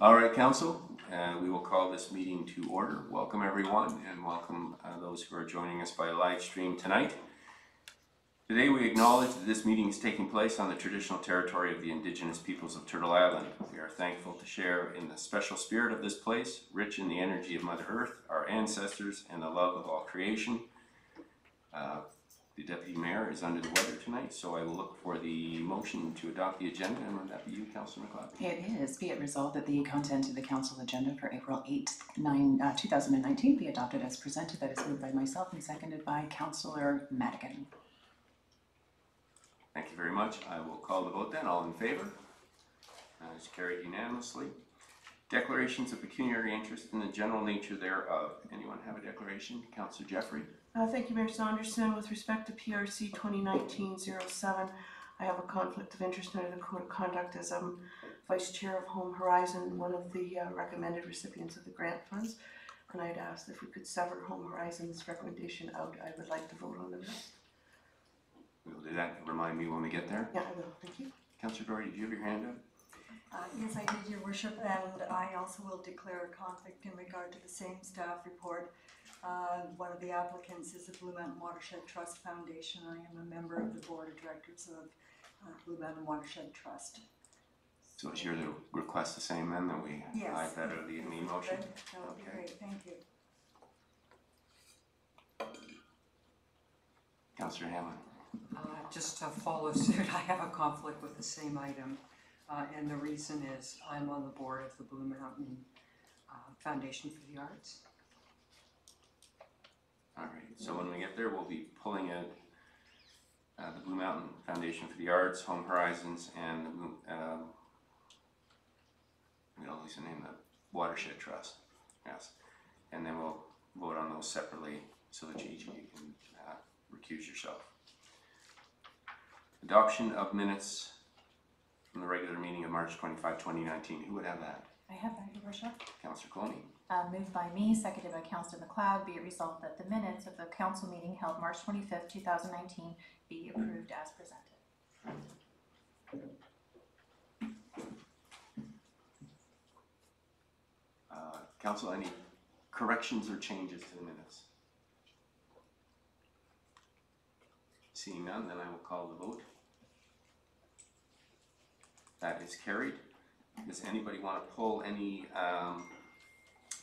All right, Council, we will call this meeting to order. Welcome everyone, and welcome those who are joining us by live stream tonight. Today we acknowledge that this meeting is taking place on the traditional territory of the Indigenous peoples of Turtle Island. We are thankful to share in the special spirit of this place, rich in the energy of Mother Earth, our ancestors, and the love of all creation. The Deputy Mayor is under the weather tonight, so I will look for the motion to adopt the agenda, and would that be you, Councillor McLeod? It is. Be it resolved that the content of the Council agenda for April 8th, 2019 be adopted as presented. That is moved by myself and seconded by Councillor Madigan. Thank you very much. I will call the vote then. All in favor? It's carried unanimously. Declarations of pecuniary interest in the general nature thereof. Anyone have a declaration? Councillor Jeffrey. Thank you, Mayor Saunderson. With respect to PRC 2019-07, I have a conflict of interest under the Code of Conduct as Vice Chair of Home Horizon, one of the recommended recipients of the grant funds. And I'd ask if we could sever Home Horizon's recommendation out. I would like to vote on the rest. We will do that. Remind me when we get there. Yeah, I will. Thank you. Councillor Doherty, do you have your hand up? Yes, I did, Your Worship, and I also will declare a conflict in regard to the same staff report. One of the applicants is the Blue Mountain Watershed Trust Foundation. I am a member of the Board of Directors of Blue Mountain Watershed Trust. So it's your request the same then, that we highlight that out of the motion? That would be great, thank you. Councillor Hamlin. Just to follow suit, I have a conflict with the same item, and the reason is I'm on the board of the Blue Mountain Foundation for the Arts. All right, so when we get there, we'll be pulling out the Blue Mountain Foundation for the Arts, Home Horizons, and the we'll always name the Watershed Trust. Yes, and then we'll vote on those separately so that each of you can recuse yourself. Adoption of minutes from the regular meeting of March 25, 2019. Who would have that? I have that, Your Worship. Councillor Coney. Moved by me, seconded by Councillor McLeod. Be it resolved that the minutes of the council meeting held March 25th, 2019 be approved as presented. Council, any corrections or changes to the minutes? Seeing none, then I will call the vote. That is carried. Does anybody want to pull any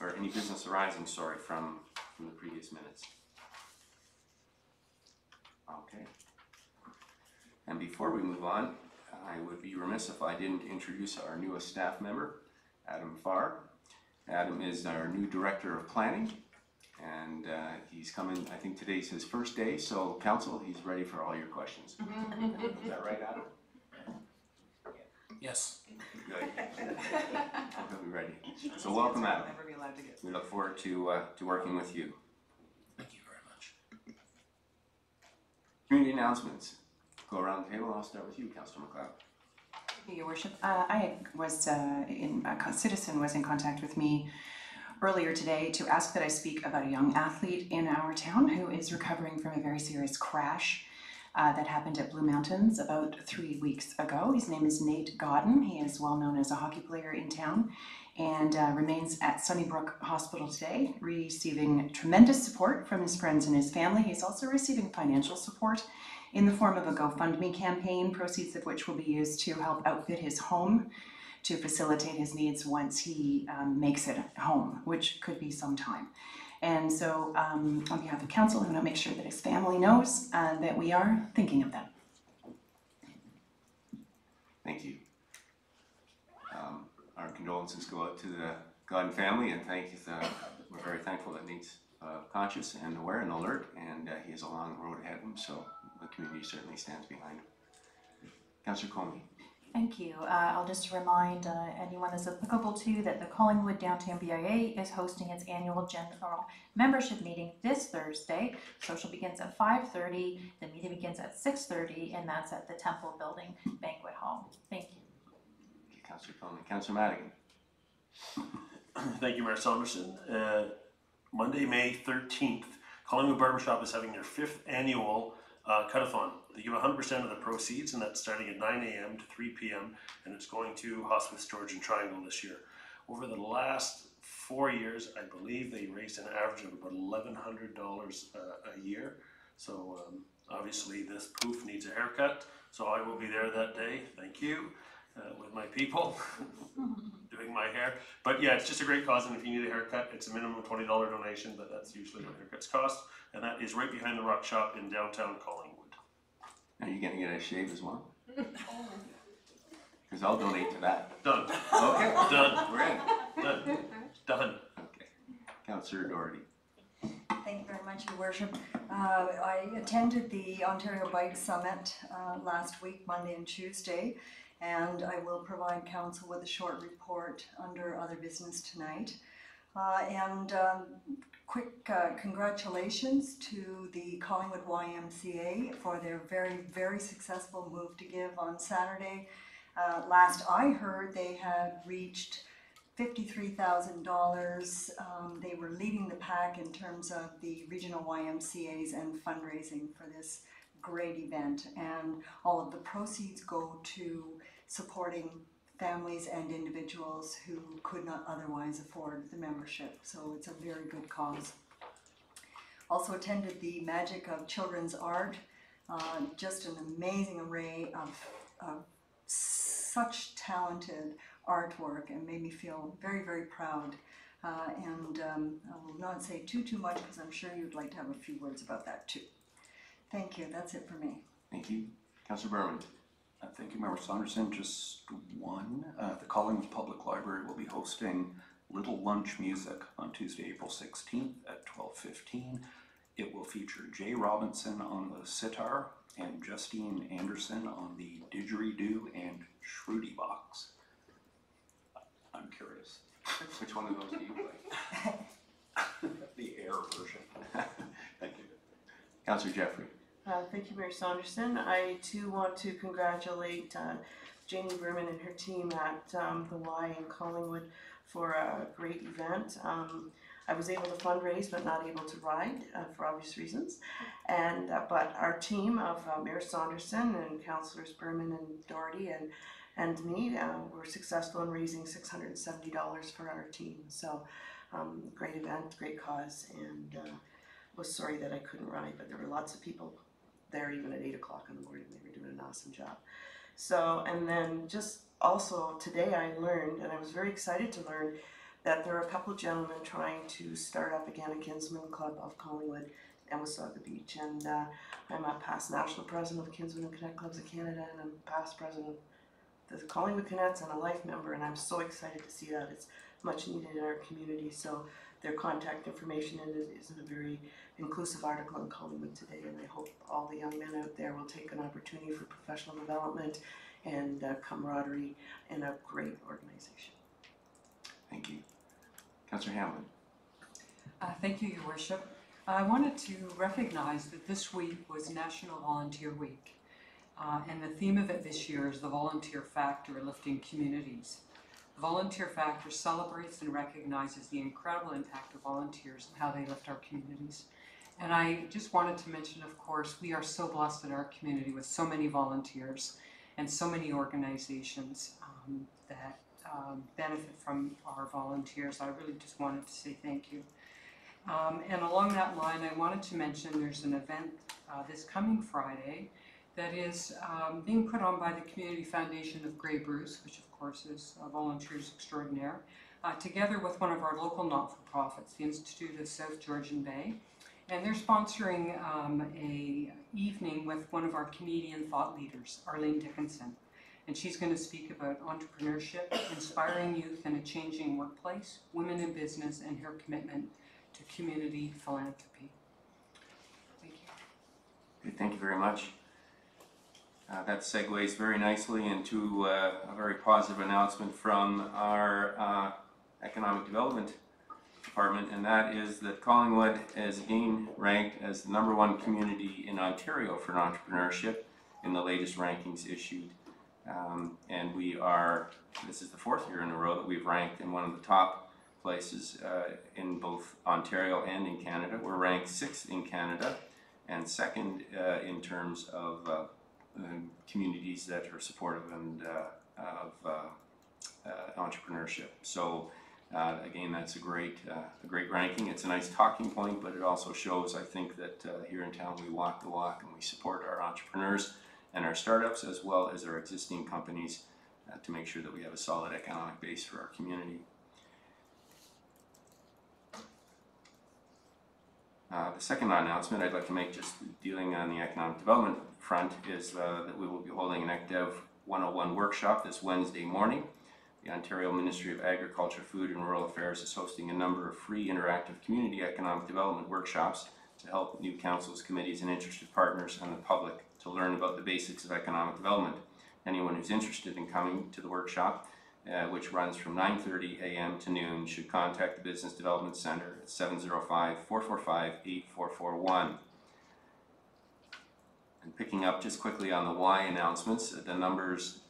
or any business arising, from the previous minutes? Okay. And before we move on, I would be remiss if I didn't introduce our newest staff member, Adam Farr. Adam is our new Director of Planning, and he's coming, I think today's his first day, so Council, he's ready for all your questions. Is that right, Adam? Yes. Good. He'll be ready. So welcome, Adam. We look forward to working with you. Thank you very much. Community announcements. Go around the table. I'll start with you, Councillor McLeod. Your Worship, a citizen was in contact with me earlier today to ask that I speak about a young athlete in our town who is recovering from a very serious crash that happened at Blue Mountains about 3 weeks ago. His name is Nate Godden. He is well known as a hockey player in town and remains at Sunnybrook Hospital today, receiving tremendous support from his friends and his family. He's also receiving financial support in the form of a GoFundMe campaign, proceeds of which will be used to help outfit his home to facilitate his needs once he makes it home, which could be some time. And so on behalf of council, I want to make sure that his family knows that we are thinking of them. Thank you. Our condolences go out to the Godden family, and we're very thankful that Nate's conscious and aware and alert, and he has a long road ahead of him, so the community certainly stands behind him. Councillor Comey. Thank you. I'll just remind anyone that's applicable to that the Collingwood Downtown BIA is hosting its annual general membership meeting this Thursday. Social begins at 5:30, the meeting begins at 6:30, and that's at the Temple Building Banquet Hall. Thank you. Thank you, Councillor Conley. Councillor Madigan. Thank you, Mayor Saunderson. Monday, May 13th, Collingwood Barbershop is having their 5th annual cut-a-thon. They give 100% of the proceeds, and that's starting at 9 a.m. to 3 p.m. and it's going to Hospice Georgian Triangle this year. Over the last 4 years, I believe they raised an average of about $1,100 a year. So obviously this poof needs a haircut, so I will be there that day, thank you, with my people, doing my hair. But yeah, it's just a great cause, and if you need a haircut, it's a minimum $20 donation, but that's usually what haircuts cost, and that is right behind the Rock Shop in downtown Collingwood. Are you gonna get a shave as well? Because I'll donate to that. Done. Okay, Done. we're in. Done. Done. Okay. Councillor Doherty. Thank you very much, Your Worship. I attended the Ontario Bike Summit last week, Monday and Tuesday, and I will provide council with a short report under other business tonight. Quick congratulations to the Collingwood YMCA for their very, very successful move to give on Saturday. Last I heard, they had reached $53,000. They were leading the pack in terms of the regional YMCAs and fundraising for this great event. And all of the proceeds go to supporting families and individuals who could not otherwise afford the membership. So it's a very good cause. Also attended the Magic of Children's Art. Just an amazing array of such talented artwork, and made me feel very, very proud. I will not say too much because I'm sure you'd like to have a few words about that too. Thank you. That's it for me. Thank you. Councillor Berman. Thank you, Member Saunderson. Just one. The Collingwood Public Library will be hosting Little Lunch Music on Tuesday, April 16th at 12:15. It will feature Jay Robinson on the sitar and Justine Anderson on the didgeridoo and shruti box. I'm curious. Which one of those do you play? The air version. Thank you. Councillor Jeffrey. Thank you, Mayor Saunderson. I too want to congratulate Janie Berman and her team at the Y in Collingwood for a great event. I was able to fundraise but not able to ride for obvious reasons. But our team of Mayor Saunderson and Councillors Berman and Doherty and me were successful in raising $670 for our team. So great event, great cause, and was sorry that I couldn't ride, but there were lots of people there even at 8 o'clock in the morning. They were doing an awesome job. So, and then just also today I learned, and I was very excited to learn, that there are a couple of gentlemen trying to start up again a Kinsman Club of Collingwood and Wasaga Beach. And I'm a past national president of the Kinsman and Connect Clubs of Canada, and I'm past president of the Collingwood Cadets and a life member, and I'm so excited to see that. It's much needed in our community. So their contact information is in a very inclusive article in Collingwood today, and I hope all the young men out there will take an opportunity for professional development and camaraderie in a great organization. Thank you. Councillor Hamlin. Thank you, Your Worship. I wanted to recognize that this week was National Volunteer Week, and the theme of it this year is the volunteer factor lifting communities. The volunteer factor celebrates and recognizes the incredible impact of volunteers and how they lift our communities. And I just wanted to mention, of course, we are so blessed in our community with so many volunteers and so many organizations that benefit from our volunteers. I really just wanted to say thank you. And along that line, I wanted to mention there's an event this coming Friday that is being put on by the Community Foundation of Grey Bruce, which of course is Volunteers Extraordinaire, together with one of our local not-for-profits, the Institute of South Georgian Bay. And they're sponsoring a evening with one of our Canadian thought leaders, Arlene Dickinson. And she's going to speak about entrepreneurship, inspiring youth in a changing workplace, women in business, and her commitment to community philanthropy. Thank you. Okay, thank you very much. That segues very nicely into a very positive announcement from our Economic Development Department, and that is that Collingwood is again ranked as the #1 community in Ontario for entrepreneurship in the latest rankings issued. And this is the 4th year in a row that we've ranked in one of the top places in both Ontario and in Canada. We're ranked 6th in Canada and 2nd in terms of communities that are supportive and of entrepreneurship. So again, that's a great ranking. It's a nice talking point, but it also shows, I think, that here in town we walk the walk and we support our entrepreneurs and our startups as well as our existing companies to make sure that we have a solid economic base for our community. The second announcement I'd like to make, just dealing on the economic development front, is that we will be holding an ECDEV 101 workshop this Wednesday morning. The Ontario Ministry of Agriculture, Food and Rural Affairs is hosting a number of free interactive community economic development workshops to help new councils, committees and interested partners and the public to learn about the basics of economic development. Anyone who's interested in coming to the workshop, which runs from 9:30 a.m. to noon, should contact the Business Development Center at 705-445-8441. And picking up just quickly on the Y announcements, the numbers,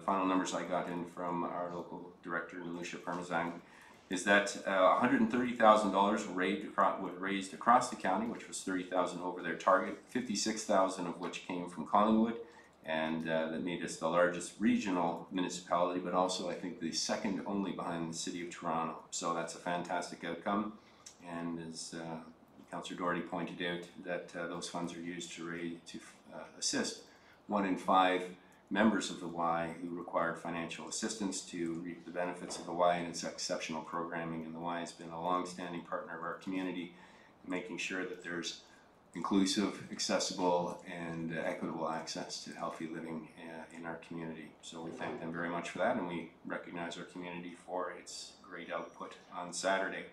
final numbers I got in from our local director, Lucia Parmesan, is that $130,000 were raised across the county, which was $30,000 over their target, $56,000 of which came from Collingwood, and that made us the largest regional municipality, but also I think the second only behind the City of Toronto. So that's a fantastic outcome, and as Councillor Doherty pointed out, that those funds are used to assist 1 in 5 members of the Y who required financial assistance to reap the benefits of the Y and its exceptional programming. And the Y has been a long-standing partner of our community, making sure that there's inclusive, accessible, and equitable access to healthy living in our community. So we thank them very much for that, and we recognize our community for its great output on Saturday.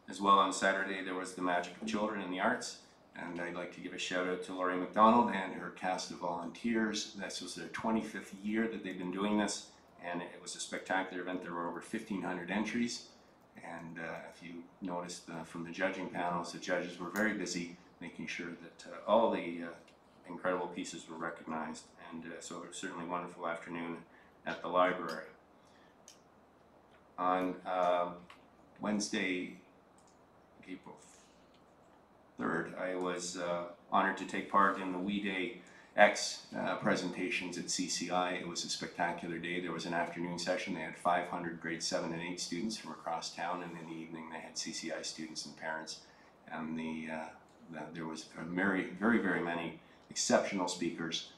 As well, on Saturday there was the Magic of Children in the Arts, and I'd like to give a shout out to Laurie McDonald and her cast of volunteers. This was their 25th year that they've been doing this, and it was a spectacular event. There were over 1,500 entries, and if you noticed from the judging panels, the judges were very busy making sure that all the incredible pieces were recognized, and so it was certainly a wonderful afternoon at the library. On Wednesday, April 3rd, I was honored to take part in the We Day X presentations at CCI. It was a spectacular day. There was an afternoon session. They had 500 grade 7 and 8 students from across town, and in the evening they had CCI students and parents, and there was very many exceptional speakers,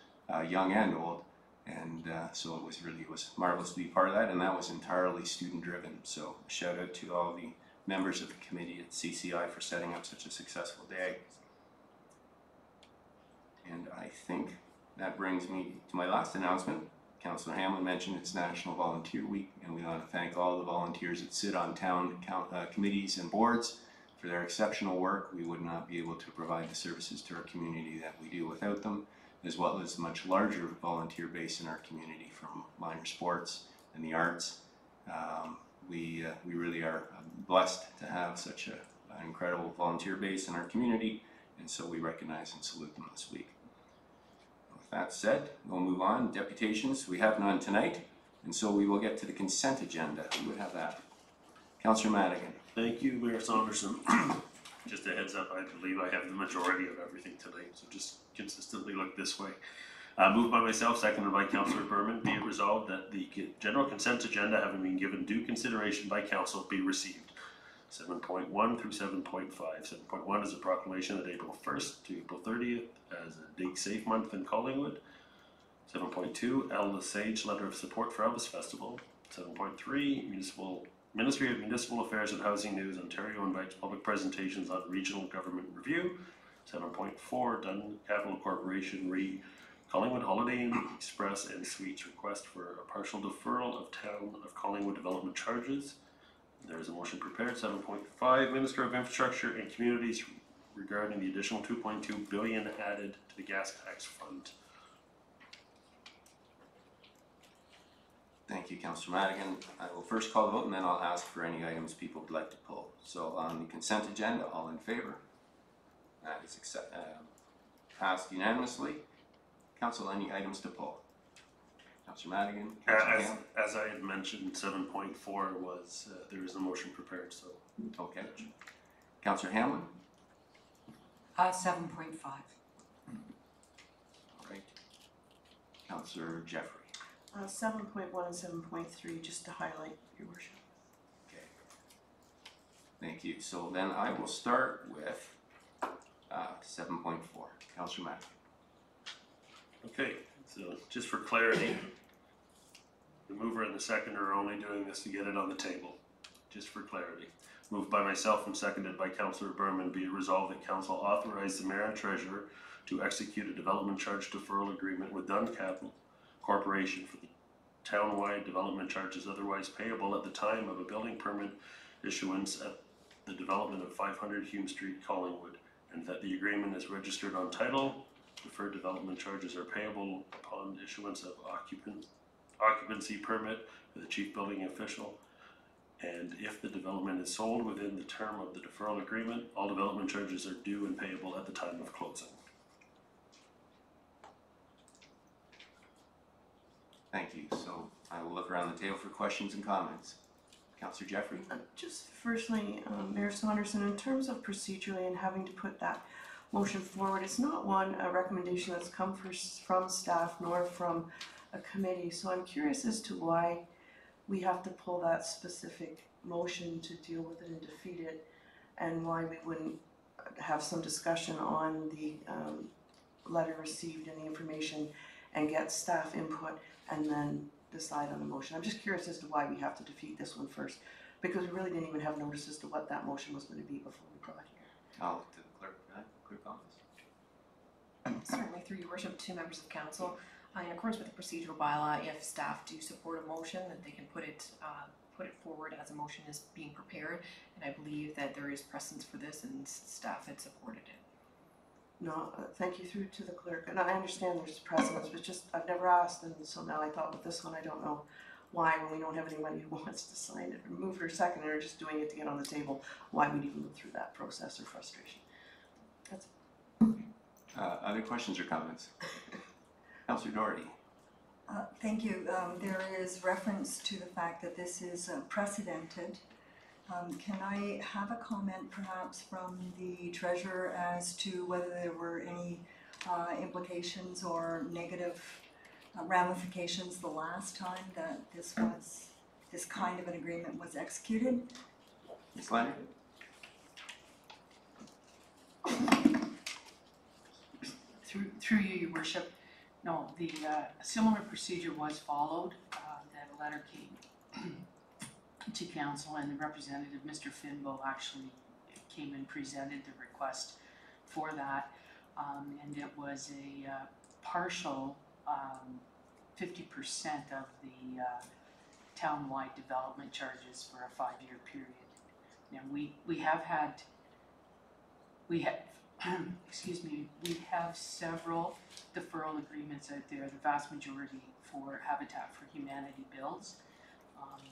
young and old, and so it was marvelous to be part of that, and that was entirely student driven. So a shout out to all the members of the committee at CCI for setting up such a successful day. And I think that brings me to my last announcement. Councillor Hamlin mentioned it's National Volunteer Week, and we want to thank all the volunteers that sit on town committees and boards for their exceptional work. We would not be able to provide the services to our community that we do without them, as well as a much larger volunteer base in our community from minor sports and the arts. We really are blessed to have such an incredible volunteer base in our community, and so we recognize and salute them this week. With that said, we'll move on. Deputations, we have none tonight, and so we will get to the consent agenda. Who would have that? Councillor Madigan. Thank you, Mayor Saunderson. Just a heads up, I believe I have the majority of everything tonight, so just consistently look this way. Moved by myself, seconded by Councillor Berman, be it resolved that the general consent agenda, having been given due consideration by council, be received. 7.1 through 7.5. 7.1 is a proclamation that April 1st to April 30th as a Dig Safe Month in Collingwood. 7.2, Elda Sage Letter of Support for Elvis Festival. 7.3, Ministry of Municipal Affairs and Housing News, Ontario invites public presentations on regional government review. 7.4, Dun Capital Corporation re Collingwood Holiday Inn Express and Suites request for a partial deferral of Town of Collingwood development charges. There is a motion prepared. 7.5, Minister of Infrastructure and Communities regarding the additional $2.2 billion added to the gas tax fund. Thank you, Councillor Madigan. I will first call the vote and then I'll ask for any items people would like to pull. So on the consent agenda, all in favor? That is passed unanimously. Council, any items to pull? Councillor Madigan? As I had mentioned, 7.4 was, there is a motion prepared, so. Okay. Councillor Hamlin? 7.5. All right. Councillor Jeffrey? 7.1 and 7.3, just to highlight, Your Worship. Okay. Thank you. So then I will start with 7.4. Councillor Mack. Okay, so just for clarity, the mover and the seconder are only doing this to get it on the table, just for clarity. Moved by myself and seconded by Councillor Berman, be it resolved that council authorize the mayor and treasurer to execute a development charge deferral agreement with Dunn Capital Corporation for the townwide development charges otherwise payable at the time of a building permit issuance at the development of 500 Hume Street, Collingwood, and that the agreement is registered on title. Deferred development charges are payable upon issuance of occupancy permit for the chief building official. And if the development is sold within the term of the deferral agreement, all development charges are due and payable at the time of closing. Thank you. So I will look around the table for questions and comments. Councillor Jeffrey. Just firstly, Mayor Saunderson, in terms of procedurally and having to put that motion forward, it's not a recommendation that's come from staff nor from a committee. So I'm curious as to why we have to pull that specific motion to deal with it and defeat it, and why we wouldn't have some discussion on the letter received and the information and get staff input and then decide on the motion. I'm just curious as to why we have to defeat this one first, because we really didn't even have notice as to what that motion was going to be before we brought it here. I'll look to the clerk for that. Clerk office. Certainly, through your worship, to members of council, in accordance with the procedural bylaw, if staff do support a motion, that they can put it forward as a motion is being prepared, and I believe that there is precedence for this, and staff had supported it. No, thank you through to the clerk. And I understand there's precedence, but just I've never asked, and so now I thought with this one, I don't know why, when we don't have anybody who wants to sign it, or move it or second it, or just doing it to get on the table, why we'd even go through that process or frustration. That's Other questions or comments? Councillor Doherty. Thank you. There is reference to the fact that this is precedented. Can I have a comment perhaps from the treasurer as to whether there were any implications or negative ramifications the last time that this kind of an agreement was executed? Ms. Leonard. Through you, your worship, no, the similar procedure was followed, that a letter came to council, and the representative, Mr. Finbo, actually came and presented the request for that, and it was a partial 50% of the townwide development charges for a 5-year period. Now we have excuse me, we have several deferral agreements out there, the vast majority for Habitat for Humanity builds.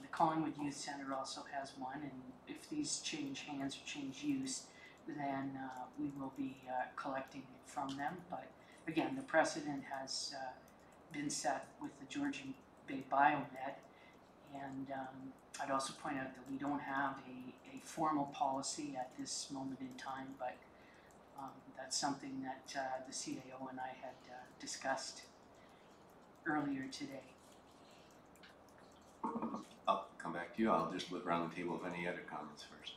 The Collingwood Youth Centre also has one, and if these change hands or change use, then we will be collecting from them. But again, the precedent has been set with the Georgian Bay Biomed, and I'd also point out that we don't have a formal policy at this moment in time, but that's something that the CAO and I had discussed earlier today. I'll come back to you. I'll just look around the table of any other comments first.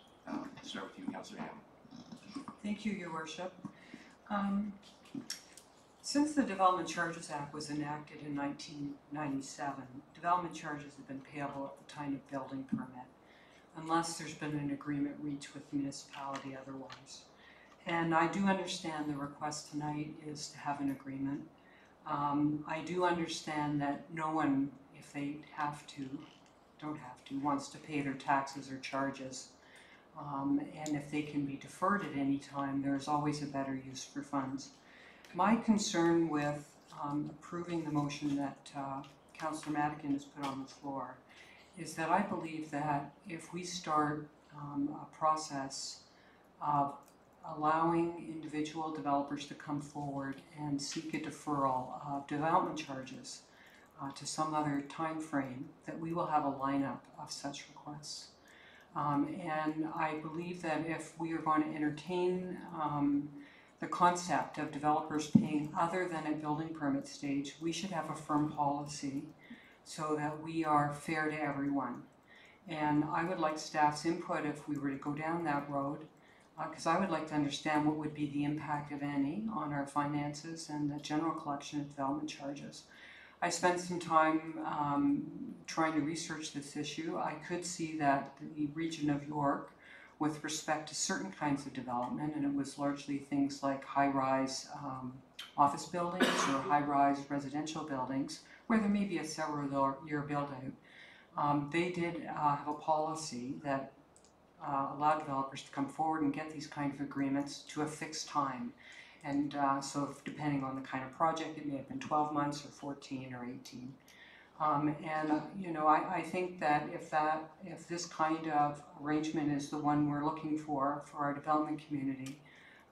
Start with you, Councillor Hammond. Thank you, your worship. Since the Development Charges Act was enacted in 1997, development charges have been payable at the time of building permit, unless there's been an agreement reached with the municipality otherwise. And I do understand the request tonight is to have an agreement. I do understand that no one, if they don't have to, wants to pay their taxes or charges. And if they can be deferred at any time, there's always a better use for funds. My concern with approving the motion that Councillor Madigan has put on the floor is that I believe that if we start a process of allowing individual developers to come forward and seek a deferral of development charges to some other time frame, that we will have a lineup of such requests. And I believe that if we are going to entertain the concept of developers paying other than at building permit stage, we should have a firm policy so that we are fair to everyone. And I would like staff's input if we were to go down that road, because I would like to understand what would be the impact, of any, on our finances and the general collection of development charges. I spent some time trying to research this issue. I could see that the region of York, with respect to certain kinds of development, and it was largely things like high-rise office buildings or high-rise residential buildings, where there may be a several-year build-out. They did have a policy that allowed developers to come forward and get these kind of agreements to a fixed time. And so depending on the kind of project, it may have been 12 months or 14 or 18. I think that if this kind of arrangement is the one we're looking for our development community,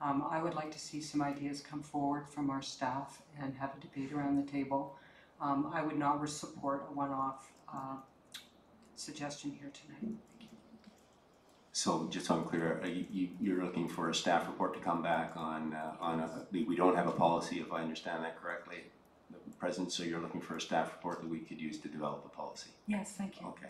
I would like to see some ideas come forward from our staff and have a debate around the table. I would not support a one-off suggestion here tonight. So just so I'm clear, you're looking for a staff report to come back on we don't have a policy, if I understand that correctly, present, so you're looking for a staff report that we could use to develop a policy. Yes, thank you. Okay,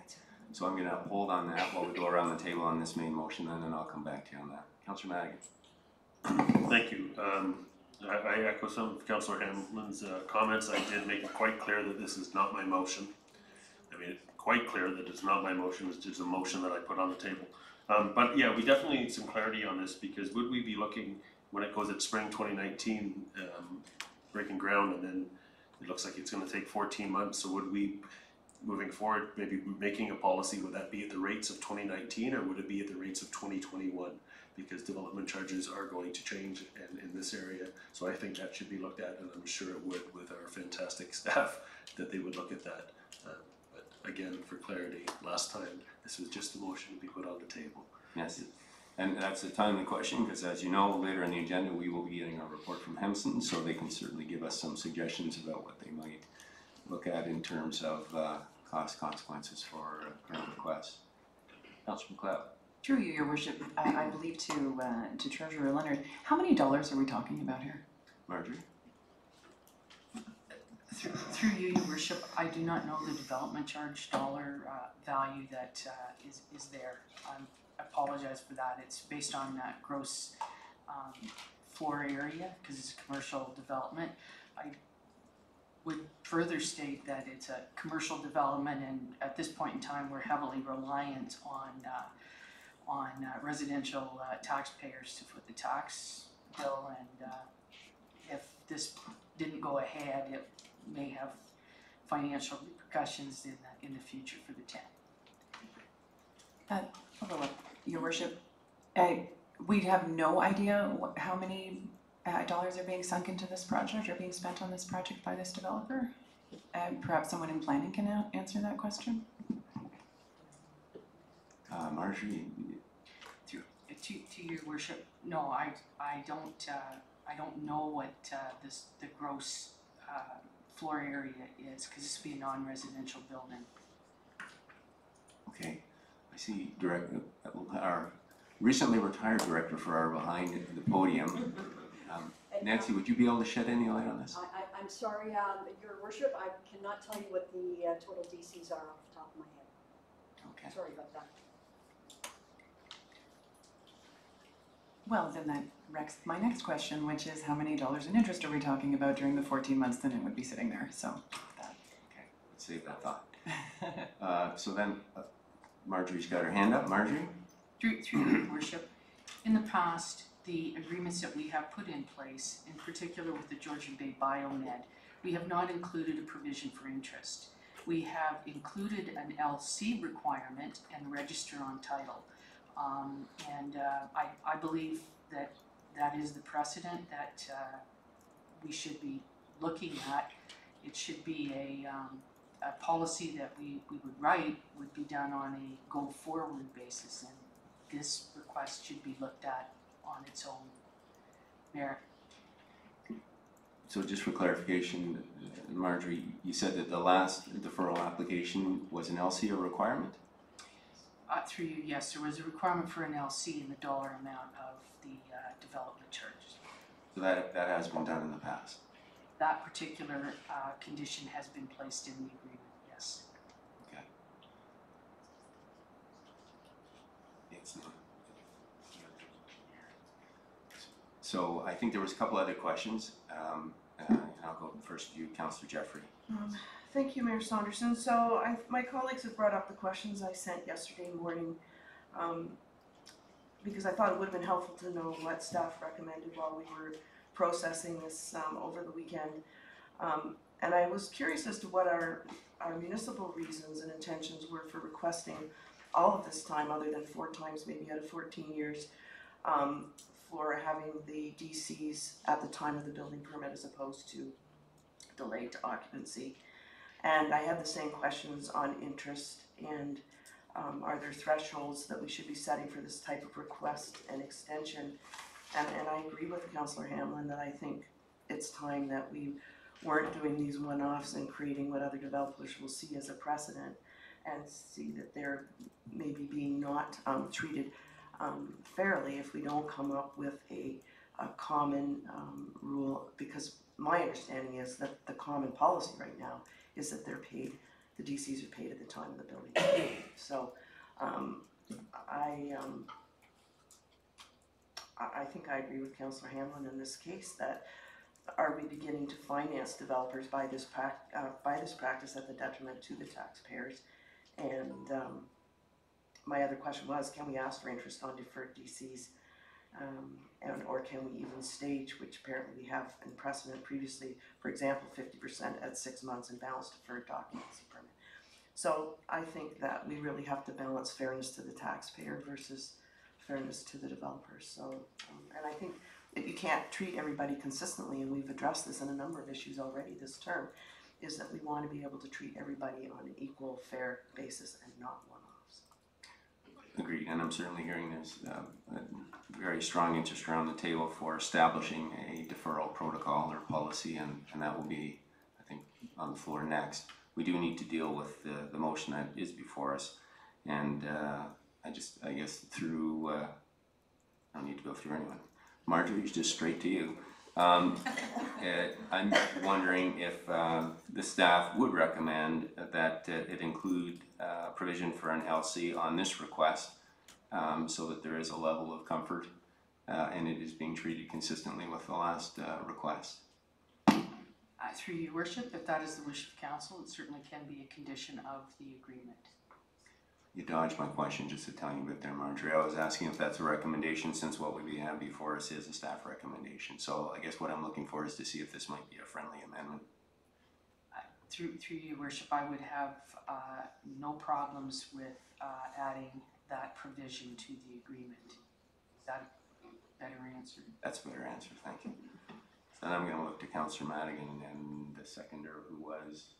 so I'm gonna hold on that while we go around the table on this main motion, and then I'll come back to you on that. Councillor Madigan. Thank you. I echo some of Councillor Hamlin's comments. I did make it quite clear that this is not my motion. I made it quite clear that it's not my motion, it's just a motion that I put on the table. But yeah, we definitely need some clarity on this, because would we be looking, when it goes at spring 2019, breaking ground, and then it looks like it's going to take 14 months, so would we, moving forward, maybe making a policy, would that be at the rates of 2019, or would it be at the rates of 2021? Because development charges are going to change in this area, so I think that should be looked at, and I'm sure it would with our fantastic staff, that they would look at that. But again, for clarity, last time this was just a motion to be put on the table. Yes, and that's a timely question, because as you know, later in the agenda we will be getting a report from Hemson, so they can certainly give us some suggestions about what they might look at in terms of cost consequences for current requests. Councillor McLeod. Through you, Your Worship, I believe to Treasurer Leonard, how many dollars are we talking about here? Marjorie. Through you, Your Worship, I do not know the development charge dollar value that is there. I apologize for that. It's based on gross floor area, because it's a commercial development. I would further state that it's a commercial development, and at this point in time, we're heavily reliant on residential taxpayers to foot the tax bill, and if this didn't go ahead, it may have financial repercussions in the future for the town. Your Worship, we have no idea how many dollars are being sunk into this project or being spent on this project by this developer. Perhaps someone in planning can answer that question. Marjorie. To Your Worship, no, I don't know what the gross floor area is, because this would be a non-residential building. Okay, I see our recently retired director for our behind the podium. Nancy, would you be able to shed any light on this? I'm sorry, Your Worship, I cannot tell you what the total DCs are off the top of my head. Okay. Sorry about that. Well, then that wrecks my next question, which is how many dollars in interest are we talking about during the 14 months that it would be sitting there? So that. Okay, let's save that thought. So then, Marjorie's got her hand up. Marjorie? Through Your Worship, in the past, the agreements that we have put in place, in particular with the Georgian Bay Biomed, we have not included a provision for interest. We have included an LC requirement and register on title. I believe that is the precedent that we should be looking at. It should be a policy that we would write would be done on a go-forward basis, and this request should be looked at on its own merit. So just for clarification, Marjorie, you said that the last deferral application was an LC a requirement? Through you, yes, there was a requirement for an LC in the dollar amount of the development charges. So that has been done in the past? That particular condition has been placed in the agreement, Yes. Okay. It's not. So I think there was a couple other questions, and I'll go first to you, Councillor Jeffrey. Thank you, Mayor Saunderson. So my colleagues have brought up the questions I sent yesterday morning, because I thought it would have been helpful to know what staff recommended while we were processing this over the weekend. And I was curious as to what our municipal reasons and intentions were for requesting all of this time, other than 4 times maybe out of 14 years, for having the DCs at the time of the building permit as opposed to delayed to occupancy. And I had the same questions on interest and are there thresholds that we should be setting for this type of request and extension? And I agree with Councillor Hamlin that I think it's time that we weren't doing these one-offs and creating what other developers will see as a precedent and see that they're maybe being not treated fairly if we don't come up with a common rule, because my understanding is that the common policy right now is that they're paid, the DCs are paid at the time of the building. So I think I agree with Councillor Hamlin in this case that are we beginning to finance developers by this practice at the detriment to the taxpayers? And my other question was, can we ask for interest on deferred DCs, or can we even stage, which apparently we have in precedent previously, for example, 50% at 6 months and balance deferred to occupancy permit. So I think that we really have to balance fairness to the taxpayer versus fairness to the developers. So, and I think that you can't treat everybody consistently, and we've addressed this in a number of issues already this term, is that we want to be able to treat everybody on an equal, fair basis and not one-offs. Agreed, and I'm certainly hearing there's a very strong interest around the table for establishing a deferral protocol or policy, and that will be, I think, on the floor next. We do need to deal with the motion that is before us, and I guess through, I don't need to go through anyone. Marjorie, just straight to you. I'm wondering if the staff would recommend that it include provision for an LC on this request, so that there is a level of comfort and it is being treated consistently with the last request. Through your worship, if that is the wish of council, it certainly can be a condition of the agreement. You dodged my question just a tiny bit there, Marjorie. I was asking if that's a recommendation, since what we have before us is a staff recommendation. So I guess what I'm looking for is to see if this might be a friendly amendment. Through your worship, I would have no problems with adding that provision to the agreement. Is that a better answer? That's a better answer, thank you. Then I'm going to look to Councillor Madigan and the seconder, who was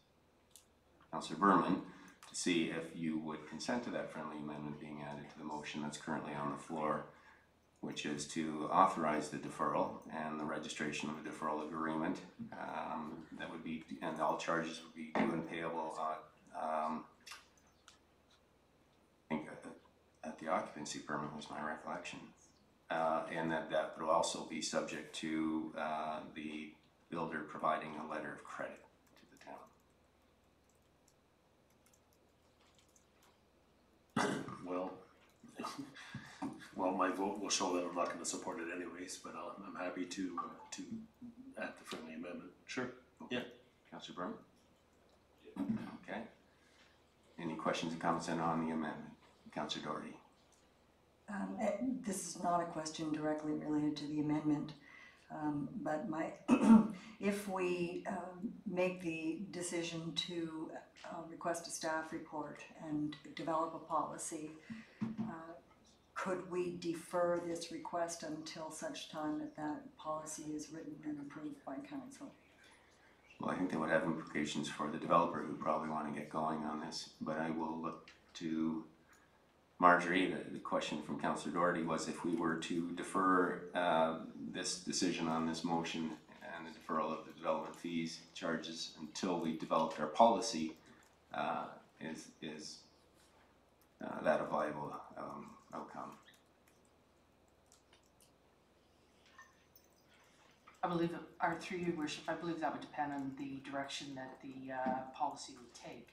Councillor Berman, to see if you would consent to that friendly amendment being added to the motion that's currently on the floor, which is to authorize the deferral and the registration of a deferral agreement. That would be, and all charges would be due and payable I think at the occupancy permit was my recollection. And that would also be subject to the builder providing a letter of credit to the town. Well, my vote will show that I'm not going to support it anyways, but I'm happy to add the friendly amendment. Sure. Yeah. Councillor Berman? Okay. Any questions and comments then on the amendment? Councillor Doherty? This is not a question directly related to the amendment, but if we make the decision to request a staff report and develop a policy, could we defer this request until such time that that policy is written and approved by council? Well, I think that would have implications for the developer, who probably want to get going on this, but I will look to Marjorie. The question from Councillor Doherty was if we were to defer this decision on this motion and the deferral of the development fees charges until we developed our policy, is that a viable outcome? I believe, through your worship, I believe that would depend on the direction that the policy would take.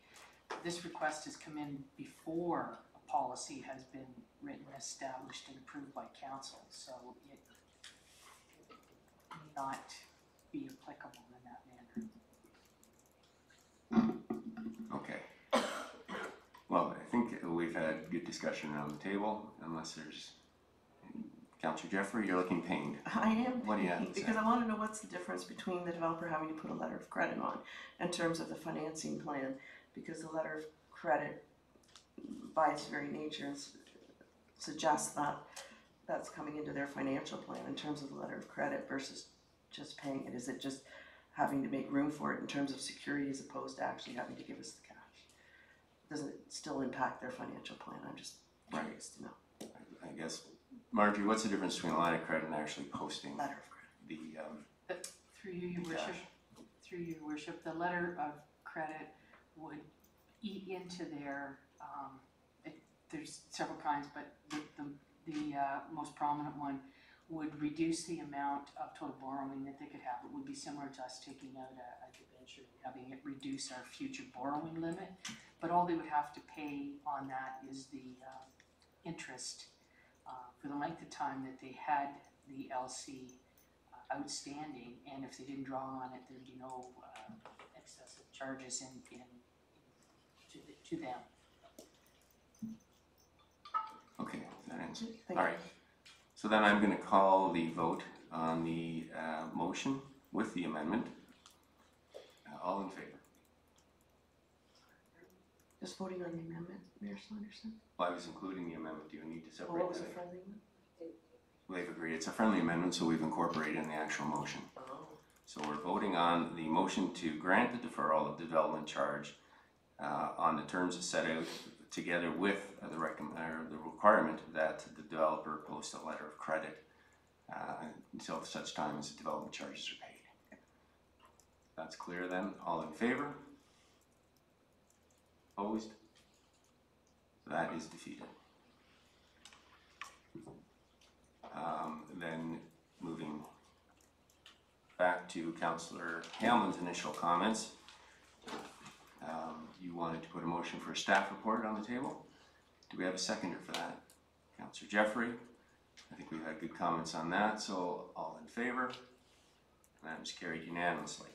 this request has come in before a policy has been written, established, and approved by council, so it may not be applicable in that manner. Okay. Well, I think we've had good discussion around the table, unless there's, Councillor Jeffrey, you're looking pained. I am What do you have thinking, to say? because I want to know what's the difference between the developer having to put a letter of credit on in terms of the financing plan, because the letter of credit by its very nature suggests that that's coming into their financial plan in terms of the letter of credit versus just paying it. Is it just having to make room for it in terms of security as opposed to actually having to give us the cash? Doesn't it still impact their financial plan? I'm just curious to know. I guess, Marjorie, what's the difference between a line of credit and actually posting Letter of credit. the, Through you, your worship, through you, your worship, the letter of credit would eat into their, there's several kinds, but the most prominent one would reduce the amount of total borrowing that they could have. It would be similar to us taking out a debenture, having it reduce our future borrowing limit, but all they would have to pay on that is the interest for the length of time that they had the LC outstanding, and if they didn't draw on it, there'd be no excessive charges to them. okay, that answers. Thank All you. right. So then I'm going to call the vote on the motion with the amendment. All in favor? Just voting on the amendment, Mayor Saunderson? Well, I was including the amendment. Do you need to Or separate what was that? the friendly one? They've agreed. It's a friendly amendment, so we've incorporated in the actual motion. Oh. So we're voting on the motion to grant the deferral of the development charge on the terms as set out, together with the requirement that the developer post a letter of credit until such time as the development charges are paid. That's clear then. All in favor? Opposed? That is defeated. Then moving back to Councillor Hamlin's initial comments. You wanted to put a motion for a staff report on the table. Do we have a seconder for that? Councillor Jeffrey. I think we've had good comments on that, so all in favor? That is carried unanimously.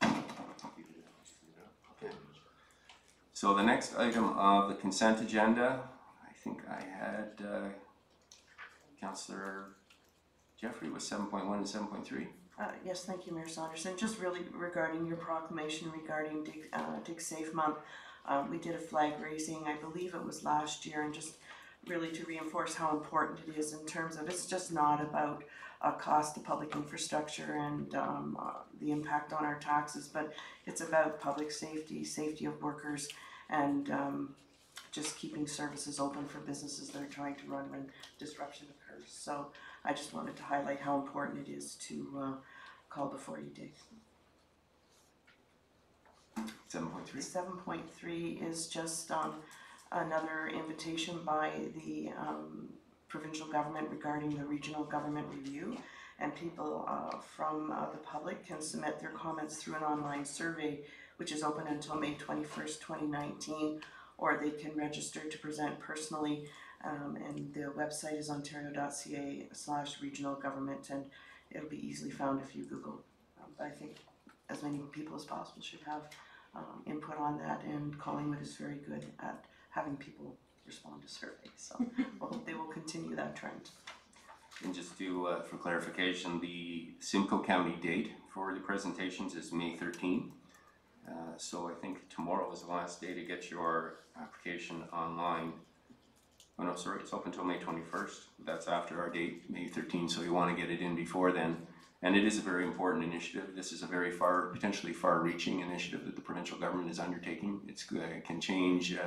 Okay. So the next item of the consent agenda, I think I had Councillor Jeffrey was 7.1 and 7.3. Yes, thank you, Mayor Saunderson. Just really regarding your proclamation regarding Dig Safe Month, we did a flag raising, I believe it was last year, and just really to reinforce how important it is in terms of it's just not about cost of public infrastructure and the impact on our taxes, but it's about public safety, safety of workers, and just keeping services open for businesses that are trying to run when disruption occurs. So I just wanted to highlight how important it is to call before you dig. 7.3. 7.3 is just another invitation by the provincial government regarding the regional government review, and people from the public can submit their comments through an online survey which is open until May 21st, 2019, or they can register to present personally, and the website is ontario.ca/regional government, and it'll be easily found if you Google. But I think as many people as possible should have input on that, and Collingwood is very good at having people respond to surveys, so I hope they will continue that trend. And just to, for clarification, the Simcoe County date for the presentations is May 13. So I think tomorrow is the last day to get your application online. Oh no, sorry, it's open until May 21st. That's after our date, May 13, so you want to get it in before then. And it is a very important initiative. This is a very potentially far-reaching initiative that the provincial government is undertaking. It can change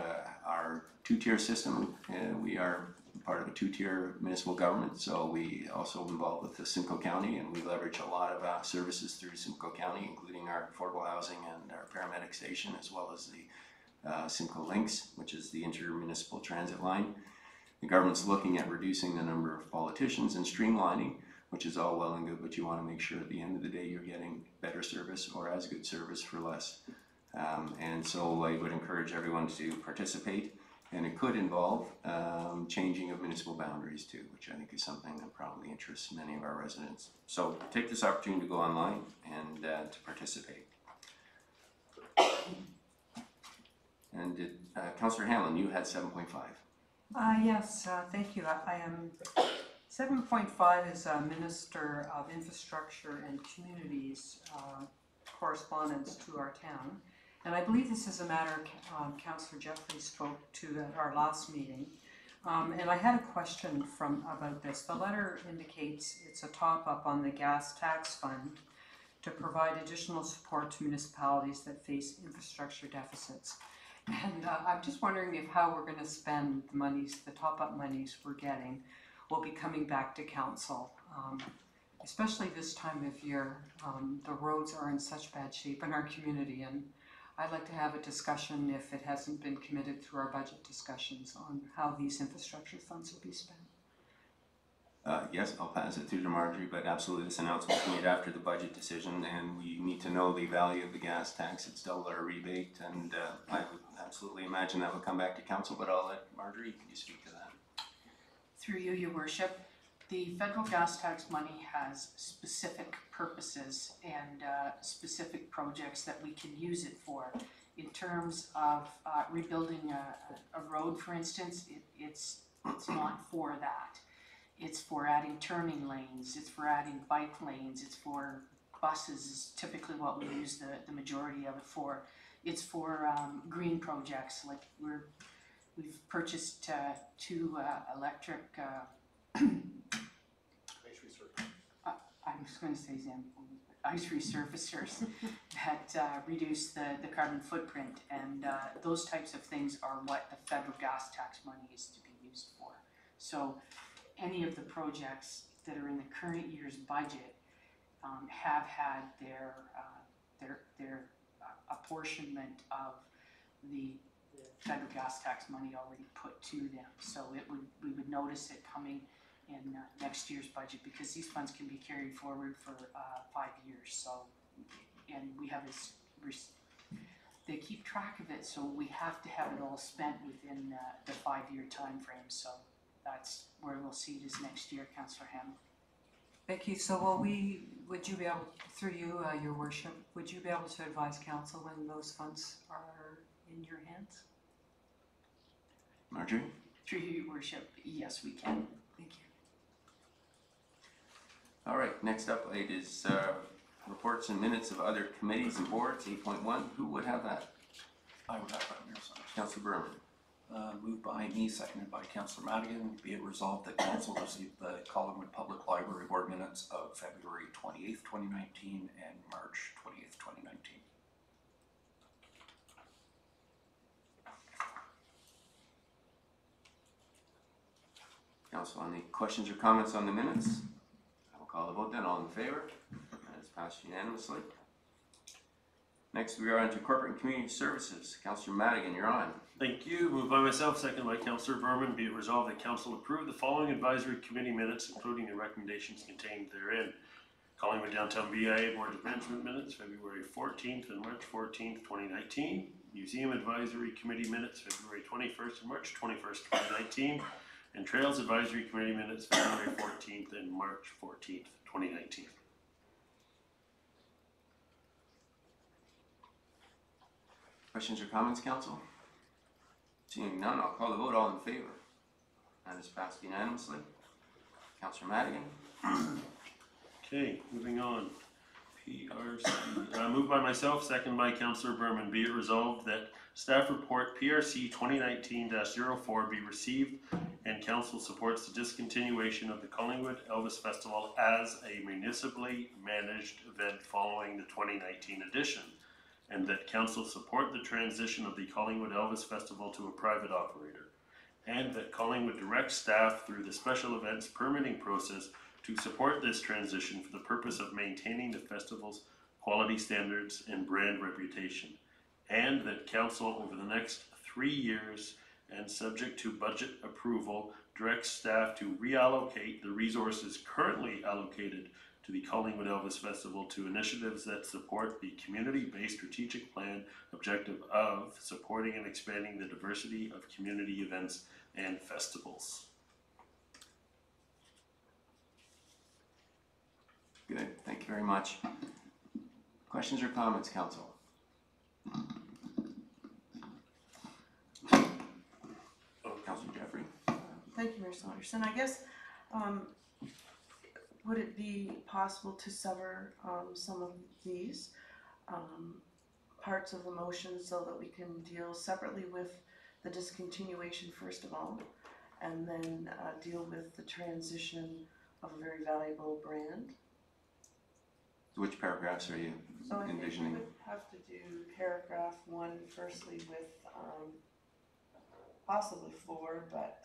our two-tier system. We are part of a two-tier municipal government, so we also involved with the Simcoe County, and we leverage a lot of services through Simcoe County, including our affordable housing and our paramedic station, as well as the Simcoe Links, which is the intermunicipal transit line. The government's looking at reducing the number of politicians and streamlining, which is all well and good, but you want to make sure at the end of the day you're getting better service or as good service for less. And so I would encourage everyone to participate, and it could involve changing of municipal boundaries too, which I think is something that probably interests many of our residents. So take this opportunity to go online and to participate. And Councillor Hanlon, you had 7.5. Yes, thank you. I am 7.5 is Minister of Infrastructure and Communities correspondence to our town. And I believe this is a matter Councillor Jeffrey spoke to at our last meeting. And I had a question about this. The letter indicates it's a top-up on the gas tax fund to provide additional support to municipalities that face infrastructure deficits. And I'm just wondering if how we're going to spend the monies, the top-up monies we're getting, will be coming back to council, especially this time of year. The roads are in such bad shape in our community, and I'd like to have a discussion, if it hasn't been committed through our budget discussions, on how these infrastructure funds will be spent. Yes, I'll pass it through to Marjorie, but absolutely this announcement was made after the budget decision, and we need to know the value of the gas tax. It's doubled our rebate, and I would absolutely imagine that would come back to council, but I'll let Marjorie, can you speak to that? Through you, your worship, the federal gas tax money has specific purposes and specific projects that we can use it for. In terms of rebuilding a road, for instance, it's not for that. It's for adding turning lanes, it's for adding bike lanes, it's for buses is typically what we use the majority of it for. It's for green projects, like we've purchased 2 electric I was going to say ice resurfacers that reduce the carbon footprint, and those types of things are what the federal gas tax money is to be used for. So any of the projects that are in the current year's budget have had their apportionment of the federal gas tax money already put to them. So we would notice it coming in next year's budget, because these funds can be carried forward for 5 years. So, and we have this, they keep track of it, so we have to have it all spent within the 5-year time frame. So that's where we'll see it is next year, Councillor Hammond. Thank you. So would you be able, through you, your worship, would you be able to advise council when those funds are in your hands? Marjorie? Through you, your worship, yes, we can. Thank you. All right, next up it is reports and minutes of other committees and boards, 8.1. Who would have that? I would have that, Mayor Saunders. Councillor Berman. Moved by me, seconded by Councillor Madigan. Be it resolved that council received the Collingwood Public Library Board minutes of February 28th, 2019 and March 20th, 2019. Council, any questions or comments on the minutes? I will call the vote then. All in favor? That is passed unanimously. Next, we are on to Corporate and Community Services. Councillor Madigan, you're on. Thank you. Moved by myself, seconded by Councillor Berman. Be it resolved that council approve the following advisory committee minutes, including the recommendations contained therein. Collingwood Downtown BIA Board of Management minutes, February 14th and March 14th, 2019. Museum Advisory Committee minutes, February 21st and March 21st, 2019. And Trails Advisory Committee minutes, February 14th and March 14th, 2019. Questions or comments, Council? Seeing none, I'll call the vote. All in favor? That is passed unanimously. Councillor Madigan. Okay, moving on. PRC, moved by myself, second by Councillor Berman. Be it resolved that staff report PRC 2019-04 be received and council supports the discontinuation of the Collingwood Elvis Festival as a municipally managed event following the 2019 edition, and that council support the transition of the Collingwood Elvis Festival to a private operator, and that Collingwood direct staff through the special events permitting process to support this transition for the purpose of maintaining the festival's quality standards and brand reputation, and that council over the next 3 years and subject to budget approval, direct staff to reallocate the resources currently allocated to the Collingwood Elvis Festival to initiatives that support the community-based strategic plan objective of supporting and expanding the diversity of community events and festivals. Good, thank you very much. Questions or comments, council? Councilor Jeffrey. Thank you, Mayor Saunderson. I guess, would it be possible to sever some of these parts of the motion so that we can deal separately with the discontinuation first of all, and then deal with the transition of a very valuable brand? Which paragraphs are you So I think we envisioning? would have to do paragraph 1 firstly with possibly 4, but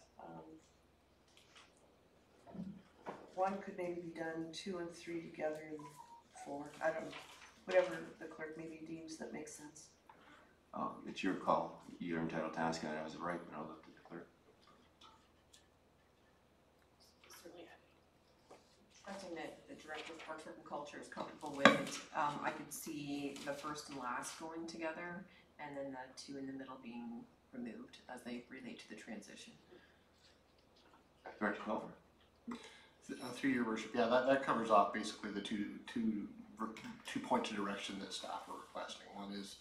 1 could maybe be done, 2 and 3 together, and 4. I don't know. Whatever the clerk maybe deems that makes sense. It's your call. You're entitled to ask it. I was right, but I'll look at the clerk. Certainly, something that the Director of Parks and Culture is comfortable with. I could see the first and last going together, and then the 2 in the middle being removed as they relate to the transition. Director Culver. Through your worship, yeah, that covers off basically the two points of direction that staff are requesting. One is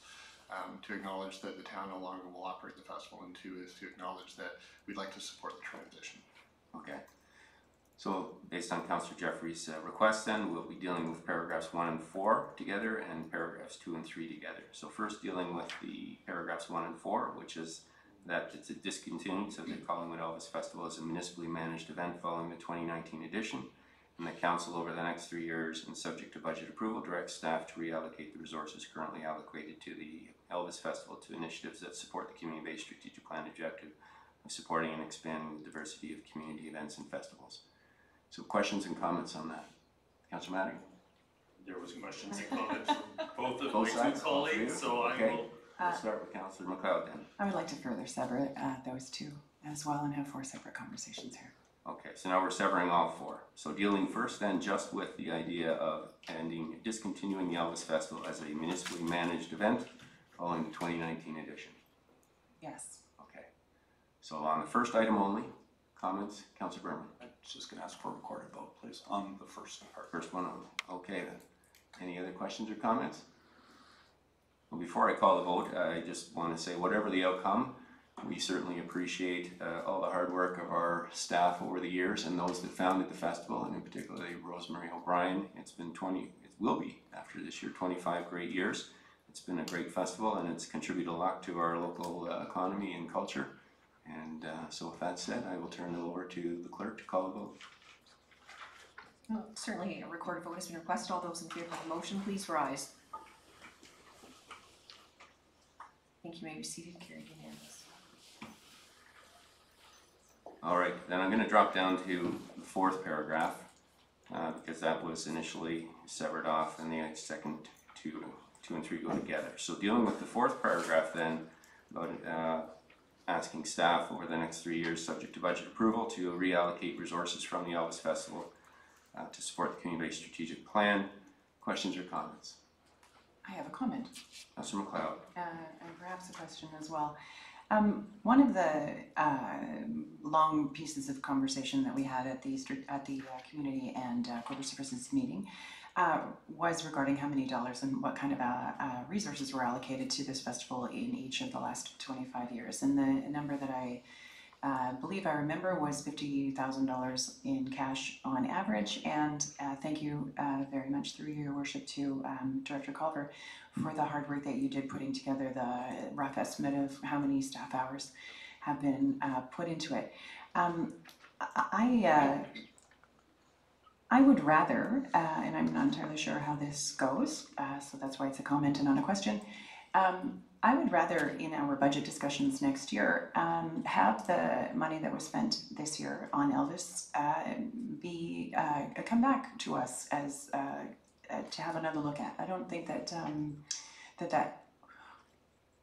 to acknowledge that the town no longer will operate the festival, and 2 is to acknowledge that we'd like to support the transition. Okay. So based on Councillor Jeffrey's request, then we'll be dealing with paragraphs 1 and 4 together and paragraphs 2 and 3 together. So first dealing with the paragraphs 1 and 4, which is that it's a discontinuance of the Collingwood Elvis Festival as a municipally managed event following the 2019 edition, and the council over the next 3 years and subject to budget approval directs staff to reallocate the resources currently allocated to the Elvis Festival to initiatives that support the community-based strategic plan objective of supporting and expanding the diversity of community events and festivals. So questions and comments on that? Councillor Madigan? There was questions and comments from both of Both my sides, two all three? colleagues, so I Okay. will. We'll start with Councillor McLeod then. I would like to further sever those 2 as well and have 4 separate conversations here. Okay, so now we're severing all 4. So dealing first then just with the idea of discontinuing the Elvis Festival as a municipally managed event following the 2019 edition. Yes. Okay. So on the first item only, comments, Councillor Berman. I'm just going to ask for a recorded vote, please, on the first part. First one only. Okay then. Any other questions or comments? Well, before I call the vote, I just want to say whatever the outcome, we certainly appreciate all the hard work of our staff over the years and those that founded the festival, and in particular Rosemary O'Brien. It will be after this year 25 great years. It's been a great festival and it's contributed a lot to our local economy and culture. And so with that said, I will turn it over to the clerk to call the vote. Well, certainly a recorded vote has been requested. All those in favor of the motion, please rise. Thank you. May be seated. Carried unanimous. All right, then I'm going to drop down to the 4th paragraph because that was initially severed off and the second 2 and 3 go together. So dealing with the 4th paragraph then, about asking staff over the next 3 years, subject to budget approval, to reallocate resources from the Elvis Festival to support the community-based strategic plan. Questions or comments? I have a comment. Councillor McLeod. And perhaps a question as well. One of the long pieces of conversation that we had at the community and corporate services meeting was regarding how many dollars and what kind of resources were allocated to this festival in each of the last 25 years. And the number that I believe I remember was $50,000 in cash on average. And thank you very much through your worship to Director Culver for the hard work that you did putting together the rough estimate of how many staff hours have been put into it. I would rather, and I'm not entirely sure how this goes, so that's why it's a comment and not a question. I would rather, in our budget discussions next year, have the money that was spent this year on Elvis come back to us as to have another look at. I don't think that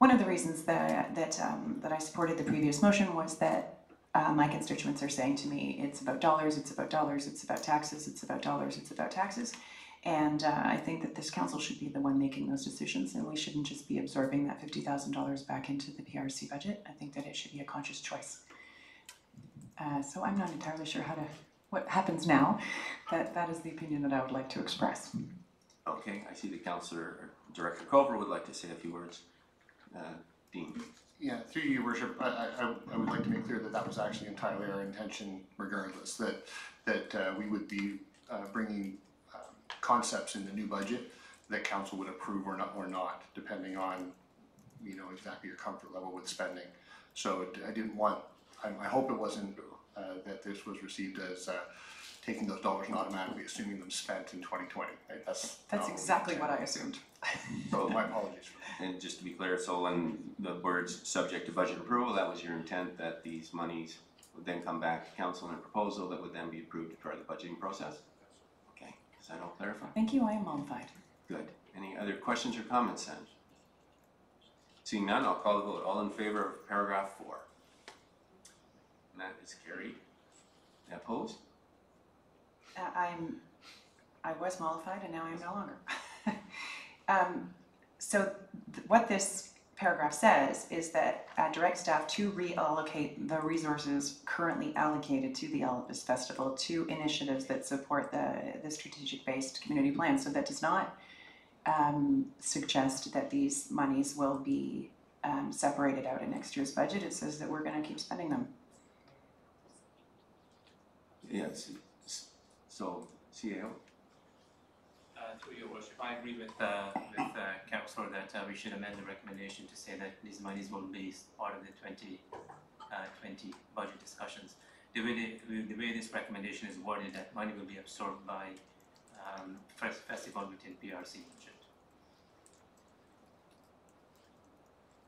one of the reasons that I supported the previous motion was that my constituents are saying to me, it's about dollars, it's about dollars, it's about taxes, it's about dollars, it's about taxes. And I think that this council should be the one making those decisions, and we shouldn't just be absorbing that $50,000 back into the PRC budget. I think that it should be a conscious choice. So I'm not entirely sure what happens now. That is the opinion that I would like to express. Okay, I see the councillor, Director Culver would like to say a few words. Dean. Yeah, through you, Your Worship, I would like to make clear that that was actually entirely our intention regardless, that we would be bringing concepts in the new budget that council would approve or not, depending on, you know, exactly your comfort level with spending. So I didn't want, I hope it wasn't that this was received as taking those dollars and automatically assuming them spent in 2020. Right? That's exactly what I assumed. So my apologies for that. And just to be clear, so when the words subject to budget approval, that was your intent that these monies would then come back to council in a proposal that would then be approved as part of the budgeting process? Okay, does that all clarify? Thank you, I am mollified. Good. Any other questions or comments then? Seeing none, I'll call the vote. All in favor of paragraph 4? And that is carried. Opposed? I was mollified and now I'm no longer. What this paragraph says is that direct staff to reallocate the resources currently allocated to the Elvis Festival to initiatives that support the strategic-based community plan. So that does not suggest that these monies will be separated out in next year's budget. It says that we're going to keep spending them. Yes. So, CAO? Through your worship, I agree with Councillor that we should amend the recommendation to say that these monies will be part of the 2020 budget discussions. The way this recommendation is worded, that money will be absorbed by festival within PRC budget.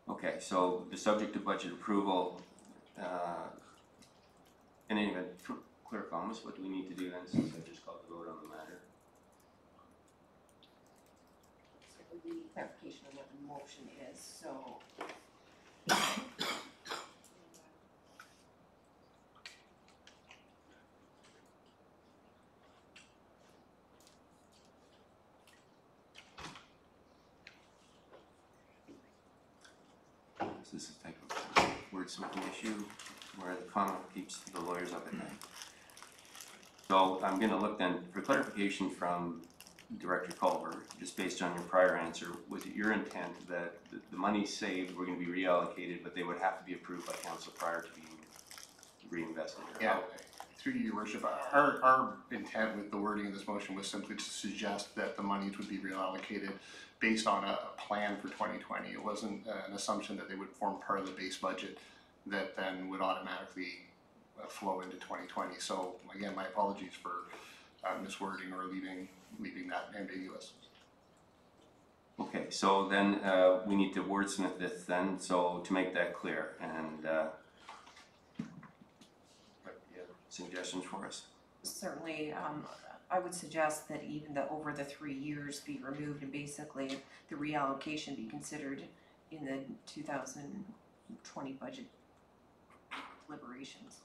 Okay, so the subject of budget approval, in any event, Clerk Thomas, what do we need to do then, since I just called the vote on the matter? So the clarification on what the motion is, so. This is a type of wordsmithing issue where the comma keeps the lawyers up at night. So I'm going to look then for clarification from Director Culver, just based on your prior answer. Was it your intent that the money saved were going to be reallocated, but they would have to be approved by council prior to being reinvested? Yeah, through you, Your Worship, our intent with the wording of this motion was simply to suggest that the monies would be reallocated based on a plan for 2020. It wasn't an assumption that they would form part of the base budget that then would automatically flow into 2020. So again, my apologies for miswording or leaving that ambiguous. Okay, so then we need to wordsmith this then, so to make that clear, and you have suggestions for us? Certainly, I would suggest that even over the 3 years be removed and basically the reallocation be considered in the 2020 budget deliberations.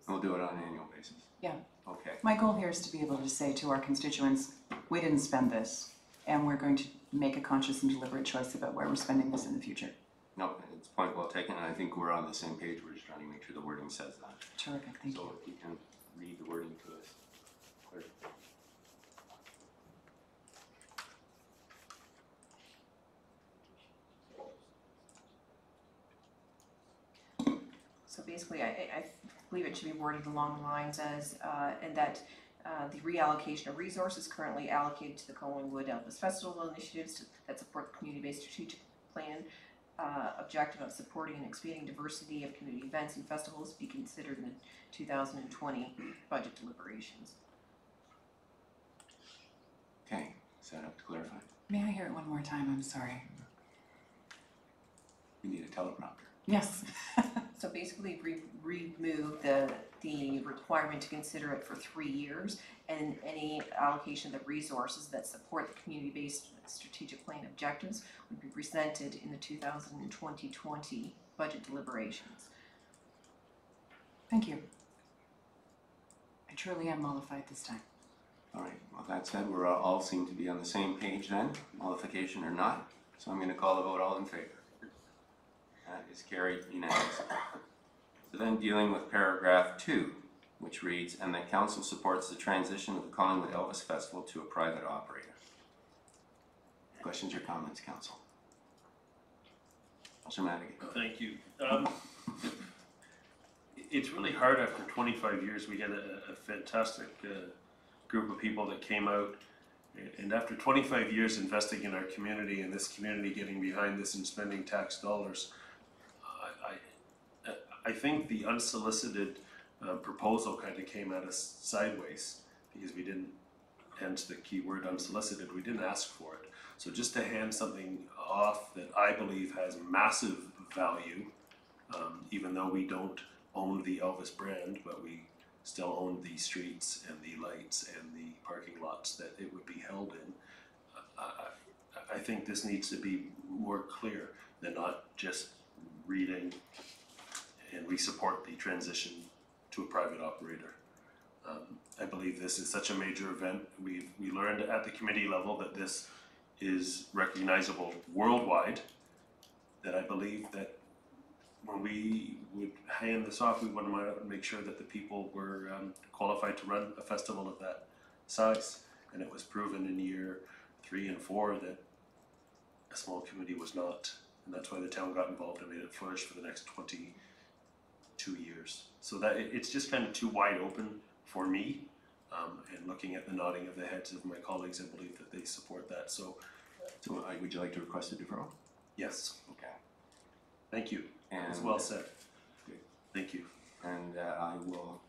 We'll do it on an annual basis. Yeah. Okay. My goal here is to be able to say to our constituents, we didn't spend this, and we're going to make a conscious and deliberate choice about where we're spending this in the future. No, it's point well taken, and I think we're on the same page. We're just trying to make sure the wording says that. Terrific, thank you. So if you can read the wording to us, clear. So basically, I believe it should be worded along the lines as, and that the reallocation of resources currently allocated to the Collingwood Elvis Festival initiatives that support the community-based strategic plan objective of supporting and expanding diversity of community events and festivals be considered in the 2020 budget deliberations. Okay, is that up to clarify? May I hear it one more time? I'm sorry. We need a teleprompter. Yes. So basically remove the requirement to consider it for 3 years, and any allocation of the resources that support the community-based strategic plan objectives would be presented in the 2020 budget deliberations. Thank you. I truly am mollified this time. All right, well, that said, we're all seem to be on the same page then, modification or not. So I'm gonna call the vote, all in favor. That is carried unanimously. So then dealing with paragraph 2, which reads, and that council supports the transition of the Collingwood Elvis Festival to a private operator. Questions or comments, council? Councilor Madigan. Thank you. It's really hard after 25 years. We had a fantastic group of people that came out, and after 25 years investing in our community and this community getting behind this and spending tax dollars, I think the unsolicited proposal kind of came at us sideways, because we didn't, hence the key word unsolicited, we didn't ask for it. So just to hand something off that I believe has massive value, even though we don't own the Elvis brand, but we still own the streets and the lights and the parking lots that it would be held in, I think this needs to be more clear than not just reading and we support the transition to a private operator. I believe this is such a major event. We learned at the committee level that this is recognizable worldwide, that I believe that when we would hand this off, we want to make sure that the people were qualified to run a festival of that size. And it was proven in year 3 and 4 that a small committee was not. And that's why the town got involved and made it flourish for the next 22 years. So that it's just kind of too wide open for me. And looking at the nodding of the heads of my colleagues, I believe that they support that. So would you like to request a deferral? yes, Okay. thank you. And It's well said. Good. Thank you. And I will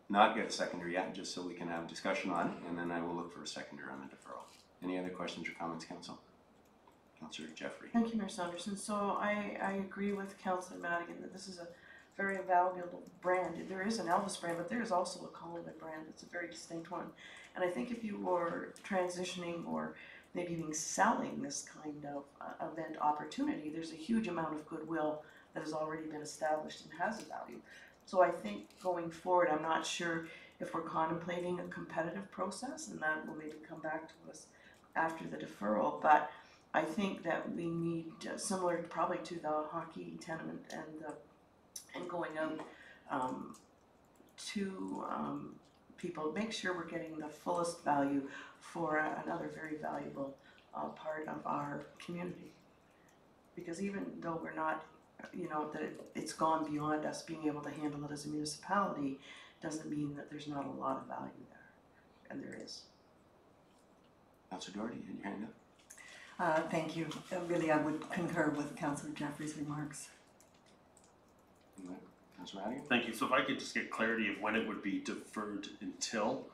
not get a seconder yet, just so we can have discussion on it, and then I will look for a seconder on the deferral. Any other questions or comments, council? Councillor Jeffrey. Thank you, Mayor Saunderson. So I agree with Councillor Madigan that this is a very valuable brand. There is an Elvis brand, but there is also a Collingwood brand. It's a very distinct one. And I think if you were transitioning or maybe even selling this kind of event opportunity, there's a huge amount of goodwill that has already been established and has a value. So I think going forward, I'm not sure if we're contemplating a competitive process, and that will maybe come back to us after the deferral, but I think that we need, similar probably to the hockey tournament and going out to people, make sure we're getting the fullest value for another very valuable part of our community. Because even though we're not, that it's gone beyond us being able to handle it as a municipality, doesn't mean that there's not a lot of value there, and there is. Councillor Doherty, you had your hand up? Thank you. Really, I would concur with Councillor Jeffrey's remarks. Councillor Madigan? Thank you. So if I could just get clarity of when it would be deferred until,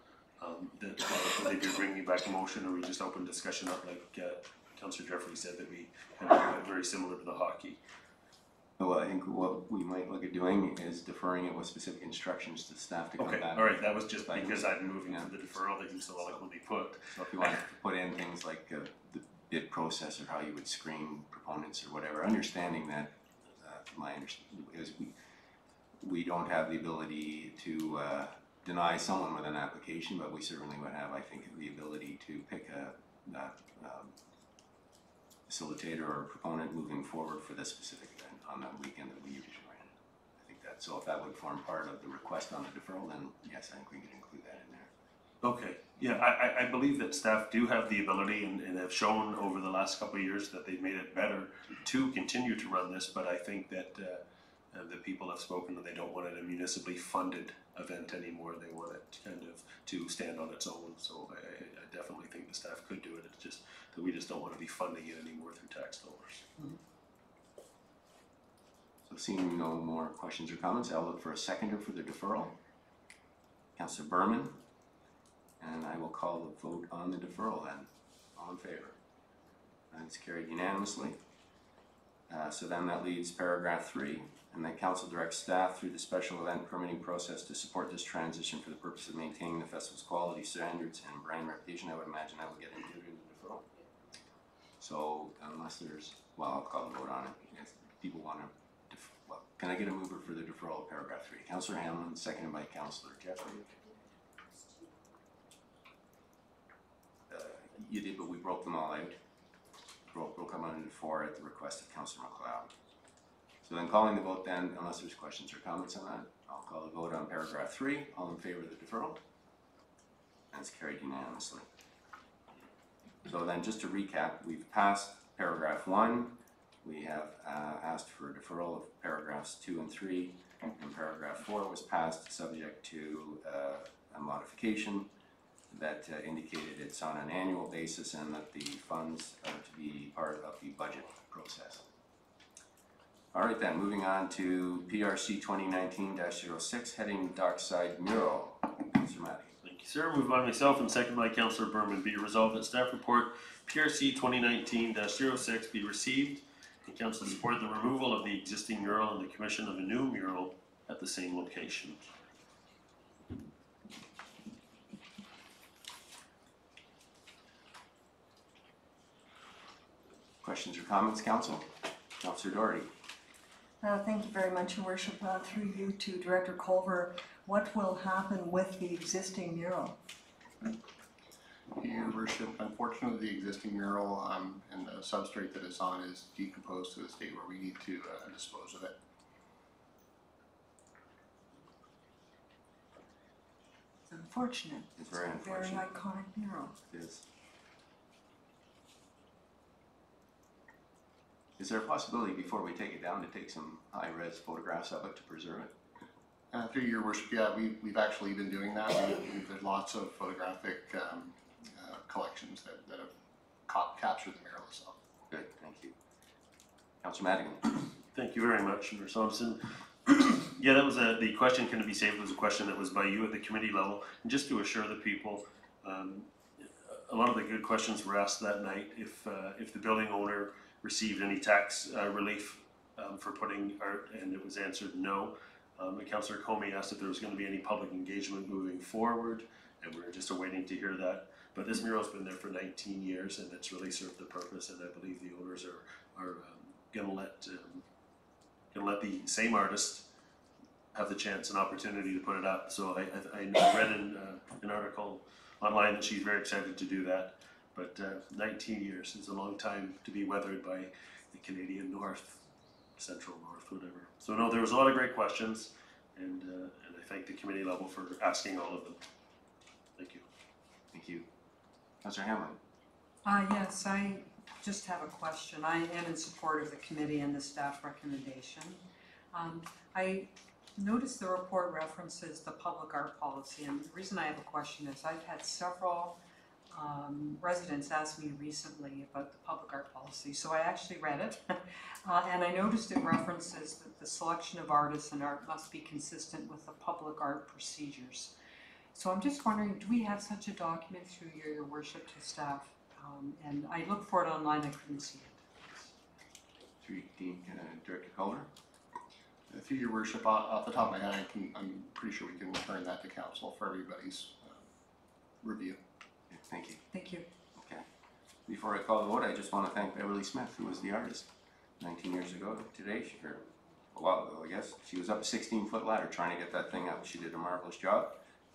that will they be bringing back a motion, or we just open discussion up like Councillor Jeffrey said, that we kind of do it very similar to the hockey? Well, I think what we might look at doing is deferring it with specific instructions to staff to come Okay, back. all right, that was just because I'm moving to the deferral that you so eloquently put. So if you want to put in things like the bid process or how you would screen proponents or whatever, understanding that my understanding is we don't have the ability to deny someone with an application, but we certainly would have, I think, the ability to pick a facilitator or proponent moving forward for this specific event on the weekend that we usually ran. I think that, so if that would form part of the request on the deferral, then yes, I think we can include that in there. Okay, yeah, I believe that staff do have the ability and have shown over the last couple of years that they've made it better to continue to run this, but I think that the people have spoken that they don't want it a municipally funded event anymore. They want it kind of to stand on its own. So I definitely think the staff could do it. It's just that we just don't want to be funding it anymore through tax dollars. Mm-hmm. So seeing no more questions or comments, I'll look for a seconder for the deferral. Councillor Berman, and I will call the vote on the deferral then. All in favor? That is carried unanimously. So then that leaves paragraph 3, and that council directs staff through the special event permitting process to support this transition for the purpose of maintaining the festival's quality standards and brand reputation. I would imagine that would get included in the deferral. So unless there's, well, I'll call the vote on it. If people want to, well, can I get a mover for the deferral of paragraph 3? Councillor Hanlon, seconded by Councillor Jeffrey. You did, but we broke them all out. Broke them out into 4 at the request of Councillor McLeod. So then calling the vote then, unless there's questions or comments on that, I'll call the vote on paragraph 3. All in favor of the deferral? That's carried unanimously. So then just to recap, we've passed paragraph 1. We have asked for deferral of paragraphs 2 and 3, and paragraph 4 was passed subject to a modification that indicated it's on an annual basis and that the funds are to be part of the budget process. All right then, moving on to PRC 2019-06, heading Dockside Mural. Councillor Madigan. Thank you, sir. Moved by myself and second by Councillor Berman. Be it resolved that staff report PRC 2019-06 be received and council support the removal of the existing mural and the commission of a new mural at the same location. Questions or comments, Council? Councillor Doherty. Thank you very much, Your Worship. Through you to Director Culver, what will happen with the existing mural? Your Worship, unfortunately, the existing mural and the substrate that it's on is decomposed to the state where we need to dispose of it. It's unfortunate. It's very unfortunate. Very iconic mural. It is. Is there a possibility before we take it down to take some high-res photographs of it to preserve it? Through Your Worship, yeah, we've actually been doing that. There's lots of photographic collections that have captured the mural itself. Good, thank you. Councillor Madigan. Thank you very much, Mr. Thompson. Yeah, that was the question, can it be saved, was a question that was by you at the committee level. And just to assure the people, a lot of the good questions were asked that night. If the building owner received any tax relief for putting art, and it was answered no. Councillor Comey asked if there was going to be any public engagement moving forward, and we're just awaiting to hear that. But this mural's been there for 19 years, and it's really served the purpose. And I believe the owners are going to let the same artist have the chance and opportunity to put it up. So I read in an article online that she's very excited to do that. But 19 years is a long time to be weathered by the Canadian North, Central North, whatever. So no, there was a lot of great questions, and I thank the committee level for asking all of them. Thank you. Thank you. Councillor Hamlin. Yes, I just have a question. I am in support of the committee and the staff recommendation. I noticed the report references the public art policy, and the reason I have a question is I've had several residents asked me recently about the public art policy, so I actually read it, and I noticed it references that the selection of artists and art must be consistent with the public art procedures. So I'm just wondering, do we have such a document through your worship to staff? And I looked for it online, I couldn't see it. Through Director Culver. Through Your Worship, off the top of my head, I'm pretty sure we can return that to council for everybody's review. Thank you. Thank you. Okay. Before I call the vote, I just want to thank Beverly Smith, who was the artist 19 years ago today. Or a while ago, I guess. She was up a 16-foot ladder trying to get that thing up. She did a marvelous job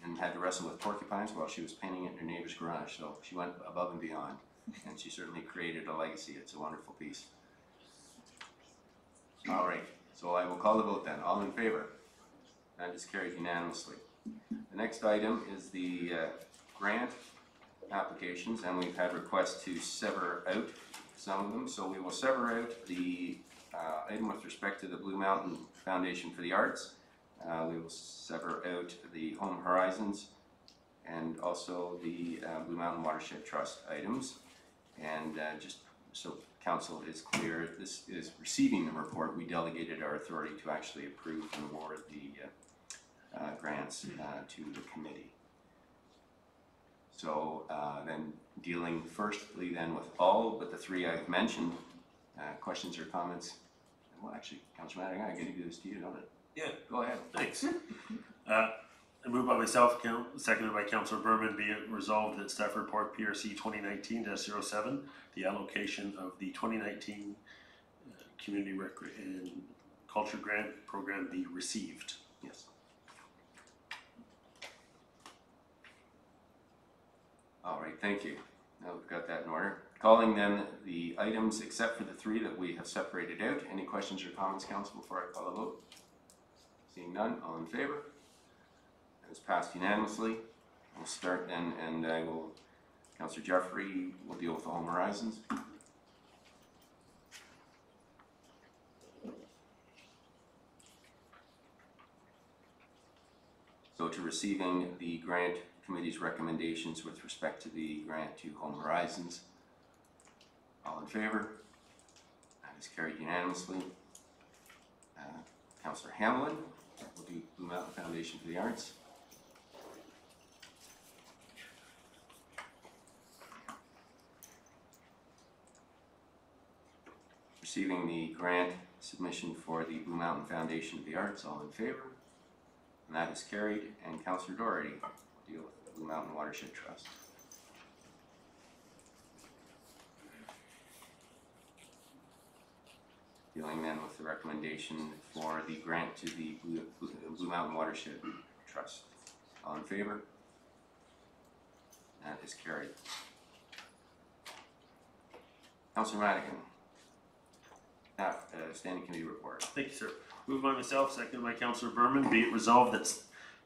and had to wrestle with porcupines while she was painting it in her neighbor's garage. So she went above and beyond, and she certainly created a legacy. It's a wonderful piece. All right. So I will call the vote then. All in favor? That is carried unanimously. The next item is the grant applications, and we've had requests to sever out some of them. So we will sever out the item with respect to the Blue Mountain Foundation for the Arts. We will sever out the Home Horizons and also the Blue Mountain Watershed Trust items. And just so council is clear, this is receiving the report. We delegated our authority to actually approve and award the grants to the committee. So then dealing firstly then with all but the 3 I've mentioned, Questions or comments? Well, actually, Councillor Madigan, I gotta give this to you, don't it? Yeah. Go ahead. Thanks. Moved by myself, seconded by Councillor Berman, be it resolved that staff report PRC 2019-07, the allocation of the 2019 Community Rec and Culture Grant Program be received. Yes. All right, thank you. Now we've got that in order. Calling then the items except for the three that we have separated out. Any questions or comments, council, before I call a vote? Seeing none, all in favor? That is passed unanimously. We'll start then, and I will, Councillor Jeffrey will deal with the Home Horizons. So to receiving the grant committee's recommendations with respect to the grant to Home Horizons. All in favor? That is carried unanimously. Councillor Hamlin will do Blue Mountain Foundation for the Arts. Receiving the grant submission for the Blue Mountain Foundation for the Arts. All in favor? And that is carried. And Councillor Doherty will deal with the Blue Mountain Watershed Trust. Dealing then with the recommendation for the grant to the Blue Mountain Watershed Trust. All in favor? That is carried. Councillor Madigan, Standing Committee report. Thank you, sir. Moved by myself, seconded by Councillor Berman, be it resolved that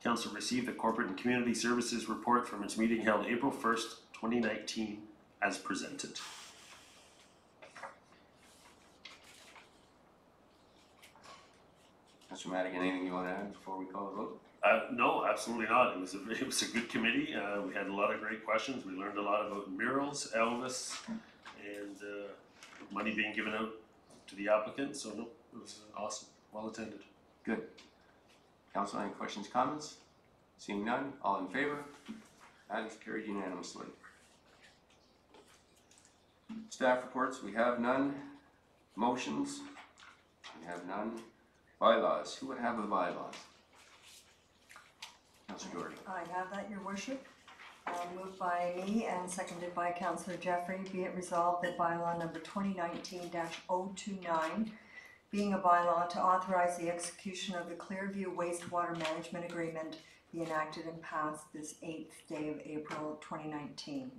Council received the Corporate and Community Services report from its meeting held April 1st, 2019 as presented. Councillor Madigan, anything you want to add before we call the vote? No, absolutely not. It was a good committee. We had a lot of great questions. We learned a lot about murals, Elvis, and money being given out to the applicant. So no, it was awesome. Well attended. Good. Council, any questions, comments? Seeing none, all in favor? That is carried unanimously. Staff reports, we have none. Motions, we have none. Bylaws, who would have the bylaws? Councillor Doherty. I have that, your worship. Moved by me and seconded by Councillor Jeffrey, be it resolved that bylaw number 2019-029, being a bylaw to authorize the execution of the Clearview Wastewater Management Agreement, be enacted and passed this 8th day of April 2019.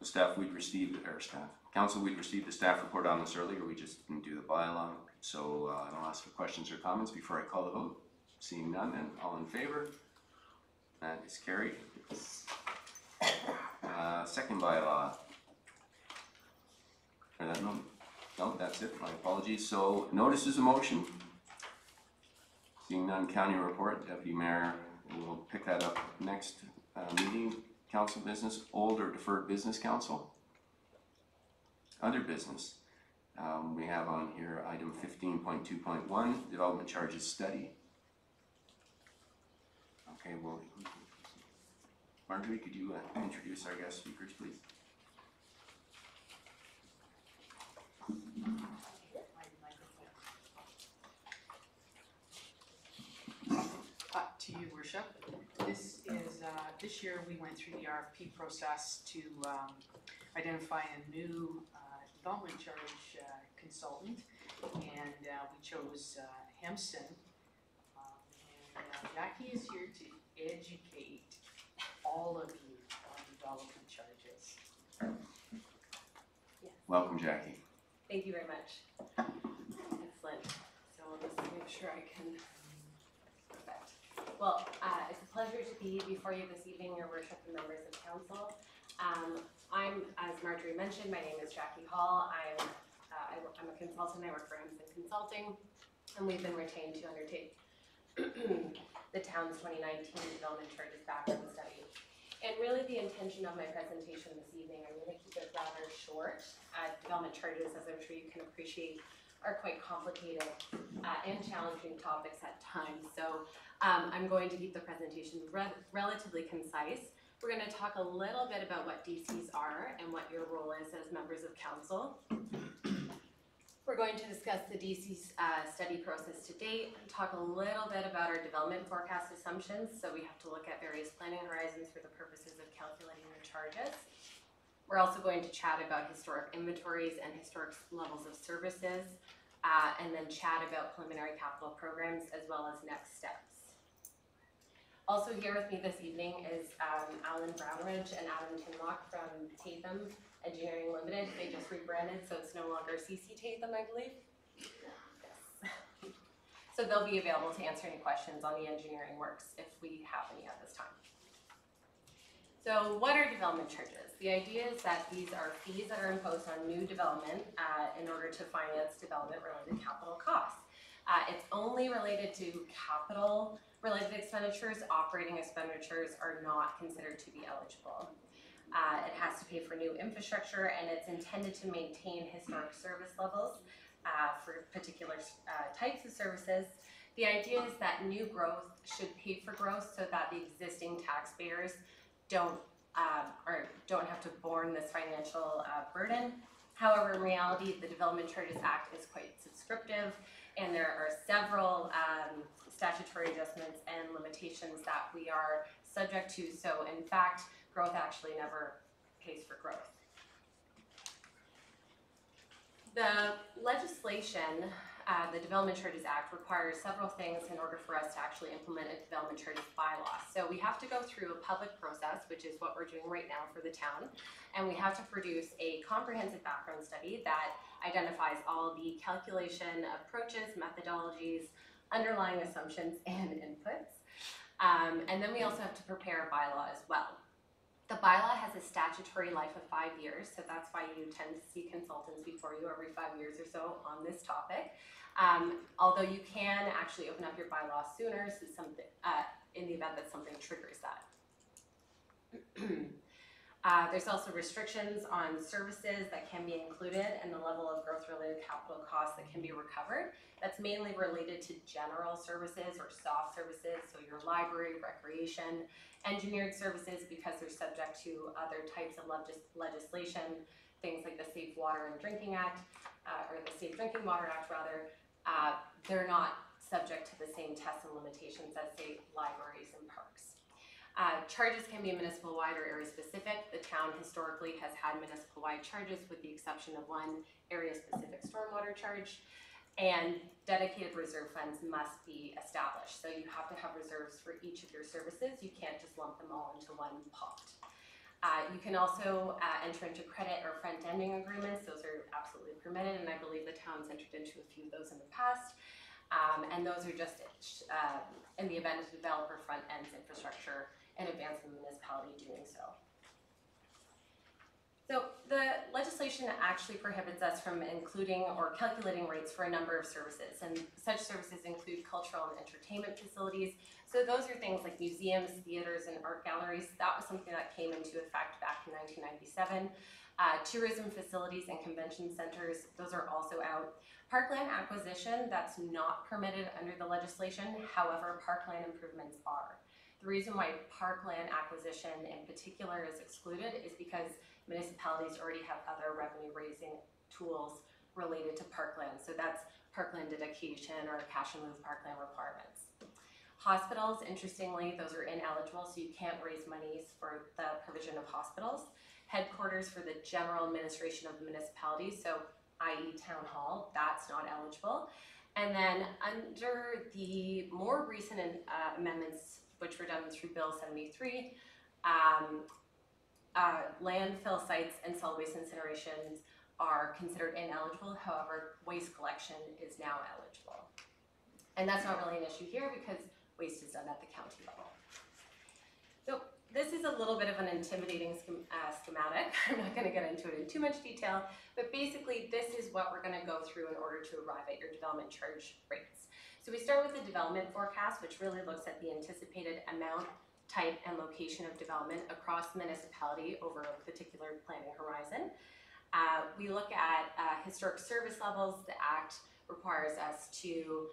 Staff, we'd received, or staff, council, we'd received the staff report on this earlier, we just didn't do the bylaw. So I'll ask for questions or comments before I call the vote. Seeing none, and all in favor? That is carried. Second bylaw. No, that's it, my apologies. So notices of motion. Seeing none, county report, Deputy Mayor will pick that up next meeting. Council business, old or deferred business council. Other business, we have on here item 15.2.1, development charges study. Okay, well, Marjorie, could you introduce our guest speakers, please? To you, Worship. This year we went through the RFP process to identify a new development charge consultant, and we chose Hempson. And Jackie is here to educate all of you on development charges. Yes. Welcome, Jackie. Thank you very much. Excellent. So I'll just make sure I can. Perfect. Well, it's a pleasure to be before you this evening, your worship and members of council. I'm, as Marjorie mentioned, my name is Jackie Hall. I'm a consultant. I work for Hempson Consulting, and we've been retained to undertake the town's 2019 development charges background study. And really the intention of my presentation this evening, I'm going to keep it rather short. Development charges, as I'm sure you can appreciate, are quite complicated and challenging topics at times. So I'm going to keep the presentation relatively concise. We're going to talk a little bit about what DCs are and what your role is as members of council. We're going to discuss the DC's study process to date, and talk a little bit about our development forecast assumptions. So we have to look at various planning horizons for the purposes of calculating the charges. We're also going to chat about historic inventories and historic levels of services, and then chat about preliminary capital programs as well as next steps. Also here with me this evening is Alan Brownridge and Adam Tinlock from Tatham Engineering Limited. They just rebranded, so it's no longer CC Tatham, I believe. Yes. So they'll be available to answer any questions on the engineering works if we have any at this time. So what are development charges? The idea is that these are fees that are imposed on new development in order to finance development-related capital costs. It's only related to capital-related expenditures. Operating expenditures are not considered to be eligible. It has to pay for new infrastructure, and it's intended to maintain historic service levels for particular types of services. The idea is that new growth should pay for growth so that the existing taxpayers don't have to borne this financial burden. However, in reality, the Development Charges Act is quite subscriptive, and there are several statutory adjustments and limitations that we are subject to. So in fact, growth actually never pays for growth. The legislation, the Development Charges Act, requires several things in order for us to actually implement a development charges bylaw. So we have to go through a public process, which is what we're doing right now for the town, and we have to produce a comprehensive background study that identifies all the calculation approaches, methodologies, underlying assumptions, and inputs. And then we also have to prepare a bylaw as well. The bylaw has a statutory life of 5 years, so that's why you tend to see consultants before you every 5 years or so on this topic. Although you can actually open up your bylaw sooner, so something, in the event that something triggers that. There's also restrictions on services that can be included and the level of growth-related capital costs that can be recovered. That's mainly related to general services or soft services, so your library, recreation, engineered services, because they're subject to other types of legislation, things like the Safe Water and Drinking Act, or the Safe Drinking Water Act rather. They're not subject to the same tests and limitations as, say, libraries and parks. Charges can be municipal-wide or area-specific. The town historically has had municipal-wide charges with the exception of one area-specific stormwater charge, and dedicated reserve funds must be established. So you have to have reserves for each of your services. You can't just lump them all into one pot. You can also enter into credit or front-ending agreements. Those are absolutely permitted, and I believe the town's entered into a few of those in the past. And those are just in the event a developer front-ends infrastructure in advance of the municipality doing so. So the legislation actually prohibits us from including or calculating rates for a number of services, and such services include cultural and entertainment facilities. So those are things like museums, theaters, and art galleries. That was something that came into effect back in 1997. Tourism facilities and convention centers, those are also out. Parkland acquisition, that's not permitted under the legislation. However, parkland improvements are. The reason why parkland acquisition in particular is excluded is because municipalities already have other revenue raising tools related to parkland. So that's parkland dedication or cash in lieu of parkland requirements. Hospitals, interestingly, those are ineligible, so you can't raise monies for the provision of hospitals. Headquarters for the general administration of the municipality, so i.e. town hall, that's not eligible. And then under the more recent amendments, which were done through Bill 73, landfill sites and solid waste incinerations are considered ineligible. However, waste collection is now eligible. And that's not really an issue here because waste is done at the county level. So this is a little bit of an intimidating schematic. I'm not going to get into it in too much detail, but basically this is what we're going to go through in order to arrive at your development charge rates. So we start with the development forecast, which really looks at the anticipated amount, type, and location of development across the municipality over a particular planning horizon. We look at historic service levels. The Act requires us to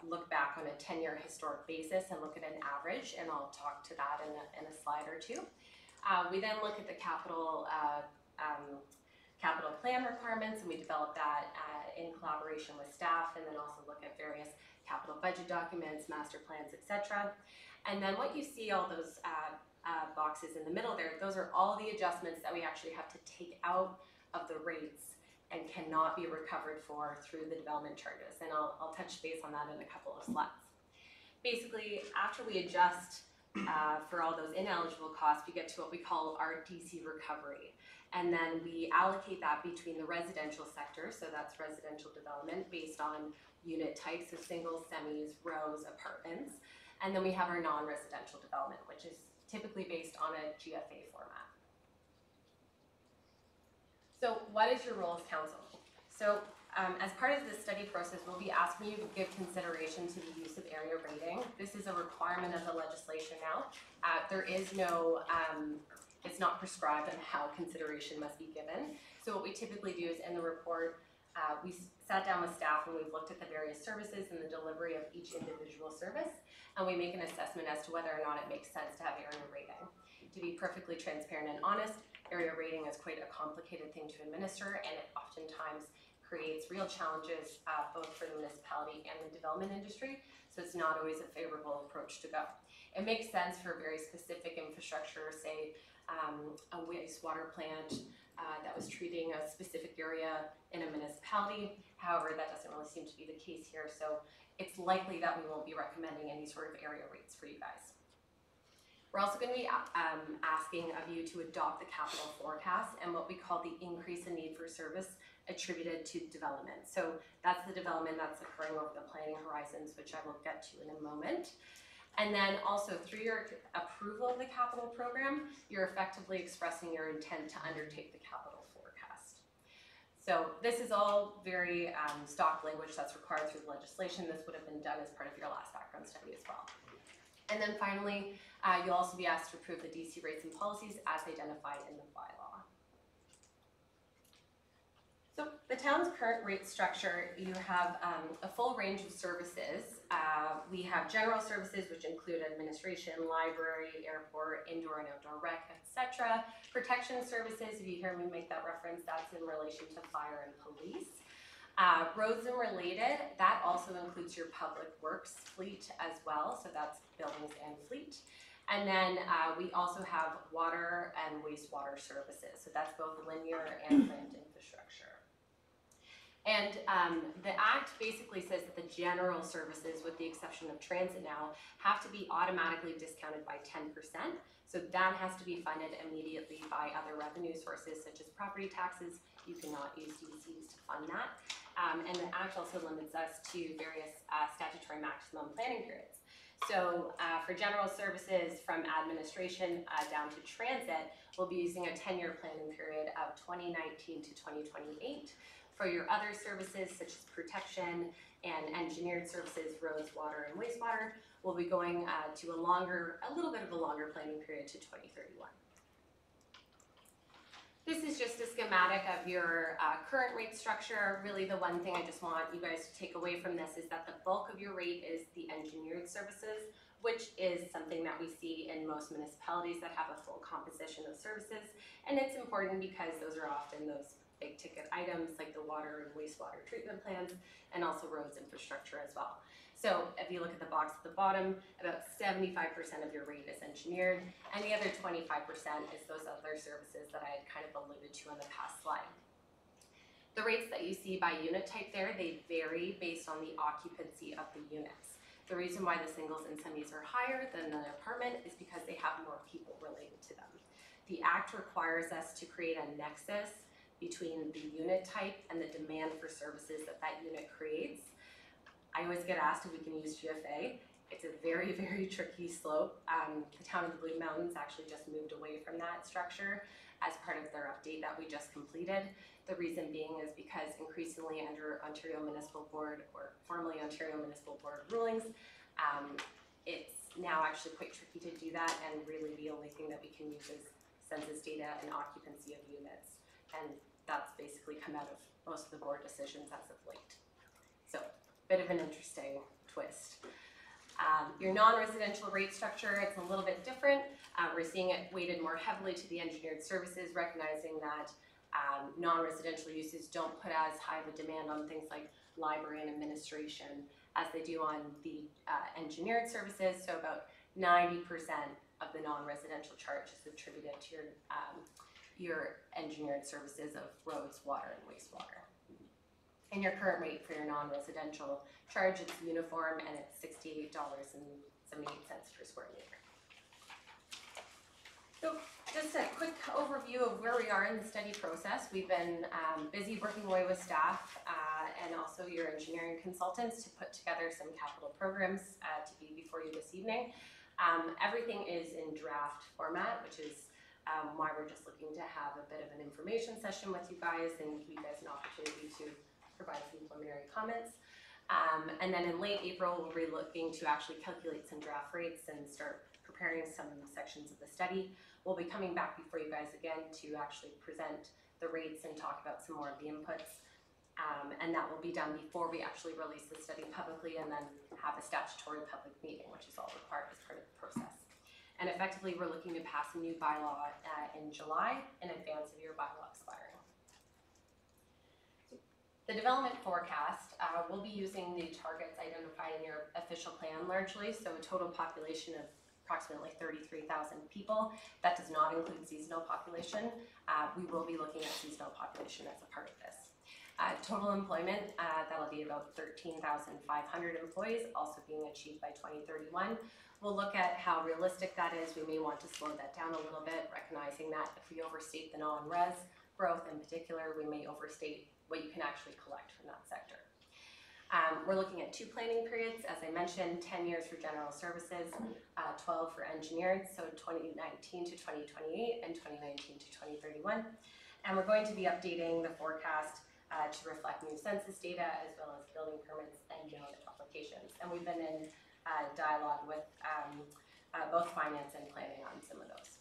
look back on a 10-year historic basis and look at an average, and I'll talk to that in a slide or two. We then look at the capital plan requirements, and we develop that in collaboration with staff, and then also look at various capital budget documents, master plans, etc. And then what you see, all those boxes in the middle there, those are all the adjustments that we actually have to take out of the rates and cannot be recovered for through the development charges. And I'll touch base on that in a couple of slides. Basically, after we adjust for all those ineligible costs, we get to what we call our DC recovery. And then we allocate that between the residential sector, so that's residential development based on unit types of singles, semis, rows, apartments. And then we have our non-residential development, which is typically based on a GFA format. So what is your role as council? So as part of this study process, we'll be asking you to give consideration to the use of area rating. This is a requirement of the legislation now. There is no, it's not prescribed on how consideration must be given. So what we typically do is in the report, we sat down with staff and we've looked at the various services and the delivery of each individual service, and we make an assessment as to whether or not it makes sense to have area rating. To be perfectly transparent and honest, area rating is quite a complicated thing to administer, and it oftentimes creates real challenges both for the municipality and the development industry, so it's not always a favorable approach to go. It makes sense for very specific infrastructure, say a wastewater plant that was treating a specific area in a municipality. However, that doesn't really seem to be the case here, so it's likely that we won't be recommending any sort of area rates for you guys. We're also going to be asking of you to adopt the capital forecast and what we call the increase in need for service attributed to development. So that's the development that's occurring over the planning horizons, which I will get to in a moment. And then also through your approval of the capital program, you're effectively expressing your intent to undertake the capital forecast. So this is all very stock language that's required through the legislation. This would have been done as part of your last background study as well. And then finally, you'll also be asked to approve the DC rates and policies as identified in the bylaw. So the town's current rate structure, you have a full range of services. We have general services, which include administration, library, airport, indoor and outdoor rec, etc. Protection services, if you hear me make that reference, that's in relation to fire and police. Roads and related, that also includes your public works fleet as well, so that's buildings and fleet. And then we also have water and wastewater services, so that's both linear and planned infrastructure. And the Act basically says that the general services, with the exception of transit now, have to be automatically discounted by 10%. So that has to be funded immediately by other revenue sources such as property taxes. You cannot use DCs to fund that. And the Act also limits us to various statutory maximum planning periods. So for general services from administration down to transit, we'll be using a 10-year planning period of 2019 to 2028. For your other services such as protection and engineered services, roads, water, and wastewater, we'll be going to a little bit of a longer planning period to 2031. This is just a schematic of your current rate structure. Really the one thing I just want you guys to take away from this is that the bulk of your rate is the engineered services, which is something that we see in most municipalities that have a full composition of services. And it's important because those are often those big ticket items like the water and wastewater treatment plants and also roads infrastructure as well. So if you look at the box at the bottom, about 75% of your rate is engineered, and the other 25% is those other services that I had kind of alluded to on the past slide. The rates that you see by unit type there, they vary based on the occupancy of the units. The reason why the singles and semis are higher than the apartment is because they have more people related to them. The Act requires us to create a nexus between the unit type and the demand for services that that unit creates. I always get asked if we can use GFA. It's a very, very tricky slope. The town of the Blue Mountains actually just moved away from that structure as part of their update that we just completed. The reason being is because increasingly under Ontario Municipal Board, or formerly Ontario Municipal Board rulings, it's now actually quite tricky to do that, and really the only thing that we can use is census data and occupancy of units. And that's basically come out of most of the board decisions as of late. So, bit of an interesting twist. Your non-residential rate structure, it's a little bit different. We're seeing it weighted more heavily to the engineered services, recognizing that non-residential uses don't put as high of a demand on things like library and administration as they do on the engineered services. So about 90% of the non-residential charge is attributed to your engineered services of roads, water, and wastewater. And your current rate for your non-residential charge, it's uniform and it's $68.78 per square meter. So just a quick overview of where we are in the study process. We've been busy working away with staff and also your engineering consultants to put together some capital programs to be before you this evening. Everything is in draft format, which is why we're just looking to have a bit of an information session with you guys and give you guys an opportunity to provide some preliminary comments. And then in late April, we'll be looking to actually calculate some draft rates and start preparing some sections of the study. We'll be coming back before you guys again to actually present the rates and talk about some more of the inputs. And that will be done before we actually release the study publicly and then have a statutory public meeting, which is all required as part of the process. And effectively, we're looking to pass a new bylaw in July in advance of your bylaw expiring. The development forecast, we'll be using the targets identified in your official plan largely, so a total population of approximately 33,000 people. That does not include seasonal population. We will be looking at seasonal population as a part of this. Total employment, that'll be about 13,500 employees, also being achieved by 2031. We'll look at how realistic that is. We may want to slow that down a little bit, recognizing that if we overstate the non-res growth in particular, we may overstate what you can actually collect from that sector. We're looking at 2 planning periods, as I mentioned, 10 years for general services, 12 for engineered, so 2019 to 2028 and 2019 to 2031. And we're going to be updating the forecast to reflect new census data as well as building permits and unit applications. And we've been in dialogue with both finance and planning on some of those.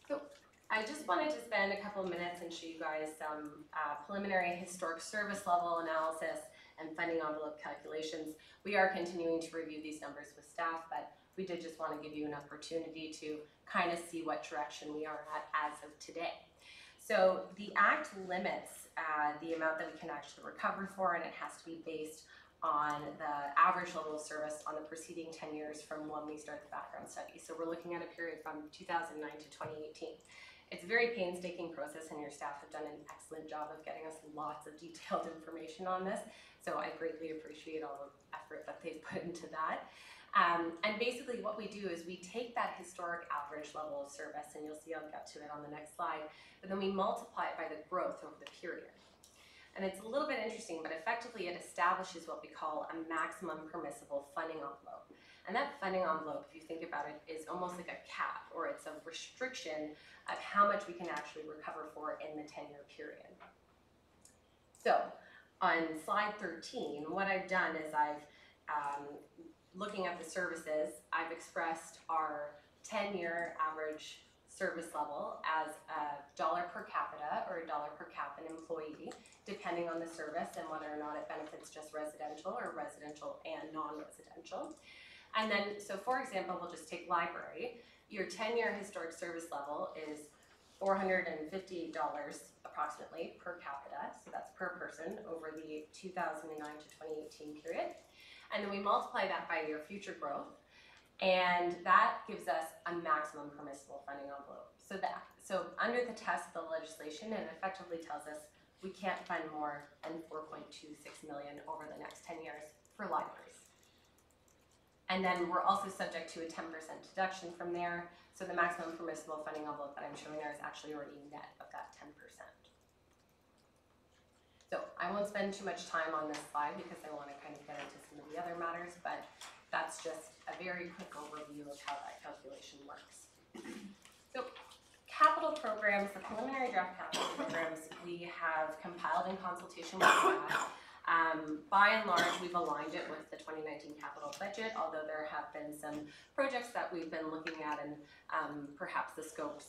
So I just wanted to spend a couple of minutes and show you guys some preliminary historic service level analysis and funding envelope calculations. We are continuing to review these numbers with staff, but we did just want to give you an opportunity to kind of see what direction we are at as of today. So the Act limits the amount that we can actually recover for, and it has to be based on the average level of service on the preceding 10 years from when we start the background study. So we're looking at a period from 2009 to 2018. It's a very painstaking process, and your staff have done an excellent job of getting us lots of detailed information on this. So I greatly appreciate all the effort that they've put into that. And basically what we do is we take that historic average level of service, and you'll see I'll get to it on the next slide, but then we multiply it by the growth over the period. And it's a little bit interesting, but effectively it establishes what we call a maximum permissible funding envelope. And that funding envelope, if you think about it, is almost like a cap, or it's a restriction of how much we can actually recover for in the 10-year period. So on slide 13, what I've done is I've, looking at the services, I've expressed our 10-year average service level as $1 per capita or $1 per cap an employee, depending on the service and whether or not it benefits just residential or residential and non-residential. And then, so for example, we'll just take library. Your 10-year historic service level is $458 approximately per capita, so that's per person over the 2009 to 2018 period. And then we multiply that by your future growth, and that gives us a maximum permissible funding envelope. So under the test of the legislation, it effectively tells us we can't fund more than $4.26 million over the next 10 years for libraries. And then we're also subject to a 10% deduction from there. So the maximum permissible funding envelope that I'm showing there is actually already net of that 10%. So I won't spend too much time on this slide because I want to kind of get into some of the other matters, but that's just a very quick overview of how that calculation works. So capital programs, the preliminary draft capital programs, we have compiled in consultation with staff By and large, we've aligned it with the 2019 capital budget, although there have been some projects that we've been looking at, and perhaps the scope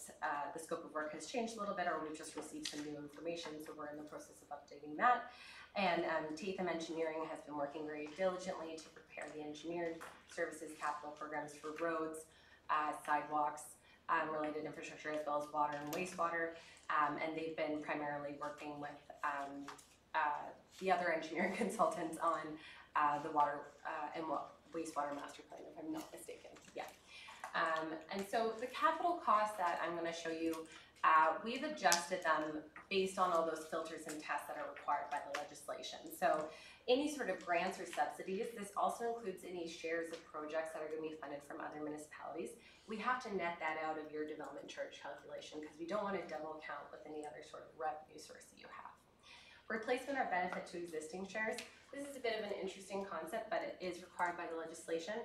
of work has changed a little bit, or we've just received some new information, so we're in the process of updating that. And Tatham Engineering has been working very diligently to prepare the engineered services capital programs for roads, sidewalks, related infrastructure, as well as water and wastewater. And they've been primarily working with the other engineering consultants on the water and wastewater master plan, if I'm not mistaken. Yeah. And so the capital costs that I'm going to show you, we've adjusted them based on all those filters and tests that are required by the legislation. So any sort of grants or subsidies, this also includes any shares of projects that are going to be funded from other municipalities. We have to net that out of your development charge calculation because we don't want to double count with any other sort of revenue source that you have. Replacement or benefit to existing shares. This is a bit of an interesting concept, but it is required by the legislation.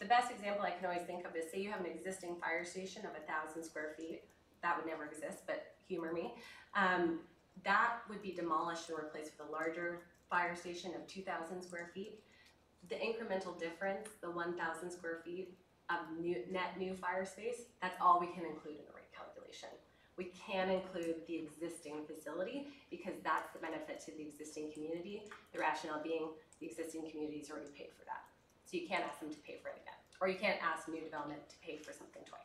The best example I can always think of is, say you have an existing fire station of 1,000 square feet. That would never exist, but humor me. That would be demolished and replaced with a larger fire station of 2,000 square feet. The incremental difference, the 1,000 square feet of net new fire space, that's all we can include in the rate calculation. We can include the existing facility because that's the benefit to the existing community. The rationale being the existing community's already paid for that. So you can't ask them to pay for it again. Or you can't ask new development to pay for something twice.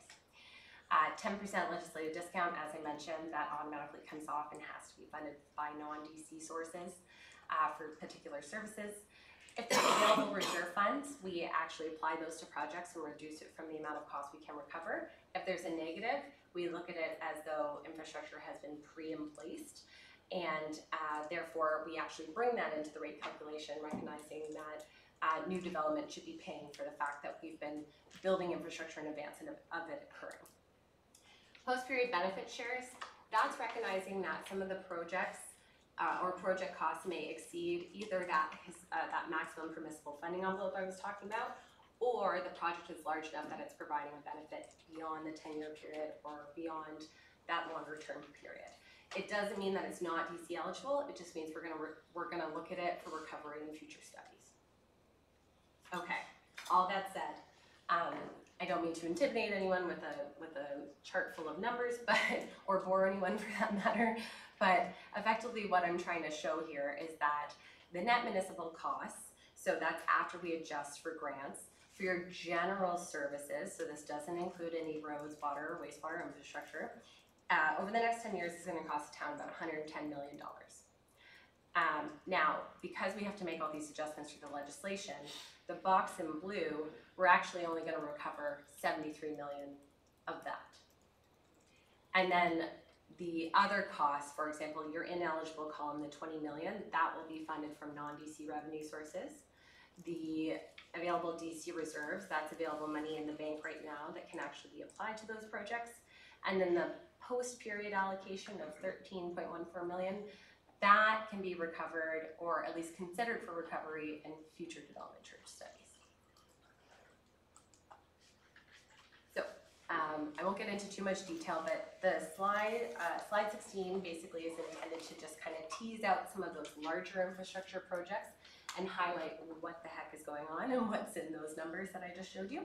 10% legislative discount, as I mentioned, that automatically comes off and has to be funded by non-DC sources for particular services. If there's available reserve funds, we actually apply those to projects and reduce it from the amount of cost we can recover. If there's a negative, we look at it as though infrastructure has been pre-placed, and therefore we actually bring that into the rate calculation, recognizing that new development should be paying for the fact that we've been building infrastructure in advance of it occurring. Post-period benefit shares, that's recognizing that some of the projects or project costs may exceed either that maximum permissible funding envelope I was talking about, or the project is large enough that it's providing a benefit beyond the 10-year period or beyond that longer term period. It doesn't mean that it's not DC eligible, it just means we're gonna look at it for recovery in future studies. Okay, all that said, I don't mean to intimidate anyone with a chart full of numbers, but or bore anyone for that matter, but effectively what I'm trying to show here is that the net municipal costs, so that's after we adjust for grants, for your general services, so this doesn't include any roads, water, or wastewater infrastructure, over the next 10 years is going to cost the town about $110 million. Now, because we have to make all these adjustments through the legislation, the box in blue, we're actually only going to recover $73 million of that. And then the other costs, for example, your ineligible column, the $20 million, that will be funded from non-DC revenue sources. The available DC reserves, that's available money in the bank right now that can actually be applied to those projects. And then the post-period allocation of $13.14 million, that can be recovered or at least considered for recovery in future development church studies. So I won't get into too much detail, but the slide 16 basically is intended to just kind of tease out some of those larger infrastructure projects and highlight what the heck is going on and what's in those numbers that I just showed you.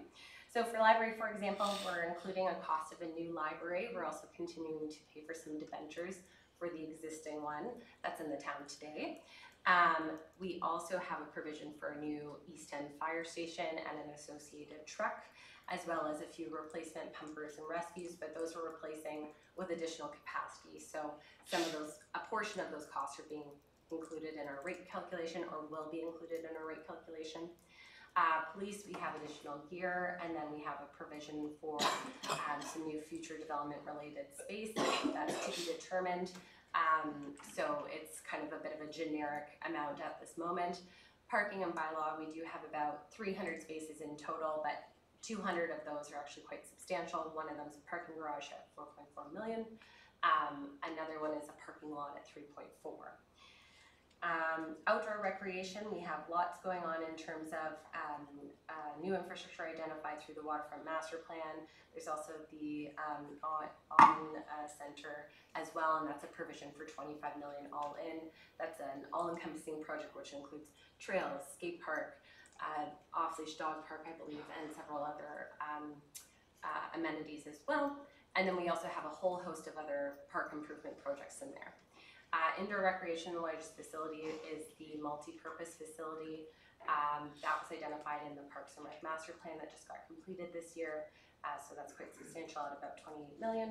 So for library, for example, we're including a cost of a new library. We're also continuing to pay for some debentures for the existing one that's in the town today. We also have a provision for a new East End fire station and an associated truck, as well as a few replacement pumpers and rescues, but those we're replacing with additional capacity. So a portion of those costs are being included in our rate calculation or will be included in our rate calculation. Police, we have additional gear, and then we have a provision for some new future development related space that's to be determined. So it's kind of a bit of a generic amount at this moment. Parking and bylaw, we do have about 300 spaces in total, but 200 of those are actually quite substantial. One of them is a parking garage at 4.4 million. Another one is a parking lot at 3.4. Outdoor recreation, we have lots going on in terms of new infrastructure identified through the waterfront master plan. There's also the center as well, and that's a provision for 25 million all in. That's an all-encompassing project which includes trails, skate park, off-leash dog park, I believe, and several other amenities as well. And then we also have a whole host of other park improvement projects in there. Indoor recreation, the largest facility is the multi-purpose facility that was identified in the Parks and Rec master plan that just got completed this year. So that's quite substantial at about 28 million.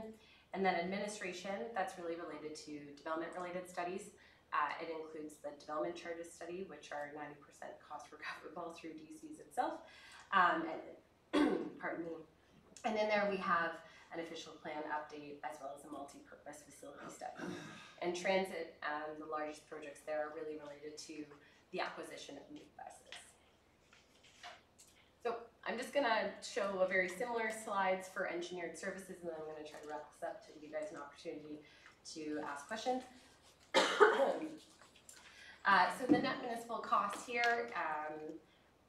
And then administration, that's really related to development-related studies. It includes the development charges study, which are 90% cost recoverable through DCs itself. Pardon me. And in there we have an official plan update as well as a multi-purpose facility study. And transit, the largest projects there are really related to the acquisition of new buses. So I'm just gonna show a very similar slides for engineered services, and then I'm gonna try to wrap this up to give you guys an opportunity to ask questions. So the net municipal cost here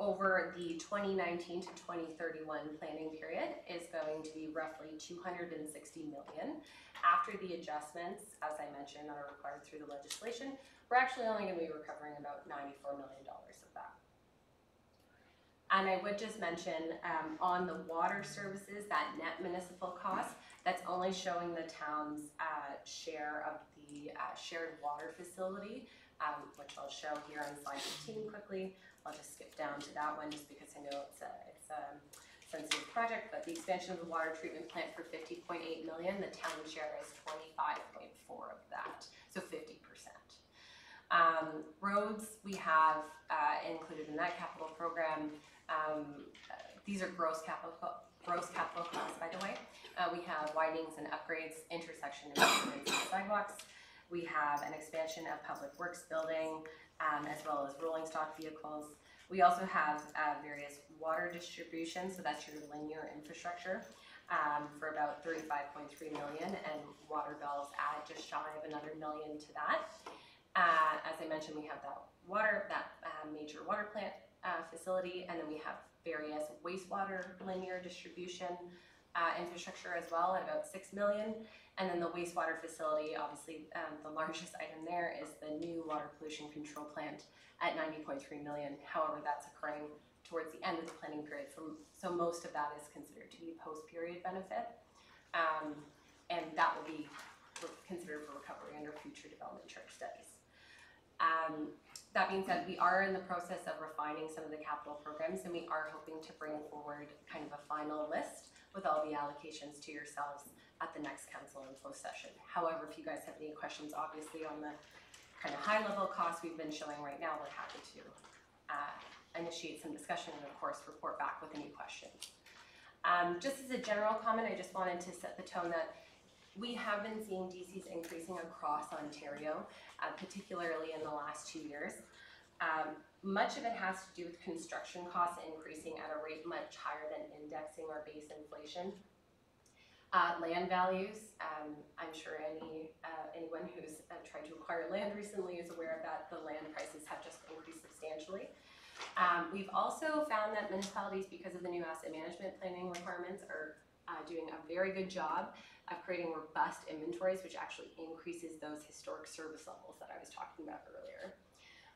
over the 2019 to 2031 planning period is going to be roughly 260 million. After the adjustments, as I mentioned, that are required through the legislation, we're actually only going to be recovering about $94 million of that. And I would just mention on the water services, that net municipal cost, that's only showing the town's share of the shared water facility, which I'll show here on slide 15 quickly. I'll just skip down to that one just because I know it's a sensitive project, but the expansion of the water treatment plant for 50.8 million, the town share is 25.4 of that, so 50%. Roads, we have included in that capital program. These are gross capital costs, by the way. We have widenings and upgrades, intersection improvements and sidewalks. We have an expansion of public works building, as well as rolling stock vehicles. We also have various water distribution, so that's your linear infrastructure, for about 35.3 million, and water bills add just shy of another million to that. As I mentioned, we have that major water plant facility, and then we have various wastewater linear distribution infrastructure as well at about 6 million. And then the wastewater facility, obviously the largest item there is the new water pollution control plant at 90.3 million. However, that's occurring towards the end of the planning period, so most of that is considered to be post-period benefit. And that will be considered for recovery under future development charge studies. That being said, we are in the process of refining some of the capital programs, and we are hoping to bring forward kind of a final list with all the allocations to yourselves at the next council info session. However, if you guys have any questions, obviously on the kind of high-level costs we've been showing right now, we're happy to initiate some discussion and, of course, report back with any questions. Just as a general comment, I just wanted to set the tone that we have been seeing DCs increasing across Ontario, particularly in the last 2 years. Much of it has to do with construction costs increasing at a rate much higher than indexing or base inflation. Land values, I'm sure anyone who's tried to acquire land recently is aware that the land prices have just increased substantially. We've also found that municipalities, because of the new asset management planning requirements, are doing a very good job of creating robust inventories, which actually increases those historic service levels that I was talking about earlier.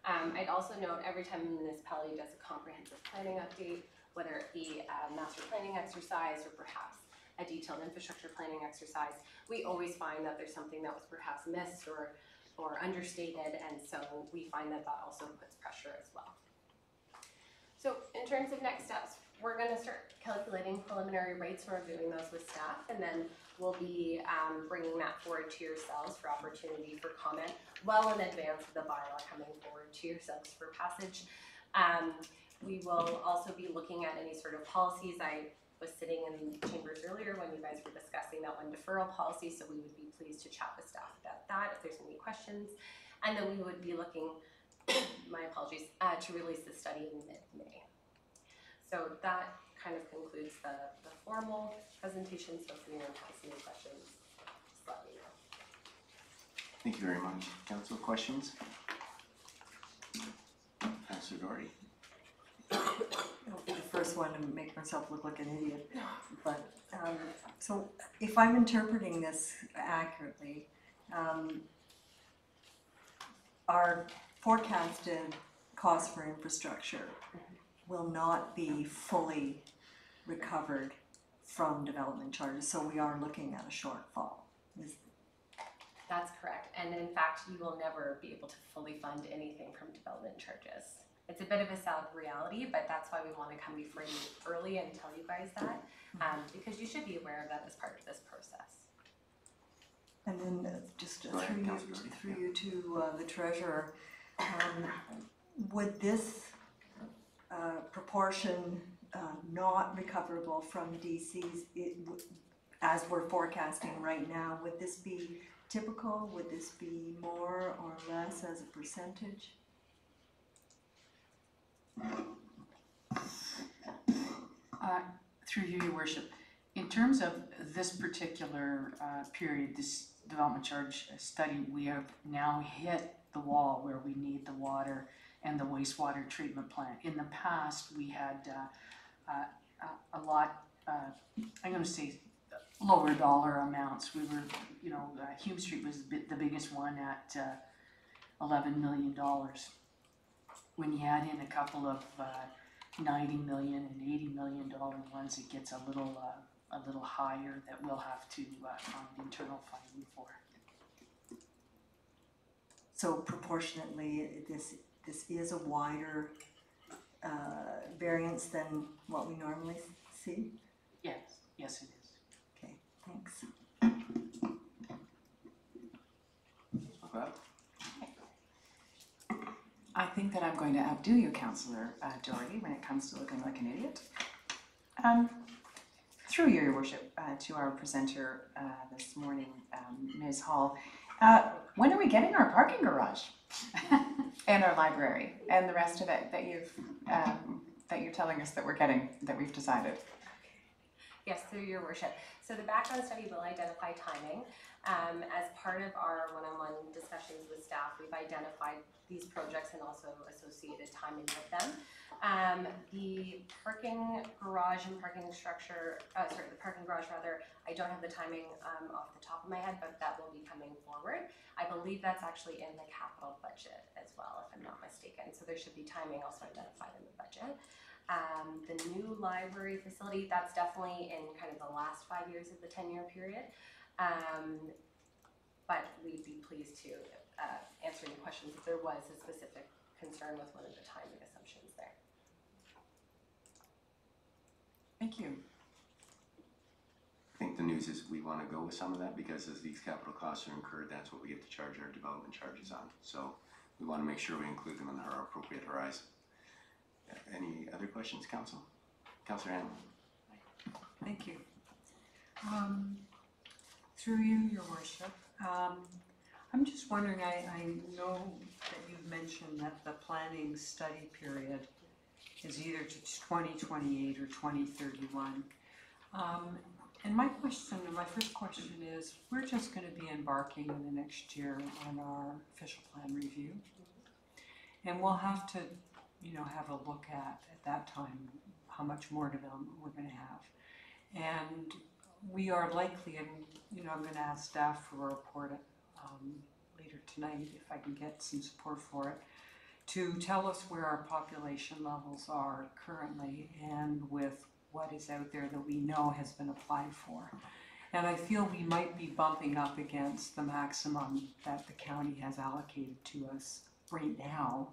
I'd also note every time a municipality does a comprehensive planning update, whether it be a master planning exercise or perhaps a detailed infrastructure planning exercise, we always find that there's something that was perhaps missed or understated, and so we find that that also puts pressure as well. So in terms of next steps, we're going to start calculating preliminary rates and reviewing those with staff, and then we'll be bringing that forward to yourselves for opportunity for comment well in advance of the bylaw coming forward to yourselves for passage. We will also be looking at any sort of policies. I was sitting in chambers earlier when you guys were discussing that one deferral policy, so we would be pleased to chat with staff about that if there's any questions. And then we would be looking, my apologies, to release the study in mid-May. So that kind of concludes the formal presentation, so if anyone has any questions, just let me know. Thank you very much. Council, questions? Councillor Doherty. I'll be the first one to make myself look like an idiot, but, so if I'm interpreting this accurately, our forecasted cost for infrastructure will not be fully recovered from development charges, so we are looking at a shortfall. That's correct, and in fact, you will never be able to fully fund anything from development charges. It's a bit of a sad reality, but that's why we want to come before you early and tell you guys that, because you should be aware of that as part of this process. And then just Go ahead, Councillor. through you to the treasurer, would this proportion not recoverable from DCs, as we're forecasting right now, would this be typical? Would this be more or less as a percentage? Through you, Your Worship, in terms of this particular period, this development charge study, we have now hit the wall where we need the water and the wastewater treatment plant. In the past, we had a lot, I'm going to say, lower dollar amounts. We were, Hume Street was the biggest one at $11 million. When you add in a couple of $90 million and $80 million ones, it gets a little higher that we'll have to find internal funding for. So proportionately, this is a wider variance than what we normally see? Yes, it is. Okay, thanks. Okay. I think that I'm going to outdo you, Councillor Doherty, when it comes to looking like an idiot. Through you, Your Worship, to our presenter this morning, Ms. Hall, when are we getting our parking garage and our library and the rest of it that you're telling us that we're getting, that we've decided? Yes, through Your Worship. So the background study will identify timing. As part of our one-on-one discussions with staff, we've identified these projects and also associated timing with them. The parking garage and parking structure, the parking garage rather, I don't have the timing off the top of my head, but that will be coming forward. I believe that's actually in the capital budget as well, if I'm not mistaken. So there should be timing also identified in the budget. The new library facility, that's definitely in kind of the last 5 years of the 10-year period. But we'd be pleased to answer any questions if there was a specific concern with one of the timing assumptions there. Thank you. I think the news is we want to go with some of that because as these capital costs are incurred, that's what we get to charge our development charges on. So we want to make sure we include them in our appropriate horizon. Any other questions, Council? Councillor Hanlon. Thank you. Through you, Your Worship, I'm just wondering, I know that you've mentioned that the planning study period is either to 2028 or 2031. And my first question is, we're just going to be embarking in the next year on our official plan review. And we'll have to, have a look at that time, how much more development we're going to have. And we are likely, and I'm going to ask staff for a report later tonight, if I can get some support for it, to tell us where our population levels are currently and with what is out there that we know has been applied for. And I feel we might be bumping up against the maximum that the county has allocated to us right now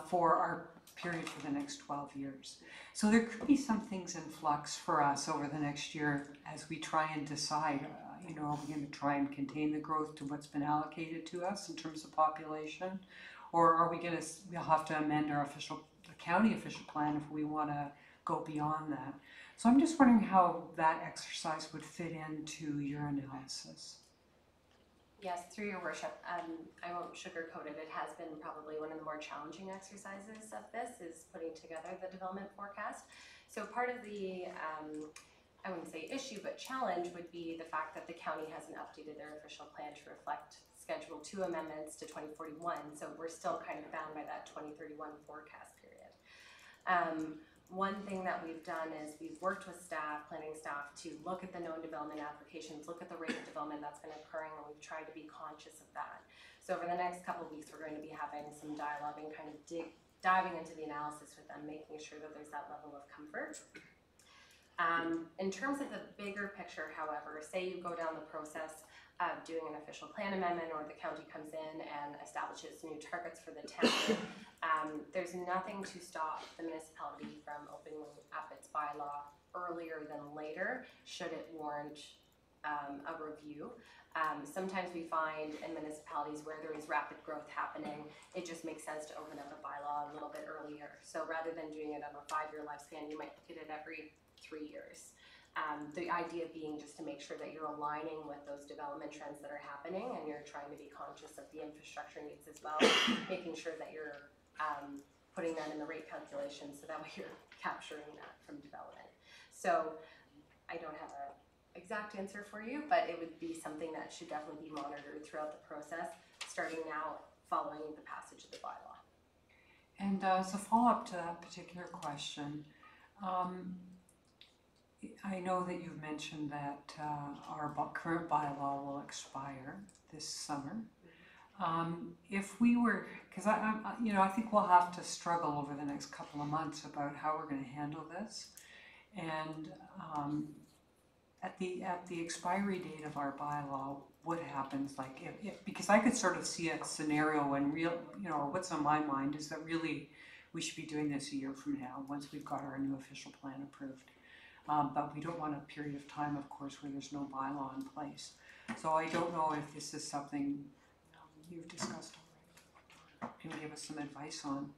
for our period for the next 12 years. So there could be some things in flux for us over the next year as we try and decide, are we going to try and contain the growth to what's been allocated to us in terms of population? Or are we going to, we'll have to amend our the county official plan if we want to go beyond that. So I'm just wondering how that exercise would fit into your analysis. Yes, through Your Worship. I won't sugarcoat it. It has been probably one of the more challenging exercises of this, is putting together the development forecast. So part of the, I wouldn't say issue, but challenge would be the fact that the county hasn't updated their official plan to reflect Schedule 2 amendments to 2041, so we're still kind of bound by that 2031 forecast period. One thing that we've done is we've worked with staff, planning staff, to look at the known development applications, look at the rate of development that's been occurring, and we've tried to be conscious of that. So over the next couple of weeks, we're going to be having some dialogue and kind of diving into the analysis with them, making sure that there's that level of comfort. In terms of the bigger picture, however, say you go down the process of doing an official plan amendment, or the county comes in and establishes new targets for the town, there's nothing to stop the municipality from opening up its bylaw earlier than later, should it warrant a review. Sometimes we find in municipalities where there is rapid growth happening, it just makes sense to open up a bylaw a little bit earlier. So rather than doing it on a 5-year lifespan, you might look at it every 3 years. The idea being just to make sure that you're aligning with those development trends that are happening, and you're trying to be conscious of the infrastructure needs as well, making sure that you're putting that in the rate calculation, so that way you're capturing that from development. So I don't have an exact answer for you, but it would be something that should definitely be monitored throughout the process, starting now following the passage of the bylaw. And as a follow-up to that particular question, I know that you've mentioned that our current bylaw will expire this summer. If we were, because I think we'll have to struggle over the next couple of months about how we're going to handle this, and at the expiry date of our bylaw, what happens? Like, because I could sort of see a scenario when what's on my mind is that really we should be doing this a year from now, once we've got our new official plan approved. But we don't want a period of time, of course, where there's no bylaw in place. So I don't know if this is something you've discussed already. Can you give us some advice on?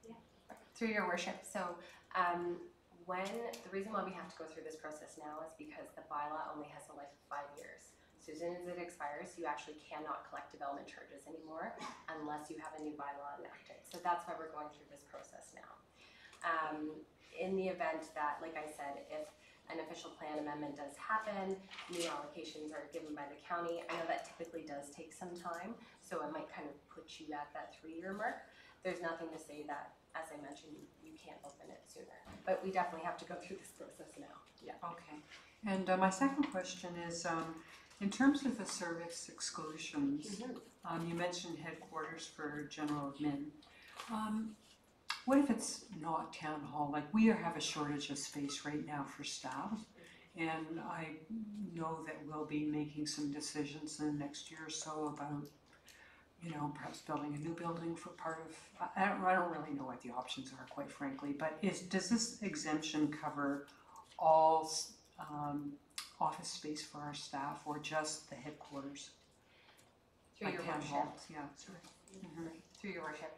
Yeah, through your worship. So the reason why we have to go through this process now is because the bylaw only has a life of 5 years. So as soon as it expires, you actually cannot collect development charges anymore unless you have a new bylaw enacted. So that's why we're going through this process now. In the event that, like I said, if an official plan amendment does happen, new allocations are given by the county, I know that typically does take some time, so it might kind of put you at that 3-year mark. There's nothing to say that, as I mentioned, you can't open it sooner. But we definitely have to go through this process now. Yeah. Okay. And my second question is, in terms of the service exclusions, you mentioned headquarters for general admin. What if it's not town hall? Like, we have a shortage of space right now for staff, and I know that we'll be making some decisions in the next year or so about, perhaps building a new building for part of, I don't really know what the options are, quite frankly, but does this exemption cover all office space for our staff, or just the headquarters? Through your town worship. halls? Yeah, sorry. Through your worship.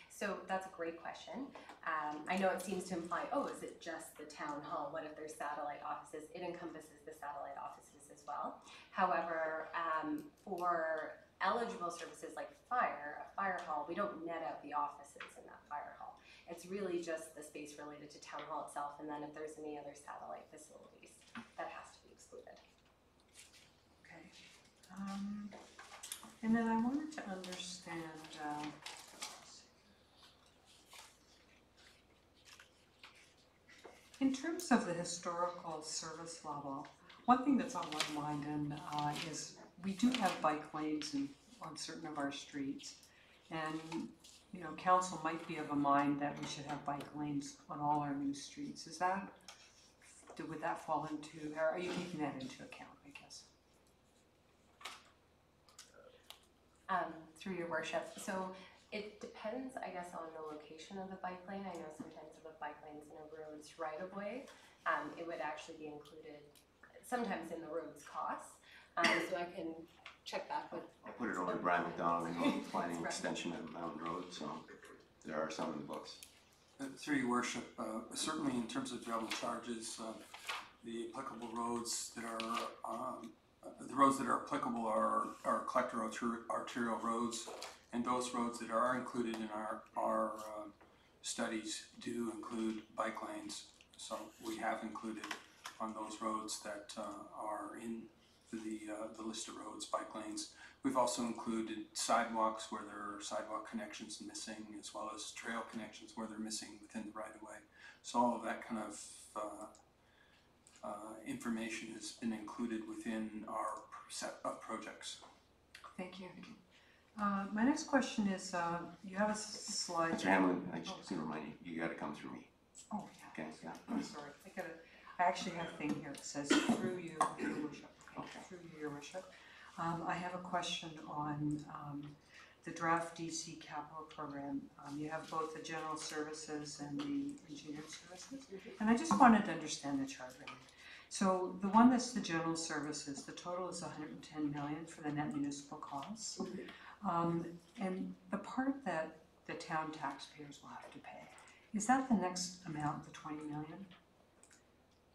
So that's a great question. I know it seems to imply, oh, is it just the town hall? What if there's satellite offices? It encompasses the satellite offices as well. However, for eligible services like a fire hall, we don't net out the offices in that fire hall. It's really just the space related to town hall itself, and then if there's any other satellite facilities, that has to be excluded. Okay. And then I wanted to understand, in terms of the historical service level, one thing that's on my mind is we do have bike lanes on certain of our streets, and council might be of a mind that we should have bike lanes on all our new streets. Would that fall into, or are you taking that into account, I guess? Through your worship. So it depends, I guess, on the location of the bike lane. I know sometimes if a bike lane's in a road's right of way, it would actually be included sometimes in the road's costs. So I can check back with. I'll put it over to Brian McDonald, planning extension of Mountain Road, so there are some in the books. Through your worship, certainly in terms of travel charges, the applicable roads that are applicable are collector arterial roads, and those roads that are included in our studies do include bike lanes. So we have included on those roads that are in the list of roads, bike lanes. We've also included sidewalks where there are sidewalk connections missing, as well as trail connections where they're missing within the right of way. So all of that kind of information has been included within our set of projects. Thank you. My next question is, you have a slide. Mr. Hamlin, I just gonna remind you, you gotta come through me. Oh, yeah. Okay. Yeah, I'm sorry. I actually have a thing here that says through you, Your Worship. Okay. Through you, Your Worship. I have a question on the draft DC capital program. You have both the general services and the engineered services. And I just wanted to understand the chart really. So the one that's the general services, the total is 110 million for the net municipal costs. And the part that the town taxpayers will have to pay, is that the next amount, the 20 million?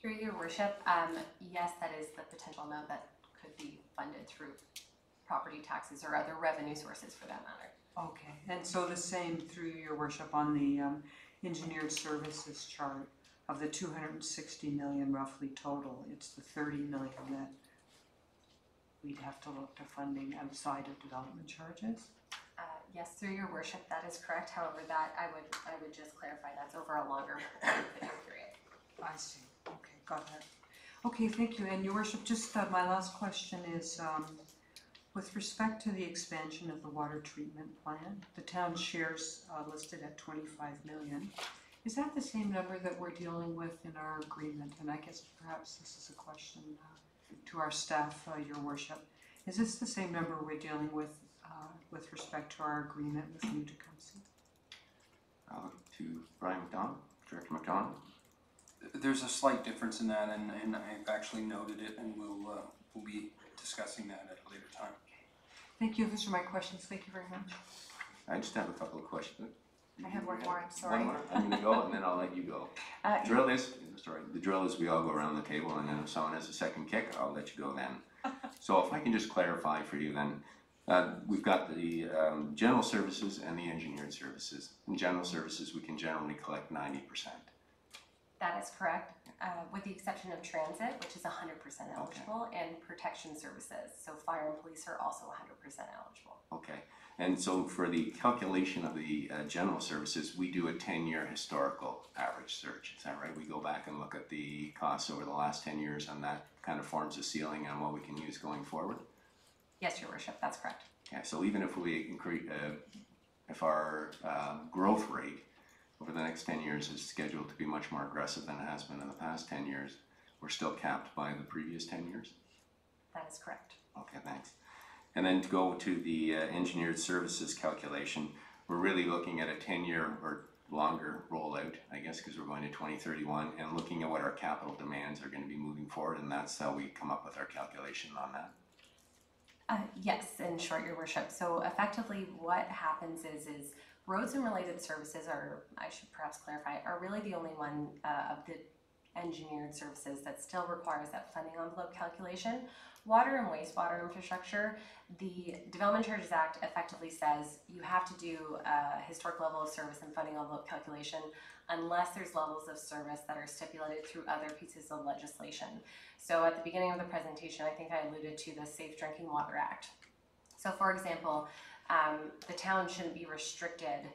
Through your worship, yes, that is the potential amount that could be funded through property taxes or other revenue sources for that matter. Okay, and so the same through your worship on the engineered services chart of the 260 million roughly total, it's the 30 million that we'd have to look to funding outside of development charges? Yes, through your worship, that is correct. However, that I would just clarify that's over a longer period. I see. Okay, got that. Okay, thank you. And your worship, just my last question is with respect to the expansion of the water treatment plant, the town shares listed at 25 million. Is that the same number that we're dealing with in our agreement? And I guess perhaps this is a question to our staff, your worship. Is this the same number we're dealing with respect to our agreement with New Tecumseh? I'll look to Brian McDonald, Director McDonald. There's a slight difference in that, and I've actually noted it, and we'll be discussing that at a later time. Thank you. Those are my questions. Thank you very much. I just have a couple of questions. I have one more, I'm sorry. One more? I'm gonna go and then I'll let you go. The drill is we all go around the table, and then if someone has a second kick, I'll let you go then. So if I can just clarify for you then, we've got the general services and the engineered services. In general services, we can generally collect 90%. That is correct, with the exception of transit, which is 100% eligible, and protection services. So fire and police are also 100% eligible. Okay, and so for the calculation of the general services, we do a 10-year historical average search. Is that right? We go back and look at the costs over the last 10 years, and that kind of forms a ceiling on what we can use going forward? Yes, your worship, that's correct. Okay, so even if we increase, if our growth rate over the next 10 years is scheduled to be much more aggressive than it has been in the past 10 years, we're still capped by the previous 10 years? That is correct. Okay, thanks. And then to go to the engineered services calculation, we're really looking at a 10-year or longer rollout, I guess, because we're going to 2031, and looking at what our capital demands are going to be moving forward, and that's how we come up with our calculation on that. Yes, in short, your worship. So effectively what happens is roads and related services are, I should perhaps clarify, are really the only one of the engineered services that still requires that funding envelope calculation. Water and wastewater infrastructure, the Development Charges Act effectively says you have to do a historic level of service and funding envelope calculation unless there's levels of service that are stipulated through other pieces of legislation. So at the beginning of the presentation, I think I alluded to the Safe Drinking Water Act. So for example, the town shouldn't be restricted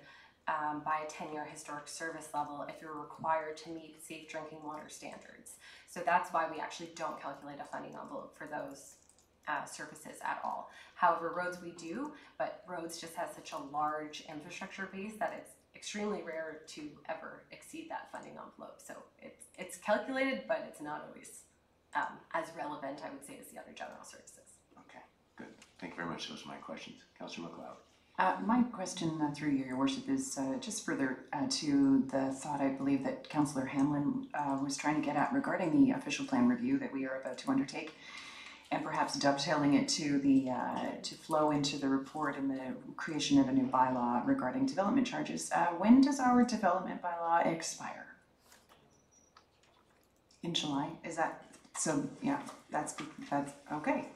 by a 10-year historic service level if you're required to meet safe drinking water standards. So that's why we actually don't calculate a funding envelope for those services at all. However, roads we do, but roads just has such a large infrastructure base that it's extremely rare to ever exceed that funding envelope. So it's calculated, but it's not always as relevant, I would say, as the other general services. Okay, good. Thank you very much. Those are my questions. Councillor McLeod. My question through you, Your Worship, is just further to the thought I believe that Councillor Hamlin was trying to get at regarding the official plan review that we are about to undertake, and perhaps dovetailing it to the to flow into the report and the creation of a new bylaw regarding development charges. When does our development bylaw expire? In July? Is that so? Yeah, that's okay.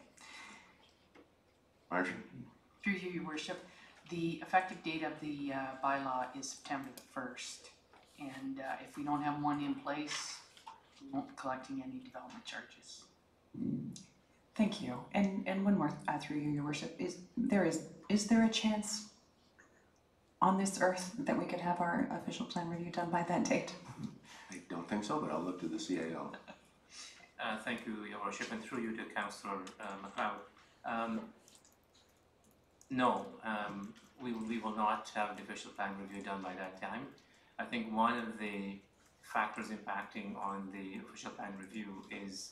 Marjorie? Through you, Your Worship, the effective date of the bylaw is September the 1st. And if we don't have one in place, we won't be collecting any development charges. Thank you. And one more through you, Your Worship. Is there a chance on this earth that we could have our official plan review done by that date? I don't think so, but I'll look to the CAO. Thank you, Your Worship, and through you to Councillor MacLeod. No, we will not have the official plan review done by that time. I think one of the factors impacting on the official plan review is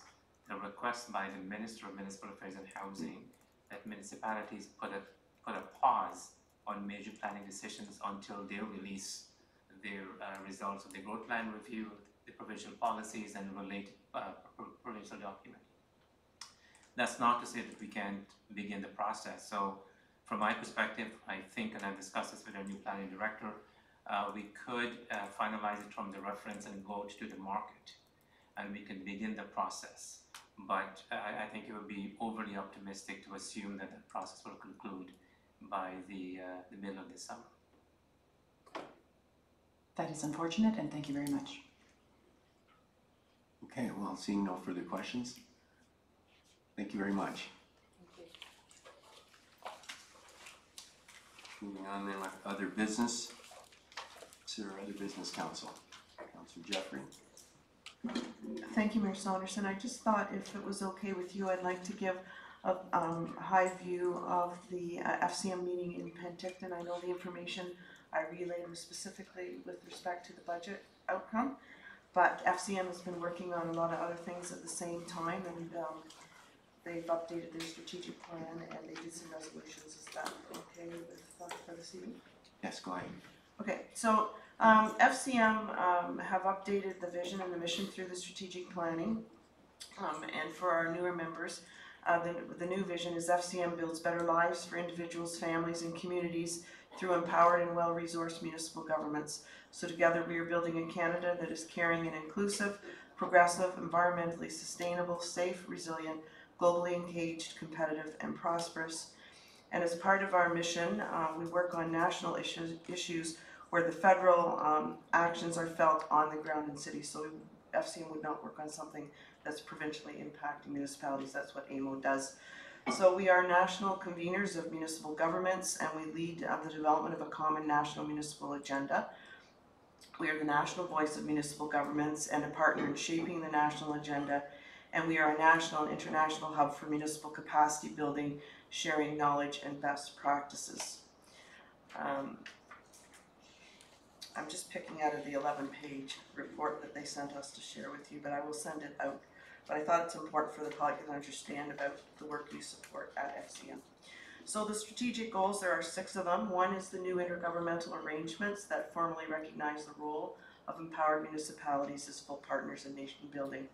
the request by the Minister of Municipal Affairs and Housing that municipalities put a pause on major planning decisions until they release their results of the growth plan review, the provincial policies and related provincial document. That's not to say that we can't begin the process. So from my perspective, I think, and I've discussed this with our new planning director, we could finalize it from the reference and go to the market, and we can begin the process. But I think it would be overly optimistic to assume that the process will conclude by the middle of the summer. That is unfortunate, and thank you very much. Okay, well, seeing no further questions, thank you very much. Moving on then with other business. Consider other business, Council. Councillor Jeffrey. Thank you, Mayor Saunderson. I just thought if it was okay with you, I'd like to give a high view of the FCM meeting in Penticton. I know the information I relayed was specifically with respect to the budget outcome, but FCM has been working on a lot of other things at the same time, and they've updated their strategic plan and they did some resolutions. Is that okay with for this evening? Yes, go ahead. Okay, so FCM have updated the vision and the mission through the strategic planning, and for our newer members, the new vision is FCM builds better lives for individuals, families and communities through empowered and well-resourced municipal governments. So together we are building a Canada that is caring and inclusive, progressive, environmentally sustainable, safe, resilient, globally engaged, competitive and prosperous. And as part of our mission, we work on national issues where the federal actions are felt on the ground in cities. So FCM would not work on something that's provincially impacting municipalities. That's what AMO does. So we are national conveners of municipal governments, and we lead the development of a common national municipal agenda. We are the national voice of municipal governments and a partner in shaping the national agenda, and we are a national and international hub for municipal capacity building, sharing knowledge and best practices. I'm just picking out of the 11-page report that they sent us to share with you, but I will send it out. But I thought it's important for the public to understand about the work you support at FCM. So the strategic goals, there are 6 of them. One is the new intergovernmental arrangements that formally recognize the role of empowered municipalities as full partners in nation building.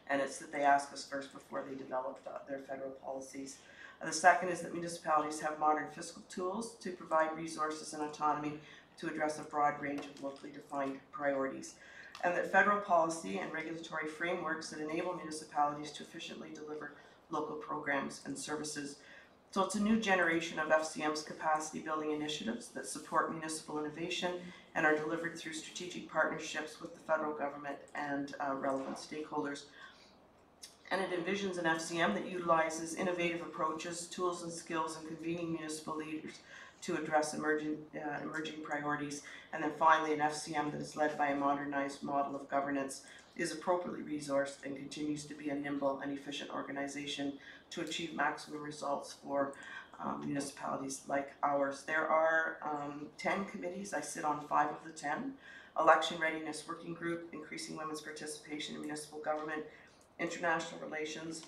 And it's that they ask us first before they develop their federal policies. The second is that municipalities have modern fiscal tools to provide resources and autonomy to address a broad range of locally defined priorities. And that federal policy and regulatory frameworks that enable municipalities to efficiently deliver local programs and services. So it's a new generation of FCM's capacity building initiatives that support municipal innovation and are delivered through strategic partnerships with the federal government and relevant stakeholders. And it envisions an FCM that utilizes innovative approaches, tools and skills in convening municipal leaders to address emerging priorities. And then finally, an FCM that is led by a modernized model of governance, is appropriately resourced and continues to be a nimble and efficient organization to achieve maximum results for municipalities like ours. There are 10 committees. I sit on 5 of the 10. Election Readiness Working Group, Increasing Women's Participation in Municipal Government, International Relations.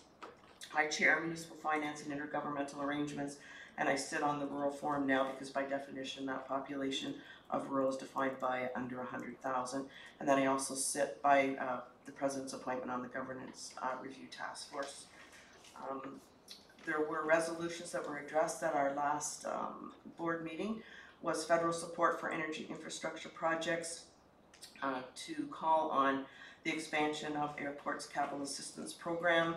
I chair Municipal Finance and Intergovernmental Arrangements, and I sit on the Rural Forum now because by definition that population of rural is defined by under 100,000. And then I also sit by the President's appointment on the Governance Review Task Force. There were resolutions that were addressed at our last board meeting. Was federal support for energy infrastructure projects, to call on the expansion of Airport's Capital Assistance Program,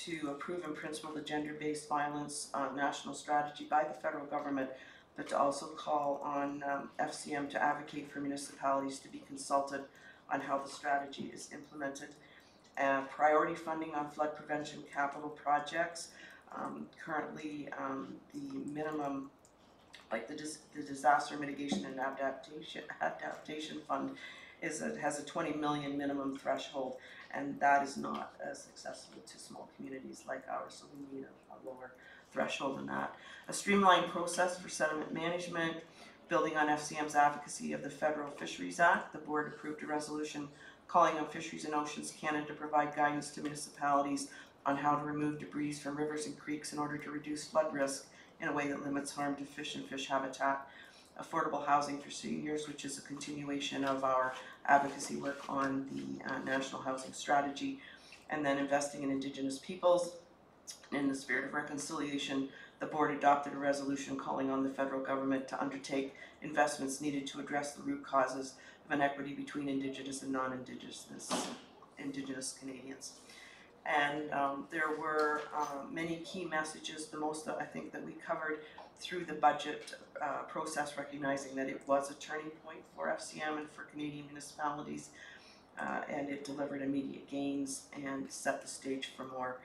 to approve in principle the gender-based violence national strategy by the federal government, but to also call on FCM to advocate for municipalities to be consulted on how the strategy is implemented. priority funding on flood prevention capital projects. Currently, the minimum, like the disaster mitigation and adaptation fund has a 20 million minimum threshold, and that is not as accessible to small communities like ours, so we need a lower threshold than that. A streamlined process for sediment management. Building on FCM's advocacy of the Federal Fisheries Act, the board approved a resolution calling on Fisheries and Oceans Canada to provide guidance to municipalities on how to remove debris from rivers and creeks in order to reduce flood risk in a way that limits harm to fish and fish habitat. Affordable housing for seniors, which is a continuation of our advocacy work on the National Housing Strategy, and then investing in Indigenous peoples. In the spirit of reconciliation, the board adopted a resolution calling on the federal government to undertake investments needed to address the root causes of inequity between Indigenous and non-Indigenous Canadians. And there were many key messages, the most I think that we covered through the budget process, recognizing that it was a turning point for FCM and for Canadian municipalities, and it delivered immediate gains and set the stage for more.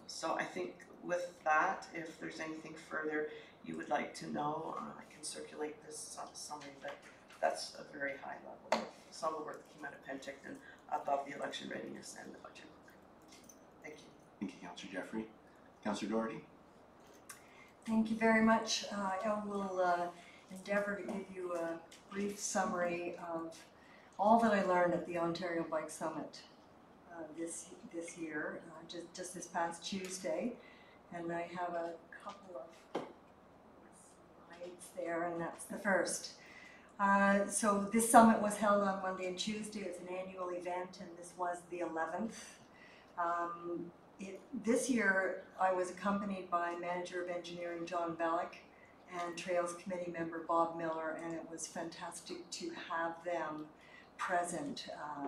So I think with that, if there's anything further you would like to know, I can circulate this summary, but that's a very high level of some of the work that came out of Penticton above the election readiness and the budget work. Thank you. Thank you, Councillor Jeffrey. Councillor Doherty? Thank you very much. I will endeavour to give you a brief summary of all that I learned at the Ontario Bike Summit this year, just this past Tuesday, and I have a couple of slides there, and that's the first. So this summit was held on Monday and Tuesday. It's an annual event, and this was the 11th. This year I was accompanied by Manager of Engineering John Bellick and Trails Committee member Bob Miller, and it was fantastic to have them present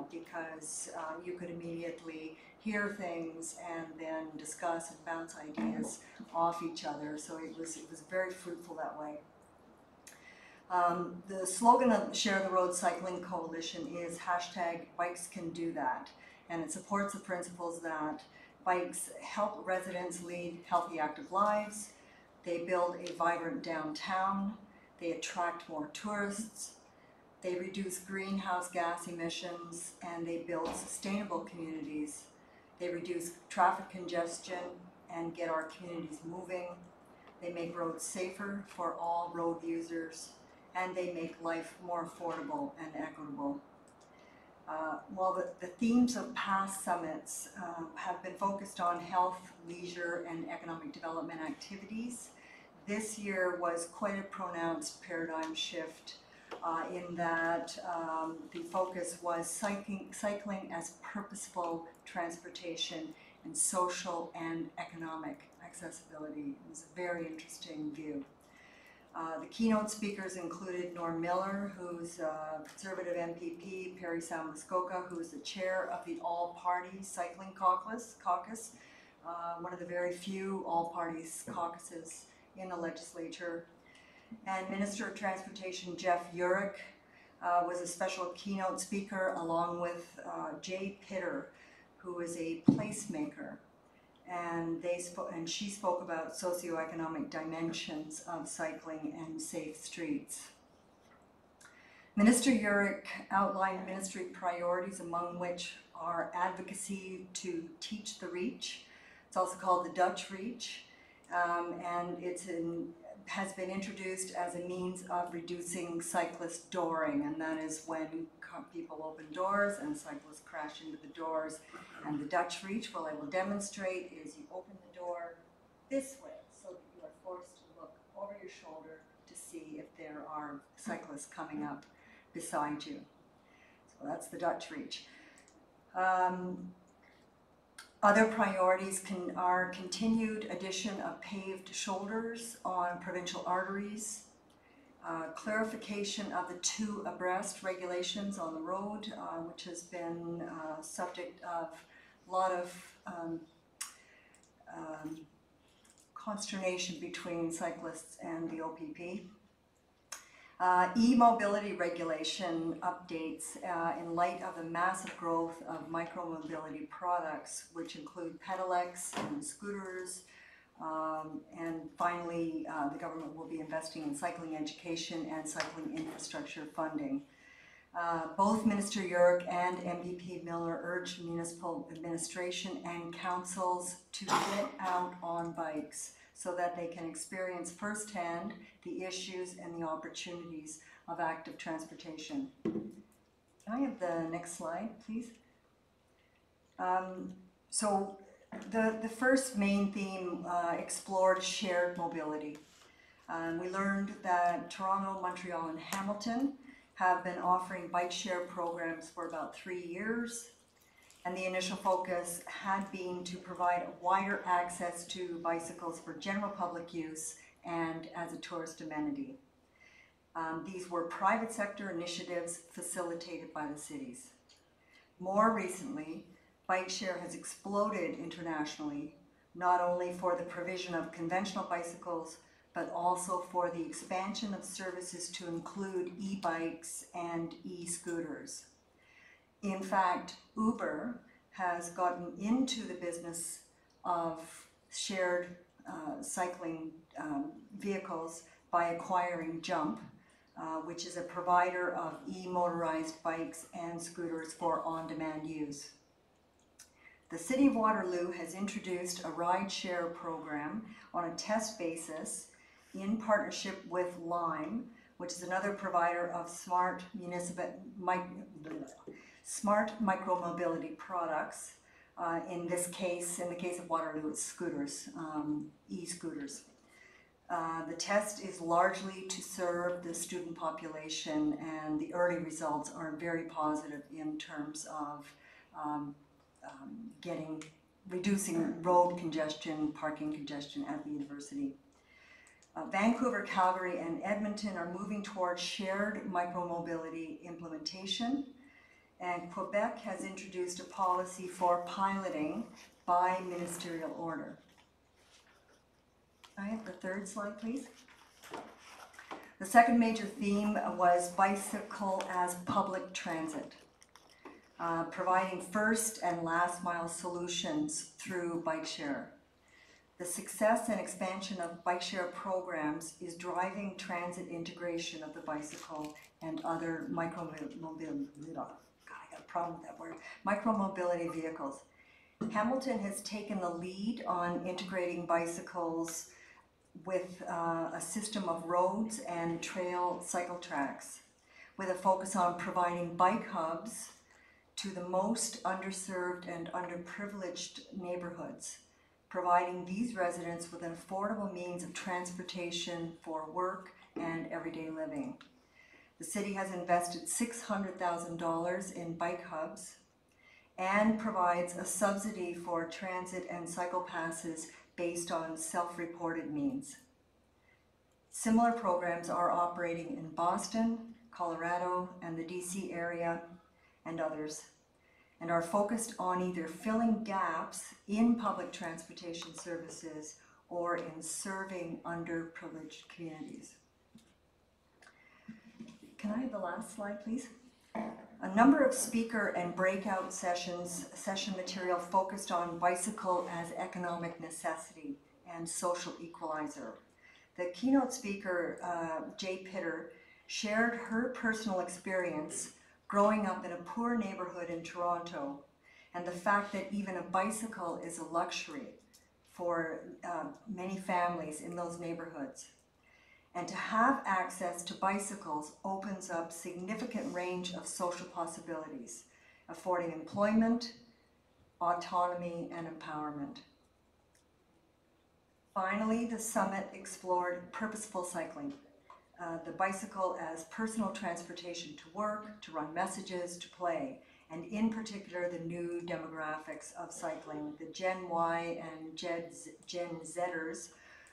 because you could immediately hear things and then discuss and bounce ideas off each other. So it was very fruitful that way. The slogan of Share the Road Cycling Coalition is #BikesCanDoThat, and it supports the principles that bikes help residents lead healthy, active lives, they build a vibrant downtown, they attract more tourists, they reduce greenhouse gas emissions, and they build sustainable communities. They reduce traffic congestion and get our communities moving. They make roads safer for all road users, and they make life more affordable and equitable. While the themes of past summits have been focused on health, leisure, and economic development activities, this year was quite a pronounced paradigm shift in that the focus was cycling as purposeful transportation and social and economic accessibility. It was a very interesting view. The keynote speakers included Norm Miller, who's a Conservative MPP, Perry Sound-Muskoka, who's the chair of the All-Party Cycling Caucus, one of the very few all-parties caucuses in the legislature. And Minister of Transportation Jeff Urick was a special keynote speaker, along with Jay Pitter, who is a placemaker. And she spoke about socioeconomic dimensions of cycling and safe streets. Minister Urick outlined ministry priorities, among which are advocacy to teach the reach. It's also called the Dutch Reach, and has been introduced as a means of reducing cyclist dooring, and that is when people open doors and cyclists crash into the doors. And the Dutch Reach, what I will demonstrate, is you open the door this way so that you are forced to look over your shoulder to see if there are cyclists coming up beside you. So that's the Dutch Reach. Other priorities are continued addition of paved shoulders on provincial arteries, clarification of the 2 abreast regulations on the road, which has been subject of a lot of consternation between cyclists and the OPP. E-mobility regulation updates in light of the massive growth of micromobility products, which include pedelecs and scooters. And finally, the government will be investing in cycling education and cycling infrastructure funding. Both Minister York and MVP Miller urged municipal administration and councils to get out on bikes so that they can experience firsthand the issues and the opportunities of active transportation. Can I have the next slide, please? So the first main theme explored shared mobility. We learned that Toronto, Montreal, and Hamilton have been offering bike share programs for about 3 years. And the initial focus had been to provide wider access to bicycles for general public use and as a tourist amenity. These were private sector initiatives facilitated by the cities. More recently, bike share has exploded internationally, not only for the provision of conventional bicycles, but also for the expansion of services to include e-bikes and e-scooters. In fact, Uber has gotten into the business of shared cycling vehicles by acquiring Jump, which is a provider of e-motorized bikes and scooters for on-demand use. The City of Waterloo has introduced a ride-share program on a test basis in partnership with Lime, which is another provider of smart micromobility products. In the case of Waterloo, it's scooters, e-scooters. The test is largely to serve the student population, and the early results are very positive in terms of reducing road congestion, parking congestion at the university. Vancouver, Calgary, and Edmonton are moving towards shared micromobility implementation, and Quebec has introduced a policy for piloting by ministerial order. I have the third slide, please. The second major theme was bicycle as public transit, providing first and last mile solutions through bike share. The success and expansion of bike share programs is driving transit integration of the bicycle and other micromobility vehicles. Hamilton has taken the lead on integrating bicycles with a system of roads and trail cycle tracks, with a focus on providing bike hubs to the most underserved and underprivileged neighborhoods, providing these residents with an affordable means of transportation for work and everyday living. The city has invested $600,000 in bike hubs and provides a subsidy for transit and cycle passes based on self-reported means. Similar programs are operating in Boston, Colorado, and the DC area, and others, and are focused on either filling gaps in public transportation services or in serving underprivileged communities. Can I have the last slide, please? A number of speaker and breakout session material focused on bicycle as economic necessity and social equalizer. The keynote speaker, Jay Pitter, shared her personal experience growing up in a poor neighborhood in Toronto, and the fact that even a bicycle is a luxury for many families in those neighborhoods. And to have access to bicycles opens up significant range of social possibilities, affording employment, autonomy, and empowerment. Finally, the summit explored purposeful cycling, the bicycle as personal transportation to work, to run messages, to play, and in particular the new demographics of cycling, the Gen Y and Gen Zers,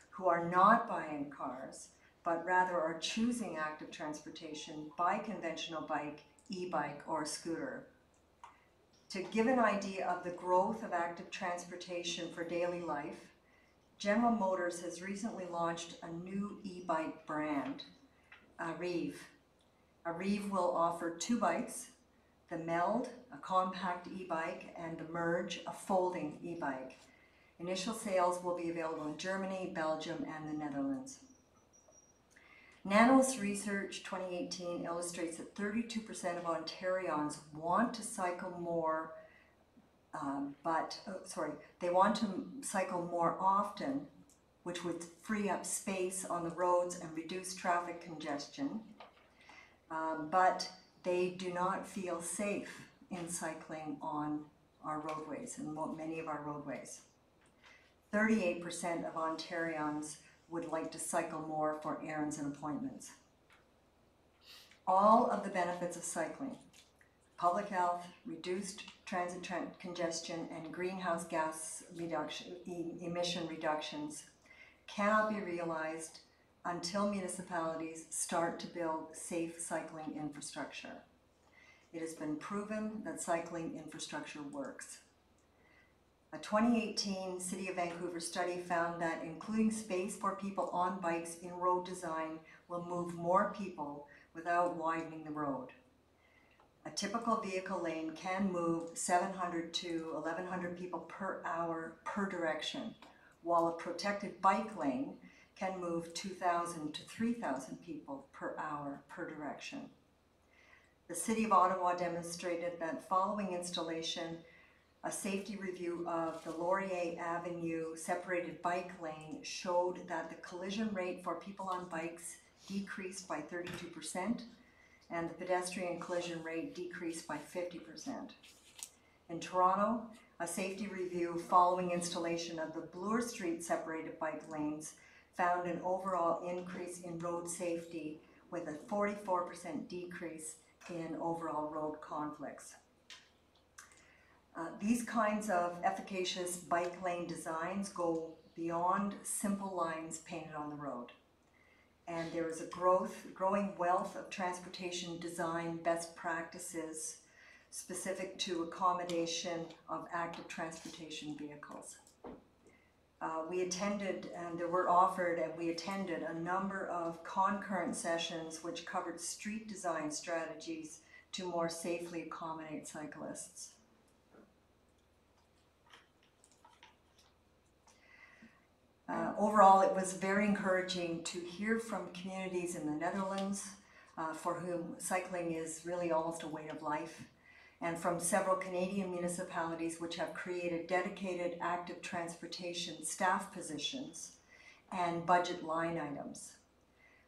who are not buying cars, but rather are choosing active transportation by conventional bike, e-bike, or scooter. To give an idea of the growth of active transportation for daily life, General Motors has recently launched a new e-bike brand Arrive. Arrive will offer 2 bikes, the Meld, a compact e-bike, and the Merge, a folding e-bike. Initial sales will be available in Germany, Belgium, and the Netherlands. Nanos Research 2018 illustrates that 32% of Ontarians want to cycle more, they want to cycle more often, which would free up space on the roads and reduce traffic congestion, but they do not feel safe in cycling on our roadways, and many of our roadways. 38% of Ontarians would like to cycle more for errands and appointments. All of the benefits of cycling, public health, reduced transit congestion, and greenhouse gas emission reductions cannot be realized until municipalities start to build safe cycling infrastructure. It has been proven that cycling infrastructure works. A 2018 City of Vancouver study found that including space for people on bikes in road design will move more people without widening the road. A typical vehicle lane can move 700 to 1,100 people per hour per direction, while a protected bike lane can move 2,000 to 3,000 people per hour per direction. The City of Ottawa demonstrated that following installation, a safety review of the Laurier Avenue separated bike lane showed that the collision rate for people on bikes decreased by 32%, and the pedestrian collision rate decreased by 50%. In Toronto, a safety review following installation of the Bloor Street separated bike lanes found an overall increase in road safety with a 44% decrease in overall road conflicts. These kinds of efficacious bike lane designs go beyond simple lines painted on the road. And there is a growing wealth of transportation design best practices specific to accommodation of active transportation vehicles. We attended, and there were offered, and we attended a number of concurrent sessions which covered street design strategies to more safely accommodate cyclists. Overall, it was very encouraging to hear from communities in the Netherlands for whom cycling is really almost a way of life, and from several Canadian municipalities which have created dedicated active transportation staff positions and budget line items,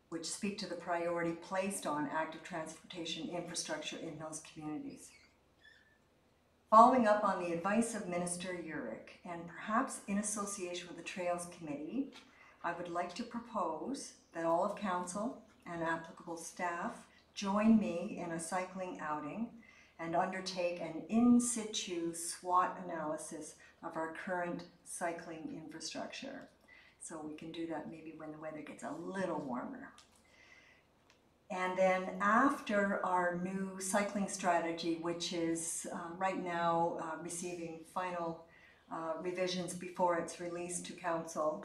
which speak to the priority placed on active transportation infrastructure in those communities. Following up on the advice of Minister Urick, and perhaps in association with the Trails Committee, I would like to propose that all of Council and applicable staff join me in a cycling outing and undertake an in situ SWOT analysis of our current cycling infrastructure. So we can do that maybe when the weather gets a little warmer. And then after our new cycling strategy, which is right now receiving final revisions before it's released to Council,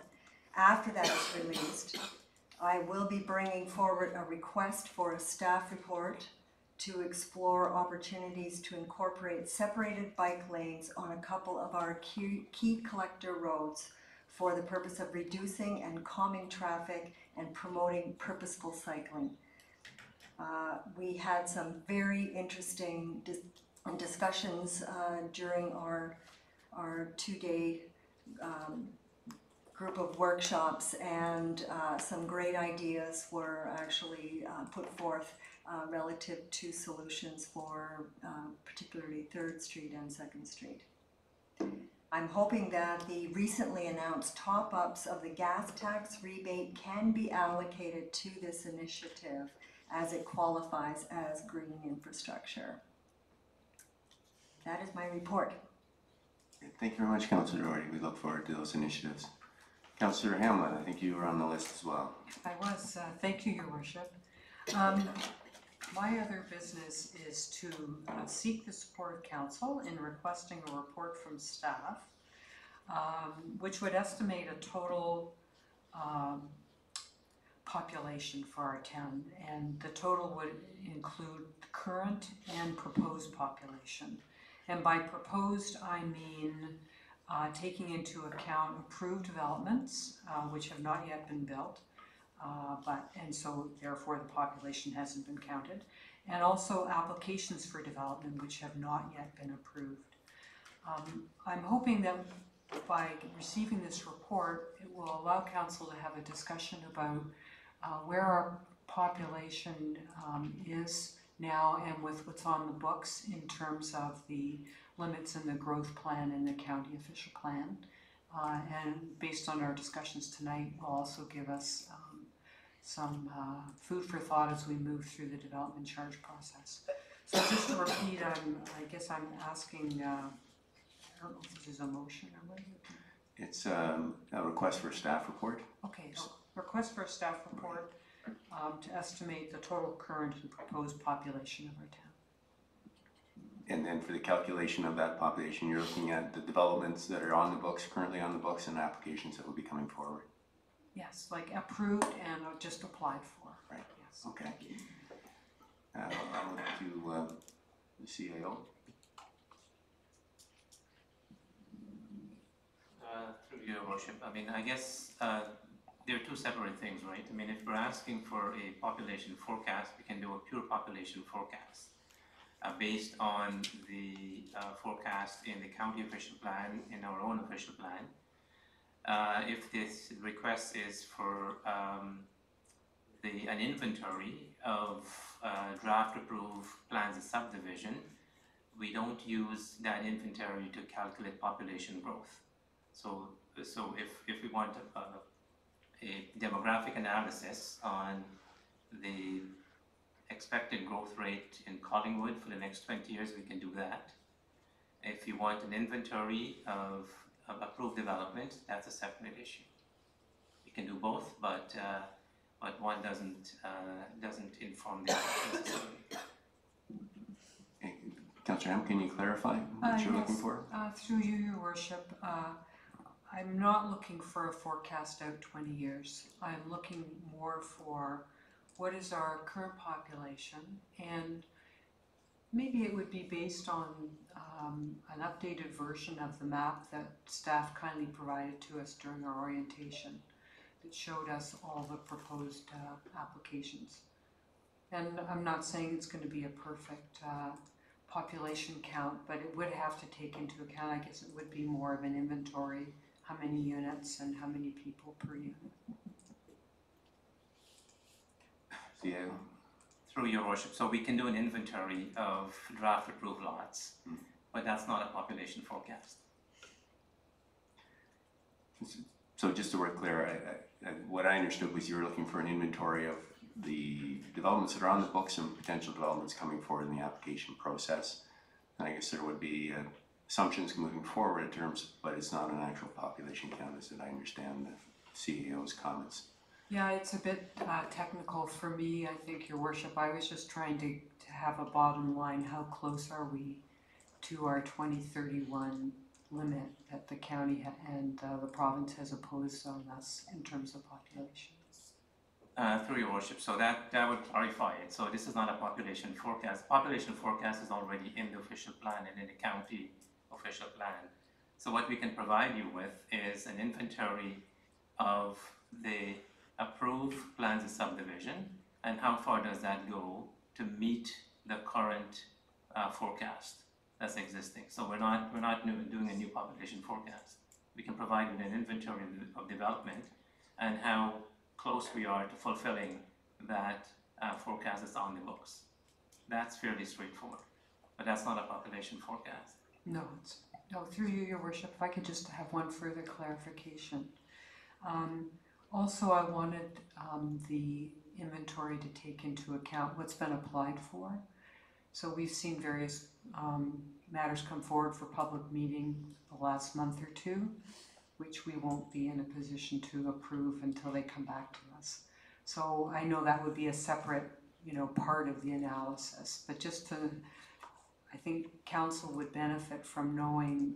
after that is released, I will be bringing forward a request for a staff report to explore opportunities to incorporate separated bike lanes on a couple of our key collector roads for the purpose of reducing and calming traffic and promoting purposeful cycling. We had some very interesting discussions during our 2-day group of workshops, and some great ideas were actually put forth relative to solutions for particularly 3rd Street and 2nd Street. I'm hoping that the recently announced top-ups of the gas tax rebate can be allocated to this initiative as it qualifies as green infrastructure. That is my report. Thank you very much, Councillor Doherty. We look forward to those initiatives. Councillor Hamlin, I think you were on the list as well. I was. Thank you, Your Worship. My other business is to seek the support of Council in requesting a report from staff, which would estimate a total population for our town, and the total would include current and proposed population. And by proposed, I mean taking into account approved developments, which have not yet been built, and so therefore the population hasn't been counted, and also applications for development which have not yet been approved. I'm hoping that by receiving this report, it will allow council to have a discussion about where our population is now and with what's on the books in terms of the limits in the growth plan and the county official plan. And based on our discussions tonight, will also give us some food for thought as we move through the development charge process. So just to repeat, I guess I'm asking, I don't know if this is a motion or what. It's a request for a staff report. Okay, so request for a staff report to estimate the total current and proposed population of our town. And then for the calculation of that population, you're looking at the developments that are on the books, currently on the books, and applications that will be coming forward. Yes, like approved and just applied for. Right. Yes. Okay. I'll look to the CAO. Through your worship, I mean, I guess there are two separate things, right? I mean, if we're asking for a population forecast, we can do a pure population forecast based on the forecast in the county official plan, in our own official plan. If this request is for an inventory of draft approved plans of subdivision, we don't use that inventory to calculate population growth. So if we want a demographic analysis on the expected growth rate in Collingwood for the next 20 years, we can do that. If you want an inventory of approved development, that's a separate issue. You can do both, but one doesn't inform the other necessarily. Councillor Ham, can you clarify what you're looking for? Through you, your worship, I'm not looking for a forecast out 20 years. I'm looking more for what is our current population, and maybe it would be based on an updated version of the map that staff kindly provided to us during our orientation that showed us all the proposed applications. And I'm not saying it's going to be a perfect population count, but it would have to take into account, I guess it would be more of an inventory, how many units and how many people per unit. CAO. Through your worship, so we can do an inventory of draft approved lots, but that's not a population forecast. So just so we're clear, what I understood was you were looking for an inventory of the developments that are on the books and potential developments coming forward in the application process. And I guess there would be assumptions moving forward in terms, but it's not an actual population count, as I understand the CEO's comments. Yeah, it's a bit technical for me, I think, your worship. I was just trying to have a bottom line. How close are we to our 2031 limit that the county and the province has imposed on us in terms of population? Through your worship, so that would clarify it. So this is not a population forecast. Population forecast is already in the official plan and in the county official plan. So what we can provide you with is an inventory of the approved plans of subdivision and how far does that go to meet the current forecast that's existing. So we're not doing a new population forecast. We can provide you an inventory of development and how close we are to fulfilling that forecast that's on the books. That's fairly straightforward, but that's not a population forecast. No, through you, your worship, if I could just have one further clarification. Also, I wanted the inventory to take into account what's been applied for. So we've seen various matters come forward for public meeting the last month or two, which we won't be in a position to approve until they come back to us. So I know that would be a separate, part of the analysis, but I think council would benefit from knowing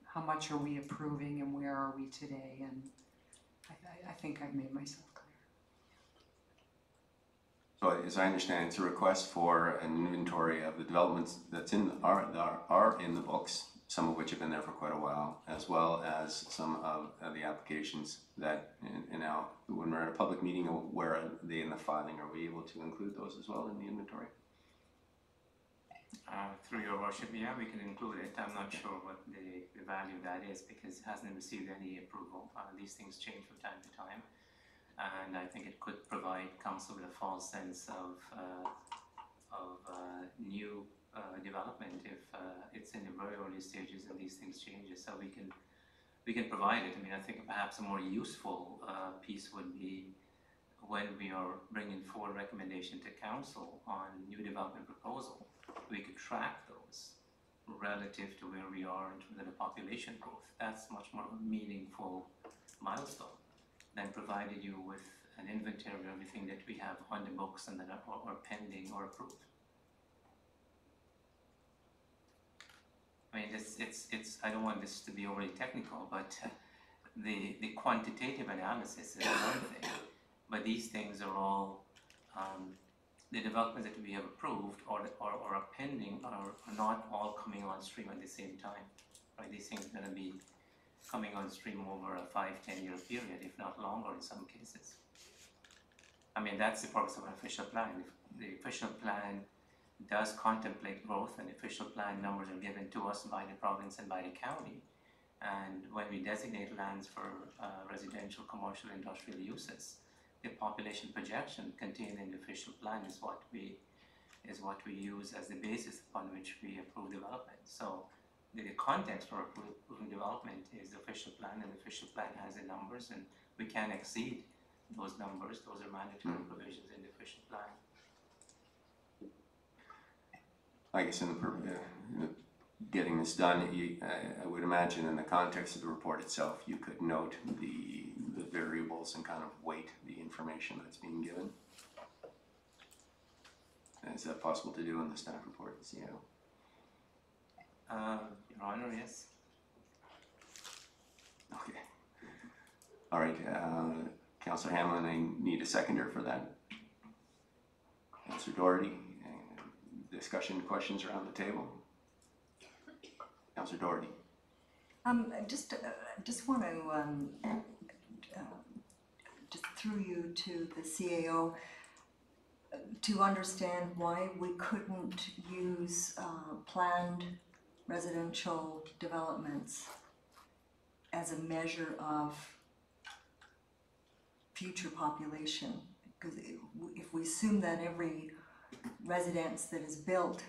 how much are we approving and where are we today, and I think I've made myself clear. So as I understand, it's a request for an inventory of the developments that's are in the books, some of which have been there for quite a while, as well as some of the applications that, and now, when we're at a public meeting, where are they in the filing? Are we able to include those as well in the inventory? Through your worship, yeah, we can include it. I'm not sure what the value of that is because it hasn't received any approval. These things change from time to time. And I think it could provide council with a false sense of new development if it's in the very early stages and these things changes. So we can provide it. I mean, I think perhaps a more useful piece would be when we are bringing forward recommendation to council on new development proposal, we could track those relative to where we are in terms of the population growth. That's much more of a meaningful milestone than provided you with an inventory of everything that we have on the books and that are pending or approved. I mean, it's. I don't want this to be overly technical, but the quantitative analysis is one thing, but these things are all the developments that we have approved or are pending are not all coming on stream at the same time. Right? These things are going to be coming on stream over a 5-10 year period, if not longer in some cases. I mean, that's the purpose of an official plan. If the official plan does contemplate growth and official plan numbers are given to us by the province and by the county. And when we designate lands for residential, commercial, industrial uses, the population projection contained in the official plan is what we use as the basis upon which we approve development. So the context for approving development is the official plan, and the official plan has the numbers, and we can't exceed those numbers. Those are mandatory provisions in the official plan. I guess in the getting this done, I would imagine in the context of the report itself, you could note the variables and kind of weight the information that's being given. Is that possible to do in the staff report, CEO? Your Honor, yes. Okay. All right, Councillor Hamlin, I need a seconder for that. Councillor Doherty, discussion, questions around the table? Councillor Doherty. Just want to just through you to the CAO to understand why we couldn't use planned residential developments as a measure of future population. Because if we assume that every residence that is built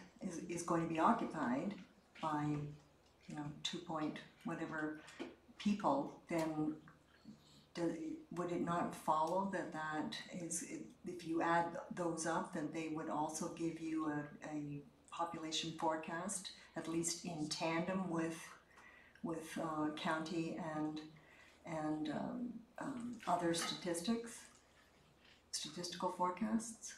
is going to be occupied by, 2 point whatever people, then would it not follow that is, if you add those up, then they would also give you a population forecast, at least in tandem with county and other statistical forecasts?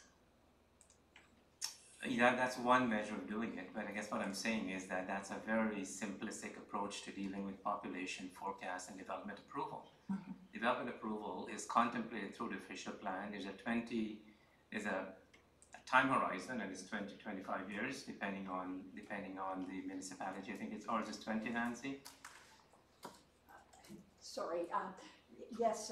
Yeah, that's one measure of doing it, but I guess what I'm saying is that that's a very simplistic approach to dealing with population forecast and development approval. Mm-hmm. Development approval is contemplated through the official plan. There's a time horizon, and it's 20-25 years, depending on the municipality. I think it's ours is 20, Nancy. Sorry. Yes,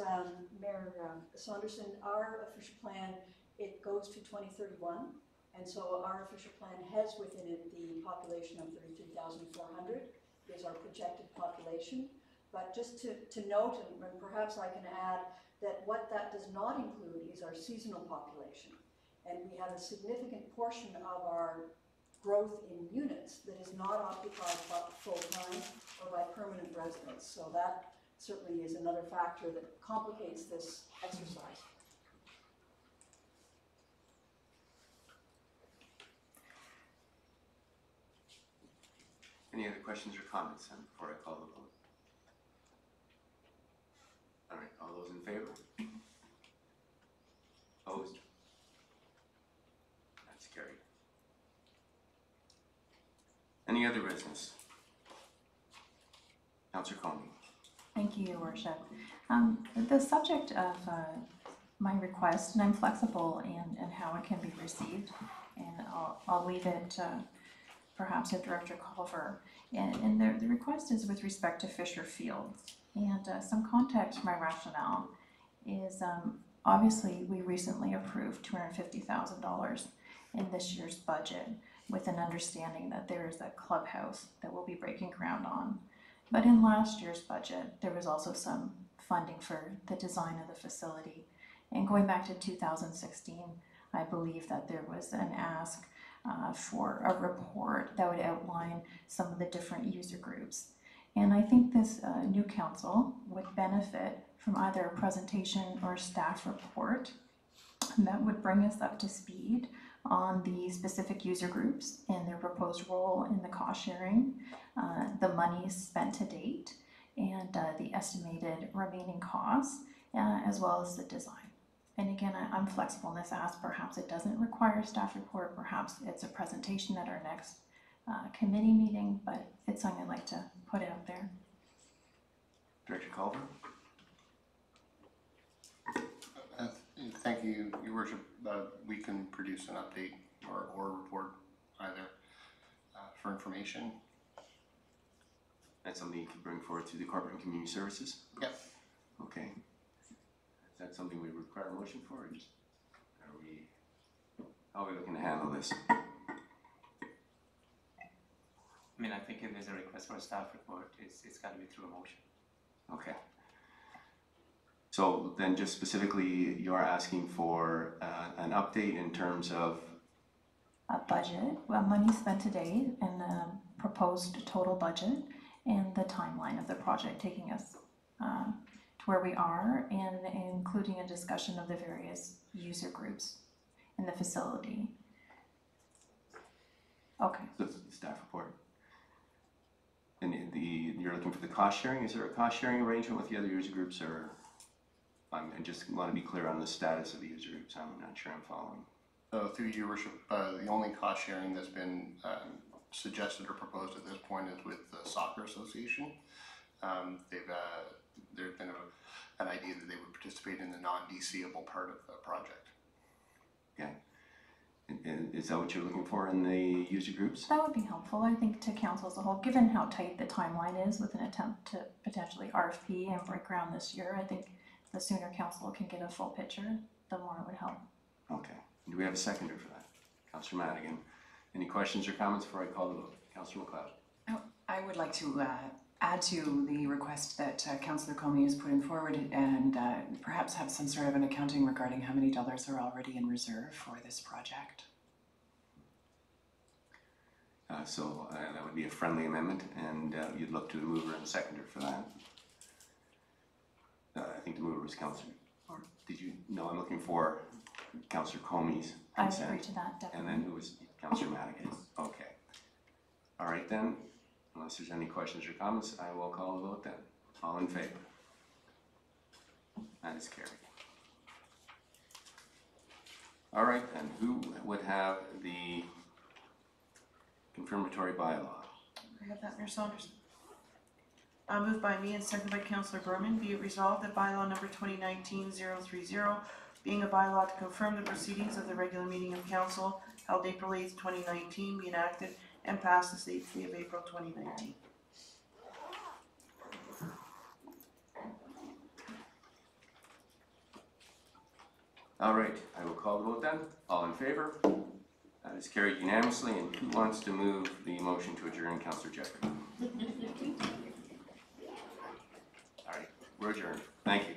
Mayor Saunderson, our official plan, it goes to 2031. And so our official plan has within it the population of 33,400 is our projected population. But just to note, and perhaps I can add, that what that does not include is our seasonal population. And we have a significant portion of our growth in units that is not occupied full-time or by permanent residents. So that certainly is another factor that complicates this exercise. Any other questions or comments before I call the vote? All right, all those in favor? Opposed? That's carried. Any other business? Councillor Coney. Thank you, Your Worship. The subject of my request, and I'm flexible in how it can be received. And I'll leave it perhaps at Director Culver. And the request is with respect to Fisher Fields. And some context for my rationale is obviously we recently approved $250,000 in this year's budget with an understanding that there is a clubhouse that we'll be breaking ground on. But in last year's budget, there was also some funding for the design of the facility. And going back to 2016, I believe that there was an ask for a report that would outline some of the different user groups. And I think this new council would benefit from either a presentation or a staff report that would bring us up to speed on the specific user groups and their proposed role in the cost sharing, the monies spent to date, and the estimated remaining costs, as well as the design. And again, I'm flexible in this ask. Perhaps it doesn't require a staff report, perhaps it's a presentation at our next committee meeting, but it's something I'd like to put out there. Director Culver? Thank you, Your Worship. We can produce an update or a report either for information. That's something you can bring forward to the Corporate and Community Services? Yep. Okay. Is that something we require a motion for, or just how are we looking to handle this? I mean, I think if there's a request for a staff report, it's got to be through a motion. Okay. So then just specifically, you're asking for an update in terms of? A budget, money spent to date, and the proposed total budget, and the timeline of the project taking us to where we are, and including a discussion of the various user groups in the facility. Okay. So it's the staff report. And you're looking for the cost sharing? Is there a cost sharing arrangement with the other user groups, or I just want to be clear on the status of the user groups? I'm not sure I'm following. Through Your Worship, the only cost sharing that's been suggested or proposed at this point is with the Soccer Association. There's been an idea that they would participate in the non-DCable part of the project. Okay. And is that what you're looking for in the user groups? That would be helpful, I think, to council as a whole, given how tight the timeline is with an attempt to potentially RFP and break ground this year. I think the sooner council can get a full picture, the more it would help. Okay. Do we have a seconder for that? Councillor Madigan. Any questions or comments before I call the vote? Councillor McLeod. Oh, I would like to add to the request that Councillor Comey is putting forward, and perhaps have some sort of an accounting regarding how many dollars are already in reserve for this project. So that would be a friendly amendment, and you'd look to the mover and seconder for that. I think the mover was Councillor. Did you? No, I'm looking for Councillor Comey's consent. I agree to that, definitely. And then who was Councillor Madigan? Okay. All right then. Unless there's any questions or comments, I will call the vote then. All in favor? That is carried. All right, then. Who would have the confirmatory bylaw? I have that, Mayor Saunders. Moved by me and seconded by Councillor Berman, be it resolved that bylaw number 2019-030, being a bylaw to confirm the proceedings of the regular meeting of council held April 8th, 2019, be enacted and passed this 8th day of April 2019. All right, I will call the vote then. All in favor? That is carried unanimously. And who wants to move the motion to adjourn? Councillor Jeffrey. All right, we're adjourned. Thank you.